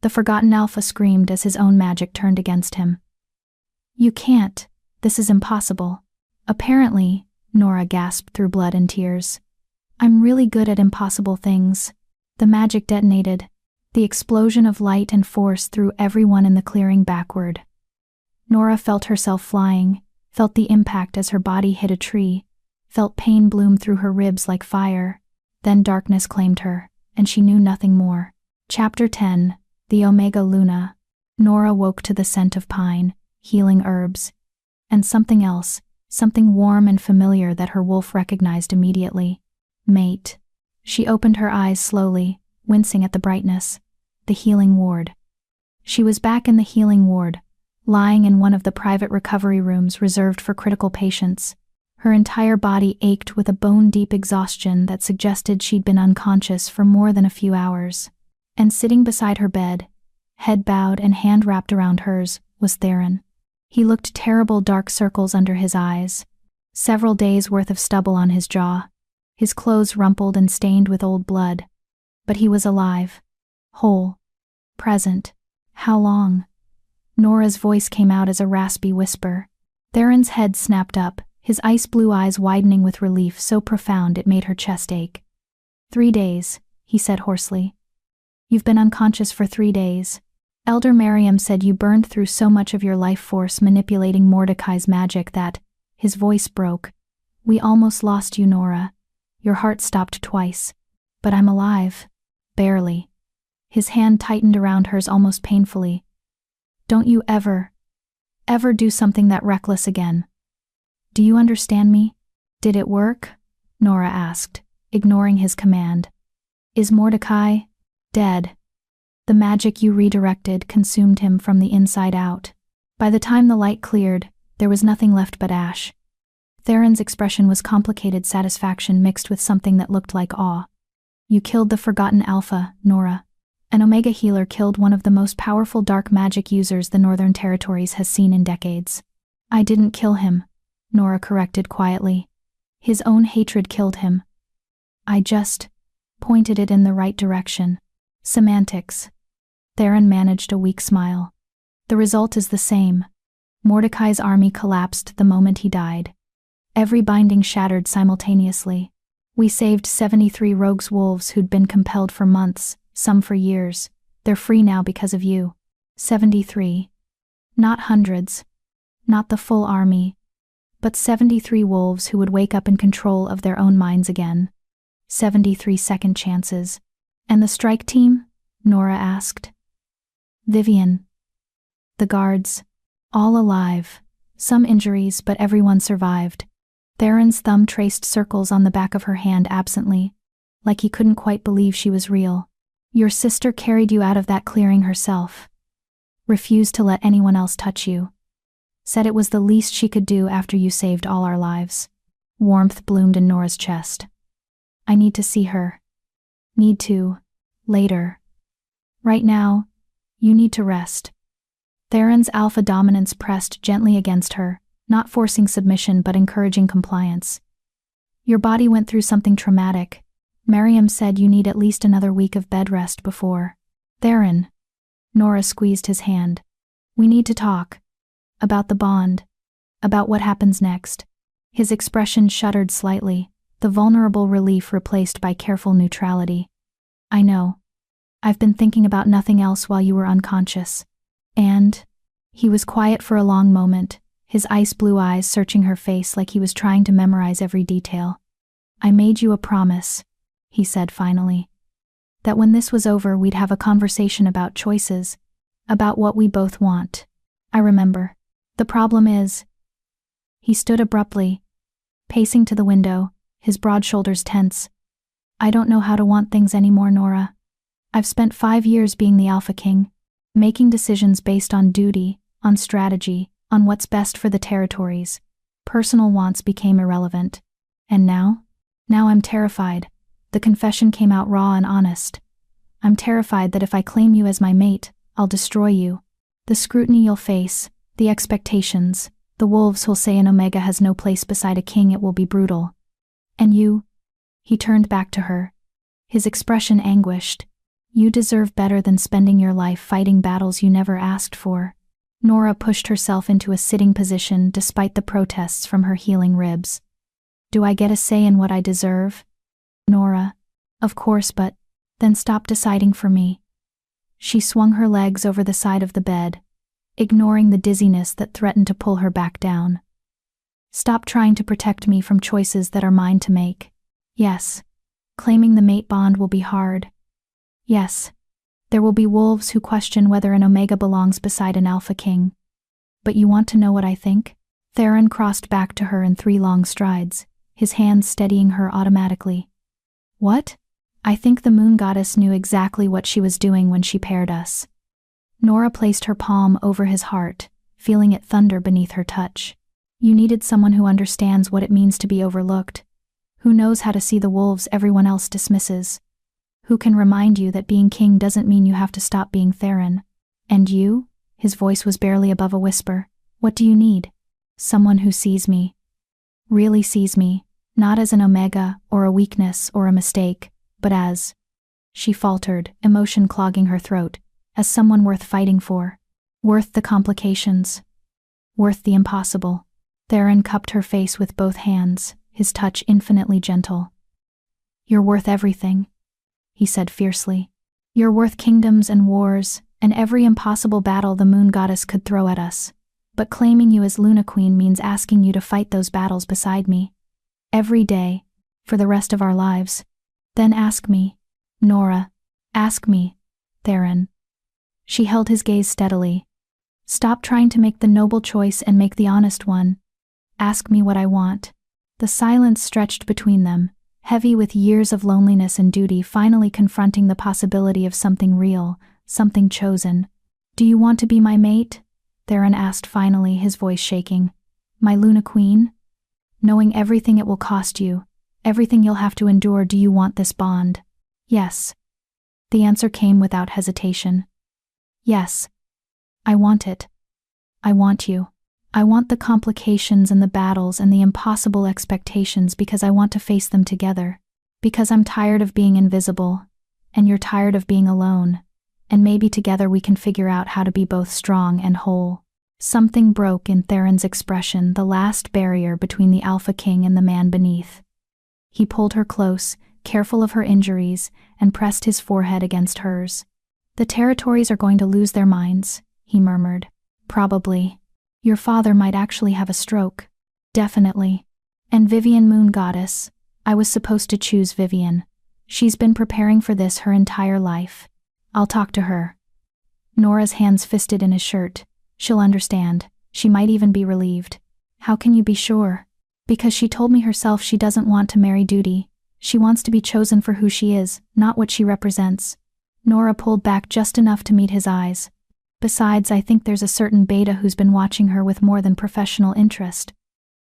S1: The Forgotten Alpha screamed as his own magic turned against him. You can't. This is impossible. Apparently, Nora gasped through blood and tears. I'm really good at impossible things. The magic detonated. The explosion of light and force threw everyone in the clearing backward. Nora felt herself flying, felt the impact as her body hit a tree, felt pain bloom through her ribs like fire. Then darkness claimed her, and she knew nothing more. Chapter 10. The Omega Luna. Nora woke to the scent of pine, healing herbs, and something else, something warm and familiar that her wolf recognized immediately. Mate. She opened her eyes slowly, wincing at the brightness. The healing ward. She was back in the healing ward, lying in one of the private recovery rooms reserved for critical patients. Her entire body ached with a bone-deep exhaustion that suggested she'd been unconscious for more than a few hours. And sitting beside her bed, head bowed and hand wrapped around hers, was Theron. He looked terrible, dark circles under his eyes, several days' worth of stubble on his jaw, his clothes rumpled and stained with old blood. But he was alive, whole, present. How long? Nora's voice came out as a raspy whisper. Theron's head snapped up, his ice-blue eyes widening with relief so profound it made her chest ache. 3 days, he said hoarsely. You've been unconscious for 3 days. Elder Miriam said you burned through so much of your life force manipulating Mordecai's magic that, his voice broke. We almost lost you, Nora. Your heart stopped twice. But I'm alive. Barely. His hand tightened around hers almost painfully. Don't you ever do something that reckless again. Do you understand me? Did it work? Nora asked, ignoring his command. Is Mordecai dead? The magic you redirected consumed him from the inside out. By the time the light cleared, there was nothing left but ash. Theron's expression was complicated satisfaction mixed with something that looked like awe. You killed the Forgotten Alpha, Nora. An Omega healer killed one of the most powerful dark magic users the Northern Territories has seen in decades. I didn't kill him, Nora corrected quietly. His own hatred killed him. I just pointed it in the right direction. Semantics. Theron managed a weak smile. The result is the same. Mordecai's army collapsed the moment he died. Every binding shattered simultaneously. We saved 73 rogues wolves who'd been compelled for months, some for years. They're free now because of you. 73. Not hundreds. Not the full army. But 73 wolves who would wake up in control of their own minds again. 73 second chances. And the strike team? Nora asked. Vivian. The guards. All alive. Some injuries, but everyone survived. Theron's thumb traced circles on the back of her hand absently, like he couldn't quite believe she was real. Your sister carried you out of that clearing herself. Refused to let anyone else touch you. Said it was the least she could do after you saved all our lives. Warmth bloomed in Nora's chest. I need to see her. Need to. Later. Right now, you need to rest. Theron's alpha dominance pressed gently against her, not forcing submission but encouraging compliance. Your body went through something traumatic. Miriam said you need at least another week of bed rest before. Theron. Nora squeezed his hand. We need to talk. About the bond. About what happens next. His expression shuddered slightly, the vulnerable relief replaced by careful neutrality. I know. I've been thinking about nothing else while you were unconscious. And? He was quiet for a long moment, his ice blue eyes searching her face like he was trying to memorize every detail. I made you a promise, he said finally. That when this was over we'd have a conversation about choices, about what we both want. I remember. The problem is... He stood abruptly, pacing to the window, his broad shoulders tense. I don't know how to want things anymore, Nora. I've spent 5 years being the Alpha King, making decisions based on duty, on strategy, on what's best for the territories. Personal wants became irrelevant. And now? Now I'm terrified. The confession came out raw and honest. I'm terrified that if I claim you as my mate, I'll destroy you. The scrutiny you'll face, the expectations, the wolves who'll say an Omega has no place beside a king, it will be brutal. And you? He turned back to her, his expression anguished. You deserve better than spending your life fighting battles you never asked for. Nora pushed herself into a sitting position despite the protests from her healing ribs. Do I get a say in what I deserve? Nora. Of course, but then stop deciding for me. She swung her legs over the side of the bed, ignoring the dizziness that threatened to pull her back down. Stop trying to protect me from choices that are mine to make. Yes, claiming the mate bond will be hard. Yes, there will be wolves who question whether an Omega belongs beside an Alpha King. But you want to know what I think? Theron crossed back to her in 3 long strides, his hands steadying her automatically. What? I think the Moon Goddess knew exactly what she was doing when she paired us. Nora placed her palm over his heart, feeling it thunder beneath her touch. You needed someone who understands what it means to be overlooked, who knows how to see the wolves everyone else dismisses, who can remind you that being king doesn't mean you have to stop being Theron. And you? His voice was barely above a whisper. What do you need? Someone who sees me. Really sees me, not as an Omega or a weakness or a mistake, but as... She faltered, emotion clogging her throat, as someone worth fighting for. Worth the complications. Worth the impossible. Theron cupped her face with both hands, his touch infinitely gentle. You're worth everything, he said fiercely. You're worth kingdoms and wars, and every impossible battle the Moon Goddess could throw at us. But claiming you as Luna Queen means asking you to fight those battles beside me. Every day, for the rest of our lives. Then ask me, Nora, ask me, Theron. She held his gaze steadily. Stop trying to make the noble choice and make the honest one. Ask me what I want. The silence stretched between them, heavy with years of loneliness and duty finally confronting the possibility of something real, something chosen. Do you want to be my mate? Theron asked finally, his voice shaking. My Luna Queen? Knowing everything it will cost you, everything you'll have to endure, do you want this bond? Yes. The answer came without hesitation. Yes. I want it. I want you. I want the complications and the battles and the impossible expectations because I want to face them together. Because I'm tired of being invisible, and you're tired of being alone, and maybe together we can figure out how to be both strong and whole. Something broke in Theron's expression, the last barrier between the Alpha King and the man beneath. He pulled her close, careful of her injuries, and pressed his forehead against hers. The territories are going to lose their minds, he murmured. Probably. Your father might actually have a stroke. Definitely. And Vivian, Moon Goddess. I was supposed to choose Vivian. She's been preparing for this her entire life. I'll talk to her. Nora's hands fisted in his shirt. She'll understand. She might even be relieved. How can you be sure? Because she told me herself she doesn't want to marry duty. She wants to be chosen for who she is, not what she represents. Nora pulled back just enough to meet his eyes. Besides, I think there's a certain beta who's been watching her with more than professional interest.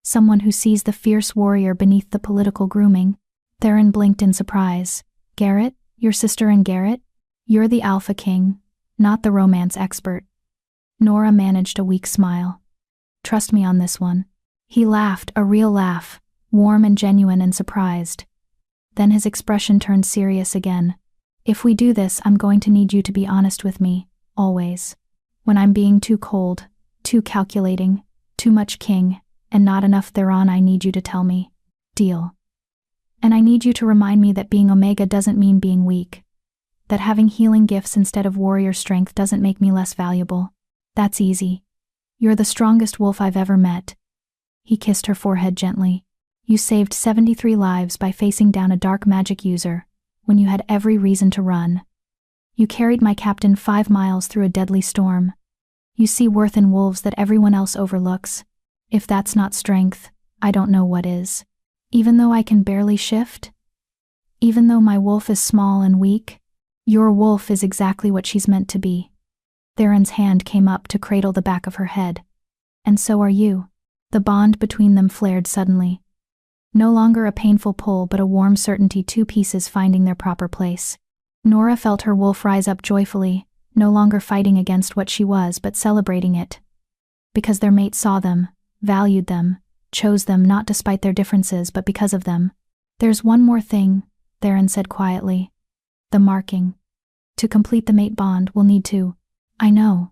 S1: Someone who sees the fierce warrior beneath the political grooming. Theron blinked in surprise. Garrett? Your sister and Garrett? You're the Alpha King, not the romance expert. Nora managed a weak smile. Trust me on this one. He laughed, a real laugh, warm and genuine and surprised. Then his expression turned serious again. If we do this, I'm going to need you to be honest with me, always. When I'm being too cold, too calculating, too much king, and not enough Theron, I need you to tell me. Deal. And I need you to remind me that being Omega doesn't mean being weak. That having healing gifts instead of warrior strength doesn't make me less valuable. That's easy. You're the strongest wolf I've ever met. He kissed her forehead gently. You saved 73 lives by facing down a dark magic user, when you had every reason to run. You carried my captain 5 miles through a deadly storm. You see worth in wolves that everyone else overlooks. If that's not strength, I don't know what is. Even though I can barely shift? Even though my wolf is small and weak? Your wolf is exactly what she's meant to be. Theron's hand came up to cradle the back of her head. And so are you. The bond between them flared suddenly. No longer a painful pull, but a warm certainty, 2 pieces finding their proper place. Nora felt her wolf rise up joyfully, no longer fighting against what she was but celebrating it. Because their mate saw them, valued them, chose them not despite their differences but because of them. There's one more thing, Theron said quietly. The marking. To complete the mate bond, we'll need to. I know.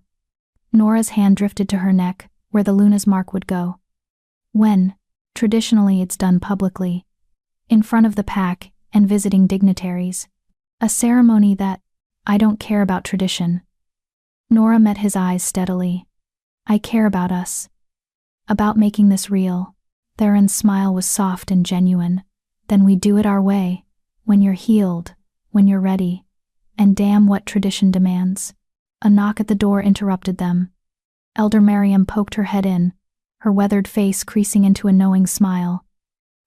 S1: Nora's hand drifted to her neck, where the Luna's mark would go. When? Traditionally it's done publicly. In front of the pack, and visiting dignitaries. A ceremony that, I don't care about tradition. Nora met his eyes steadily. I care about us. About making this real. Theron's smile was soft and genuine. Then we do it our way. When you're healed. When you're ready. And damn what tradition demands. A knock at the door interrupted them. Elder Miriam poked her head in, her weathered face creasing into a knowing smile.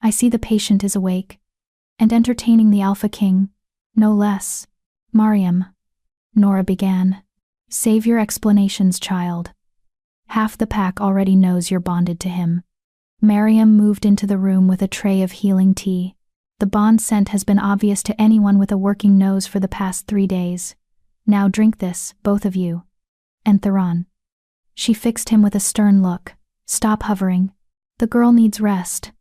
S1: I see the patient is awake. And entertaining the Alpha King. No less. Miriam. Nora began. Save your explanations, child. Half the pack already knows you're bonded to him. Miriam moved into the room with a tray of healing tea. The bond scent has been obvious to anyone with a working nose for the past 3 days. Now drink this, both of you. And Theron. She fixed him with a stern look. Stop hovering. The girl needs rest.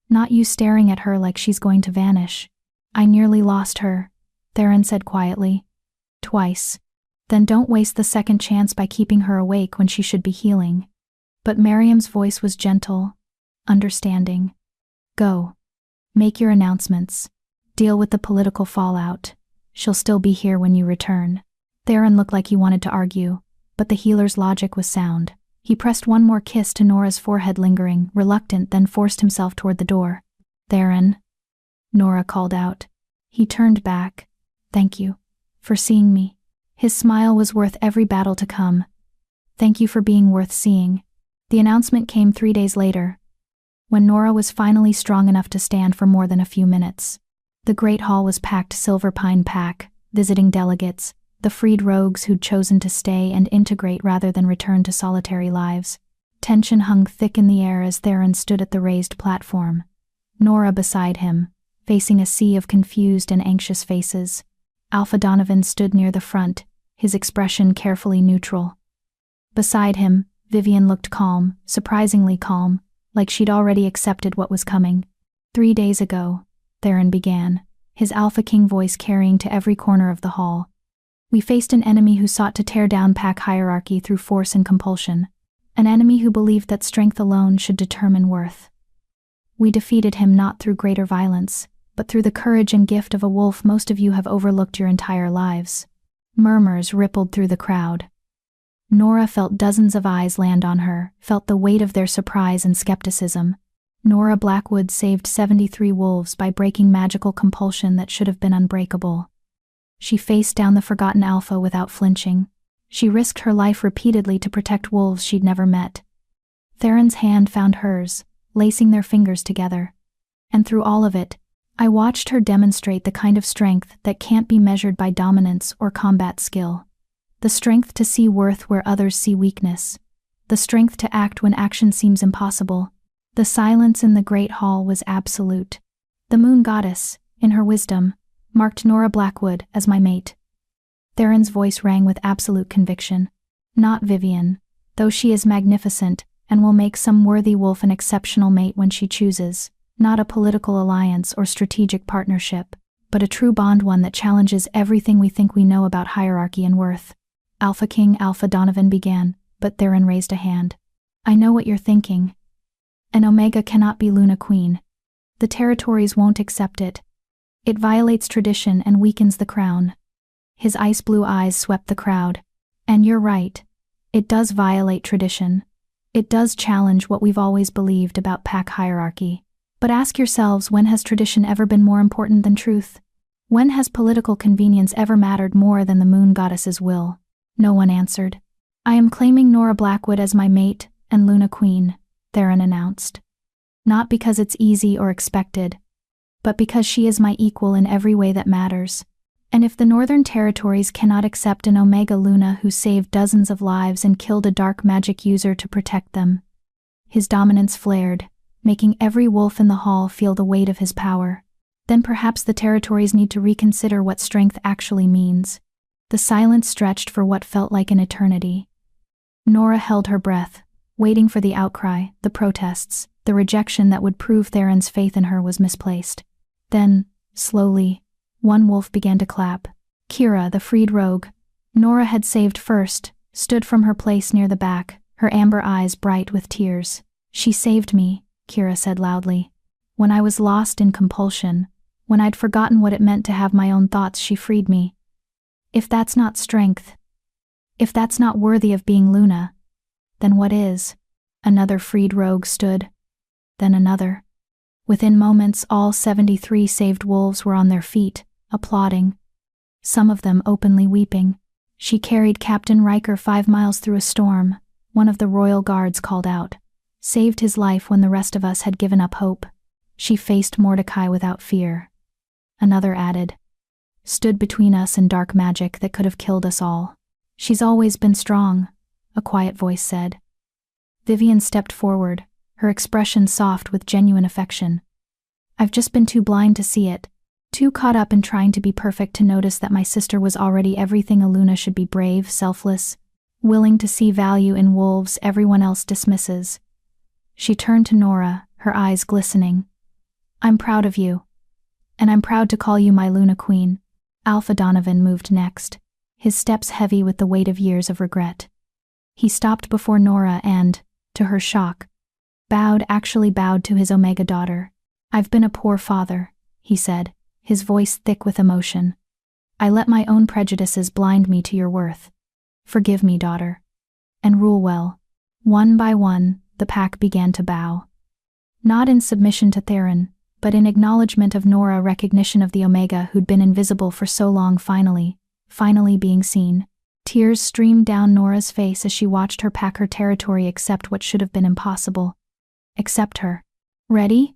S1: Not you staring at her like she's going to vanish. I nearly lost her, Theron said quietly. Twice. Then don't waste the second chance by keeping her awake when she should be healing. But Miriam's voice was gentle, understanding. Go. Make your announcements. Deal with the political fallout. She'll still be here when you return. Theron looked like he wanted to argue, but the healer's logic was sound. He pressed one more kiss to Nora's forehead, lingering, reluctant, then forced himself toward the door. Theron. Nora called out. He turned back. Thank you. For seeing me. His smile was worth every battle to come. Thank you for being worth seeing. The announcement came 3 days later, when Nora was finally strong enough to stand for more than a few minutes. The great hall was packed. Silver Pine pack, visiting delegates, the freed rogues who'd chosen to stay and integrate rather than return to solitary lives. Tension hung thick in the air as Theron stood at the raised platform. Nora beside him, facing a sea of confused and anxious faces. Alpha Donovan stood near the front, his expression carefully neutral. Beside him, Vivian looked calm, surprisingly calm, like she'd already accepted what was coming. 3 days ago, Theron began, his Alpha King voice carrying to every corner of the hall. We faced an enemy who sought to tear down pack hierarchy through force and compulsion. An enemy who believed that strength alone should determine worth. We defeated him not through greater violence, but through the courage and gift of a wolf most of you have overlooked your entire lives. Murmurs rippled through the crowd. Nora felt dozens of eyes land on her, felt the weight of their surprise and skepticism. Nora Blackwood saved 73 wolves by breaking magical compulsion that should have been unbreakable. She faced down the forgotten Alpha without flinching. She risked her life repeatedly to protect wolves she'd never met. Theron's hand found hers, lacing their fingers together. And through all of it, I watched her demonstrate the kind of strength that can't be measured by dominance or combat skill. The strength to see worth where others see weakness. The strength to act when action seems impossible. The silence in the Great Hall was absolute. The Moon Goddess, in her wisdom, marked Nora Blackwood as my mate. Theron's voice rang with absolute conviction. Not Vivian, though she is magnificent and will make some worthy wolf an exceptional mate when she chooses. Not a political alliance or strategic partnership, but a true bond, one that challenges everything we think we know about hierarchy and worth. Alpha King Alpha Donovan began, but Theron raised a hand. I know what you're thinking. An Omega cannot be Luna Queen. The territories won't accept it. It violates tradition and weakens the crown. His ice blue eyes swept the crowd. And you're right. It does violate tradition. It does challenge what we've always believed about pack hierarchy. But ask yourselves, when has tradition ever been more important than truth? When has political convenience ever mattered more than the Moon Goddess's will? No one answered. I am claiming Nora Blackwood as my mate and Luna Queen, Theron announced. Not because it's easy or expected, but because she is my equal in every way that matters. And if the Northern Territories cannot accept an Omega Luna who saved dozens of lives and killed a dark magic user to protect them, his dominance flared, making every wolf in the hall feel the weight of his power, then perhaps the territories need to reconsider what strength actually means. The silence stretched for what felt like an eternity. Nora held her breath, waiting for the outcry, the protests, the rejection that would prove Theron's faith in her was misplaced. Then, slowly, one wolf began to clap. Kira, the freed rogue, Nora had saved first, stood from her place near the back, her amber eyes bright with tears. She saved me, Kira said loudly. When I was lost in compulsion, when I'd forgotten what it meant to have my own thoughts, she freed me. If that's not strength, if that's not worthy of being Luna, then what is? Another freed rogue stood. Then another. Within moments, all 73 saved wolves were on their feet, applauding. Some of them openly weeping. She carried Captain Riker 5 miles through a storm, one of the royal guards called out. Saved his life when the rest of us had given up hope. She faced Mordecai without fear. Another added. Stood between us and dark magic that could have killed us all. She's always been strong, a quiet voice said. Vivian stepped forward, her expression soft with genuine affection. I've just been too blind to see it, too caught up in trying to be perfect to notice that my sister was already everything a Luna should be: brave, selfless, willing to see value in wolves everyone else dismisses. She turned to Nora, her eyes glistening. I'm proud of you. And I'm proud to call you my Luna Queen. Alpha Donovan moved next, his steps heavy with the weight of years of regret. He stopped before Nora and, to her shock, actually bowed to his Omega daughter. I've been a poor father, he said, his voice thick with emotion. I let my own prejudices blind me to your worth. Forgive me, daughter. And rule well. One by one, the pack began to bow. Not in submission to Theron, but in acknowledgement of Nora, recognition of the Omega who'd been invisible for so long finally being seen. Tears streamed down Nora's face as she watched her pack, her territory, accept what should have been impossible. Accept her. Ready?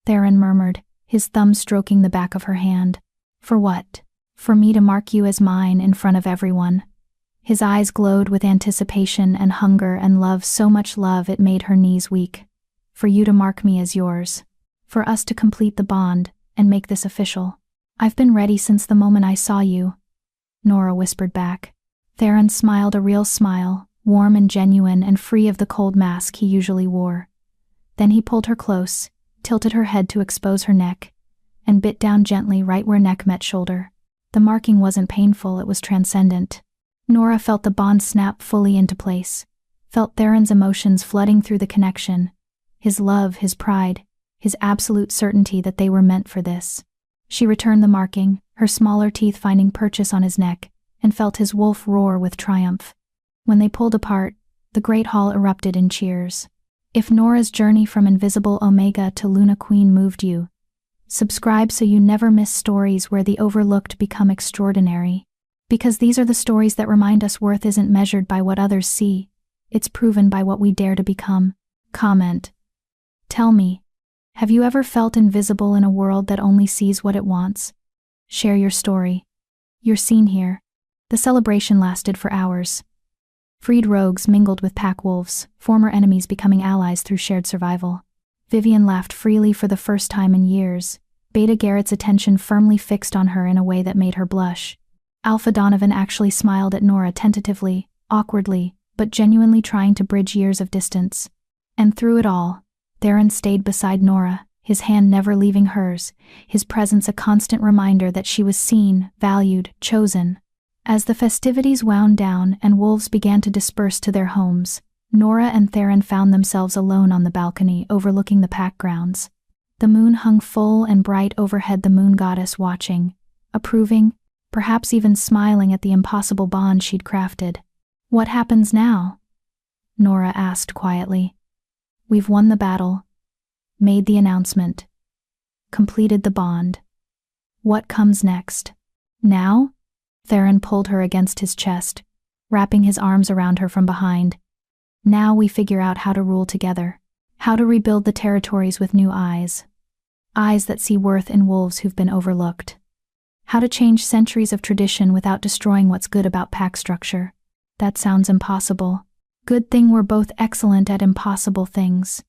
S1: Theron murmured, his thumb stroking the back of her hand. For what? For me to mark you as mine in front of everyone. His eyes glowed with anticipation and hunger and love, so much love it made her knees weak. For you to mark me as yours. For us to complete the bond and make this official. I've been ready since the moment I saw you, Nora whispered back. Theron smiled a real smile, warm and genuine and free of the cold mask he usually wore. Then he pulled her close, tilted her head to expose her neck, and bit down gently right where neck met shoulder. The marking wasn't painful, it was transcendent. Nora felt the bond snap fully into place, felt Theron's emotions flooding through the connection, his love, his pride, his absolute certainty that they were meant for this. She returned the marking, her smaller teeth finding purchase on his neck, and felt his wolf roar with triumph. When they pulled apart, the great hall erupted in cheers. If Nora's journey from Invisible Omega to Luna Queen moved you, subscribe so you never miss stories where the overlooked become extraordinary. Because these are the stories that remind us worth isn't measured by what others see, it's proven by what we dare to become. Comment. Tell me, have you ever felt invisible in a world that only sees what it wants? Share your story. You're seen here. The celebration lasted for hours. Freed rogues mingled with pack wolves, former enemies becoming allies through shared survival. Vivian laughed freely for the first time in years, Beta Garrett's attention firmly fixed on her in a way that made her blush. Alpha Donovan actually smiled at Nora tentatively, awkwardly, but genuinely trying to bridge years of distance. And through it all, Theron stayed beside Nora, his hand never leaving hers, his presence a constant reminder that she was seen, valued, chosen. As the festivities wound down and wolves began to disperse to their homes, Nora and Theron found themselves alone on the balcony overlooking the pack grounds. The moon hung full and bright overhead, the moon goddess watching, approving, perhaps even smiling at the impossible bond she'd crafted. What happens now? Nora asked quietly. We've won the battle, made the announcement, completed the bond. What comes next? Now? Theron pulled her against his chest, wrapping his arms around her from behind. Now we figure out how to rule together, how to rebuild the territories with new eyes. Eyes that see worth in wolves who've been overlooked. How to change centuries of tradition without destroying what's good about pack structure. That sounds impossible. Good thing we're both excellent at impossible things.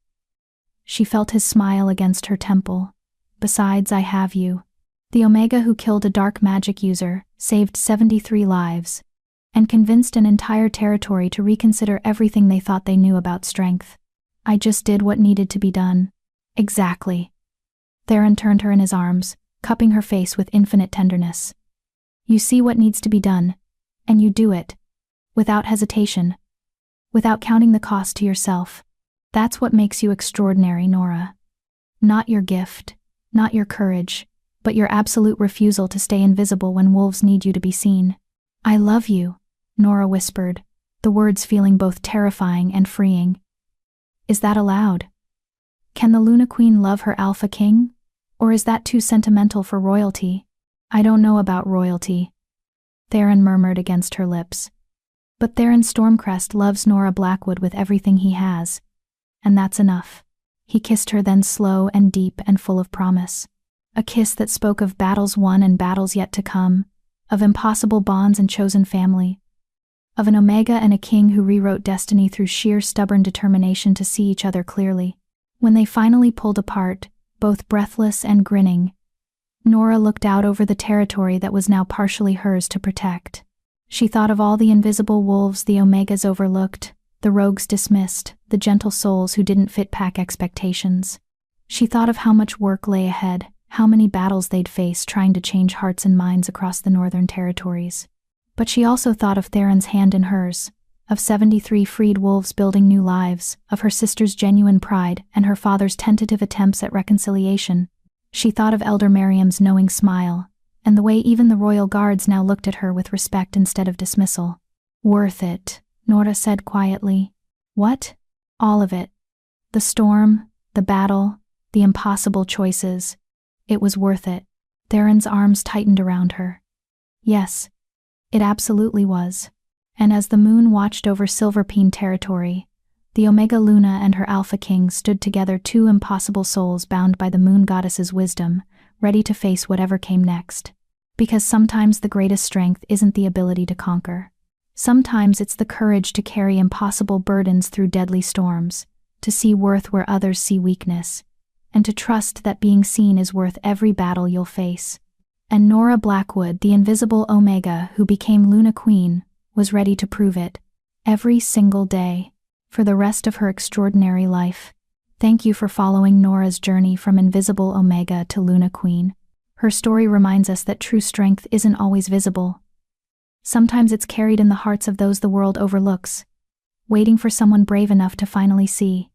S1: She felt his smile against her temple. Besides, I have you. The Omega who killed a dark magic user, saved 73 lives, and convinced an entire territory to reconsider everything they thought they knew about strength. I just did what needed to be done. Exactly. Theron turned her in his arms, cupping her face with infinite tenderness. You see what needs to be done, and you do it. Without hesitation. Without counting the cost to yourself. That's what makes you extraordinary, Nora. Not your gift, not your courage, but your absolute refusal to stay invisible when wolves need you to be seen. I love you, Nora whispered, the words feeling both terrifying and freeing. Is that allowed? Can the Luna Queen love her Alpha King? Or is that too sentimental for royalty? I don't know about royalty, Theron murmured against her lips. But Theron Stormcrest loves Nora Blackwood with everything he has. And that's enough. He kissed her then, slow and deep and full of promise. A kiss that spoke of battles won and battles yet to come, of impossible bonds and chosen family, of an Omega and a king who rewrote destiny through sheer stubborn determination to see each other clearly. When they finally pulled apart, both breathless and grinning, Nora looked out over the territory that was now partially hers to protect. She thought of all the invisible wolves the Omegas overlooked, the rogues dismissed, the gentle souls who didn't fit pack expectations. She thought of how much work lay ahead, how many battles they'd face trying to change hearts and minds across the northern territories. But she also thought of Theron's hand in hers, of 73 freed wolves building new lives, of her sister's genuine pride and her father's tentative attempts at reconciliation. She thought of Elder Miriam's knowing smile, and the way even the royal guards now looked at her with respect instead of dismissal. Worth it, Nora said quietly. What? All of it. The storm, the battle, the impossible choices. It was worth it. Theron's arms tightened around her. Yes, it absolutely was. And as the moon watched over Silverpine territory, the Omega Luna and her Alpha King stood together, two impossible souls bound by the moon goddess's wisdom, ready to face whatever came next. Because sometimes the greatest strength isn't the ability to conquer. Sometimes it's the courage to carry impossible burdens through deadly storms, to see worth where others see weakness, and to trust that being seen is worth every battle you'll face. And Nora Blackwood, the invisible Omega who became Luna Queen, was ready to prove it. Every single day, for the rest of her extraordinary life. Thank you for following Nora's journey from invisible Omega to Luna Queen. Her story reminds us that true strength isn't always visible. Sometimes it's carried in the hearts of those the world overlooks, waiting for someone brave enough to finally see.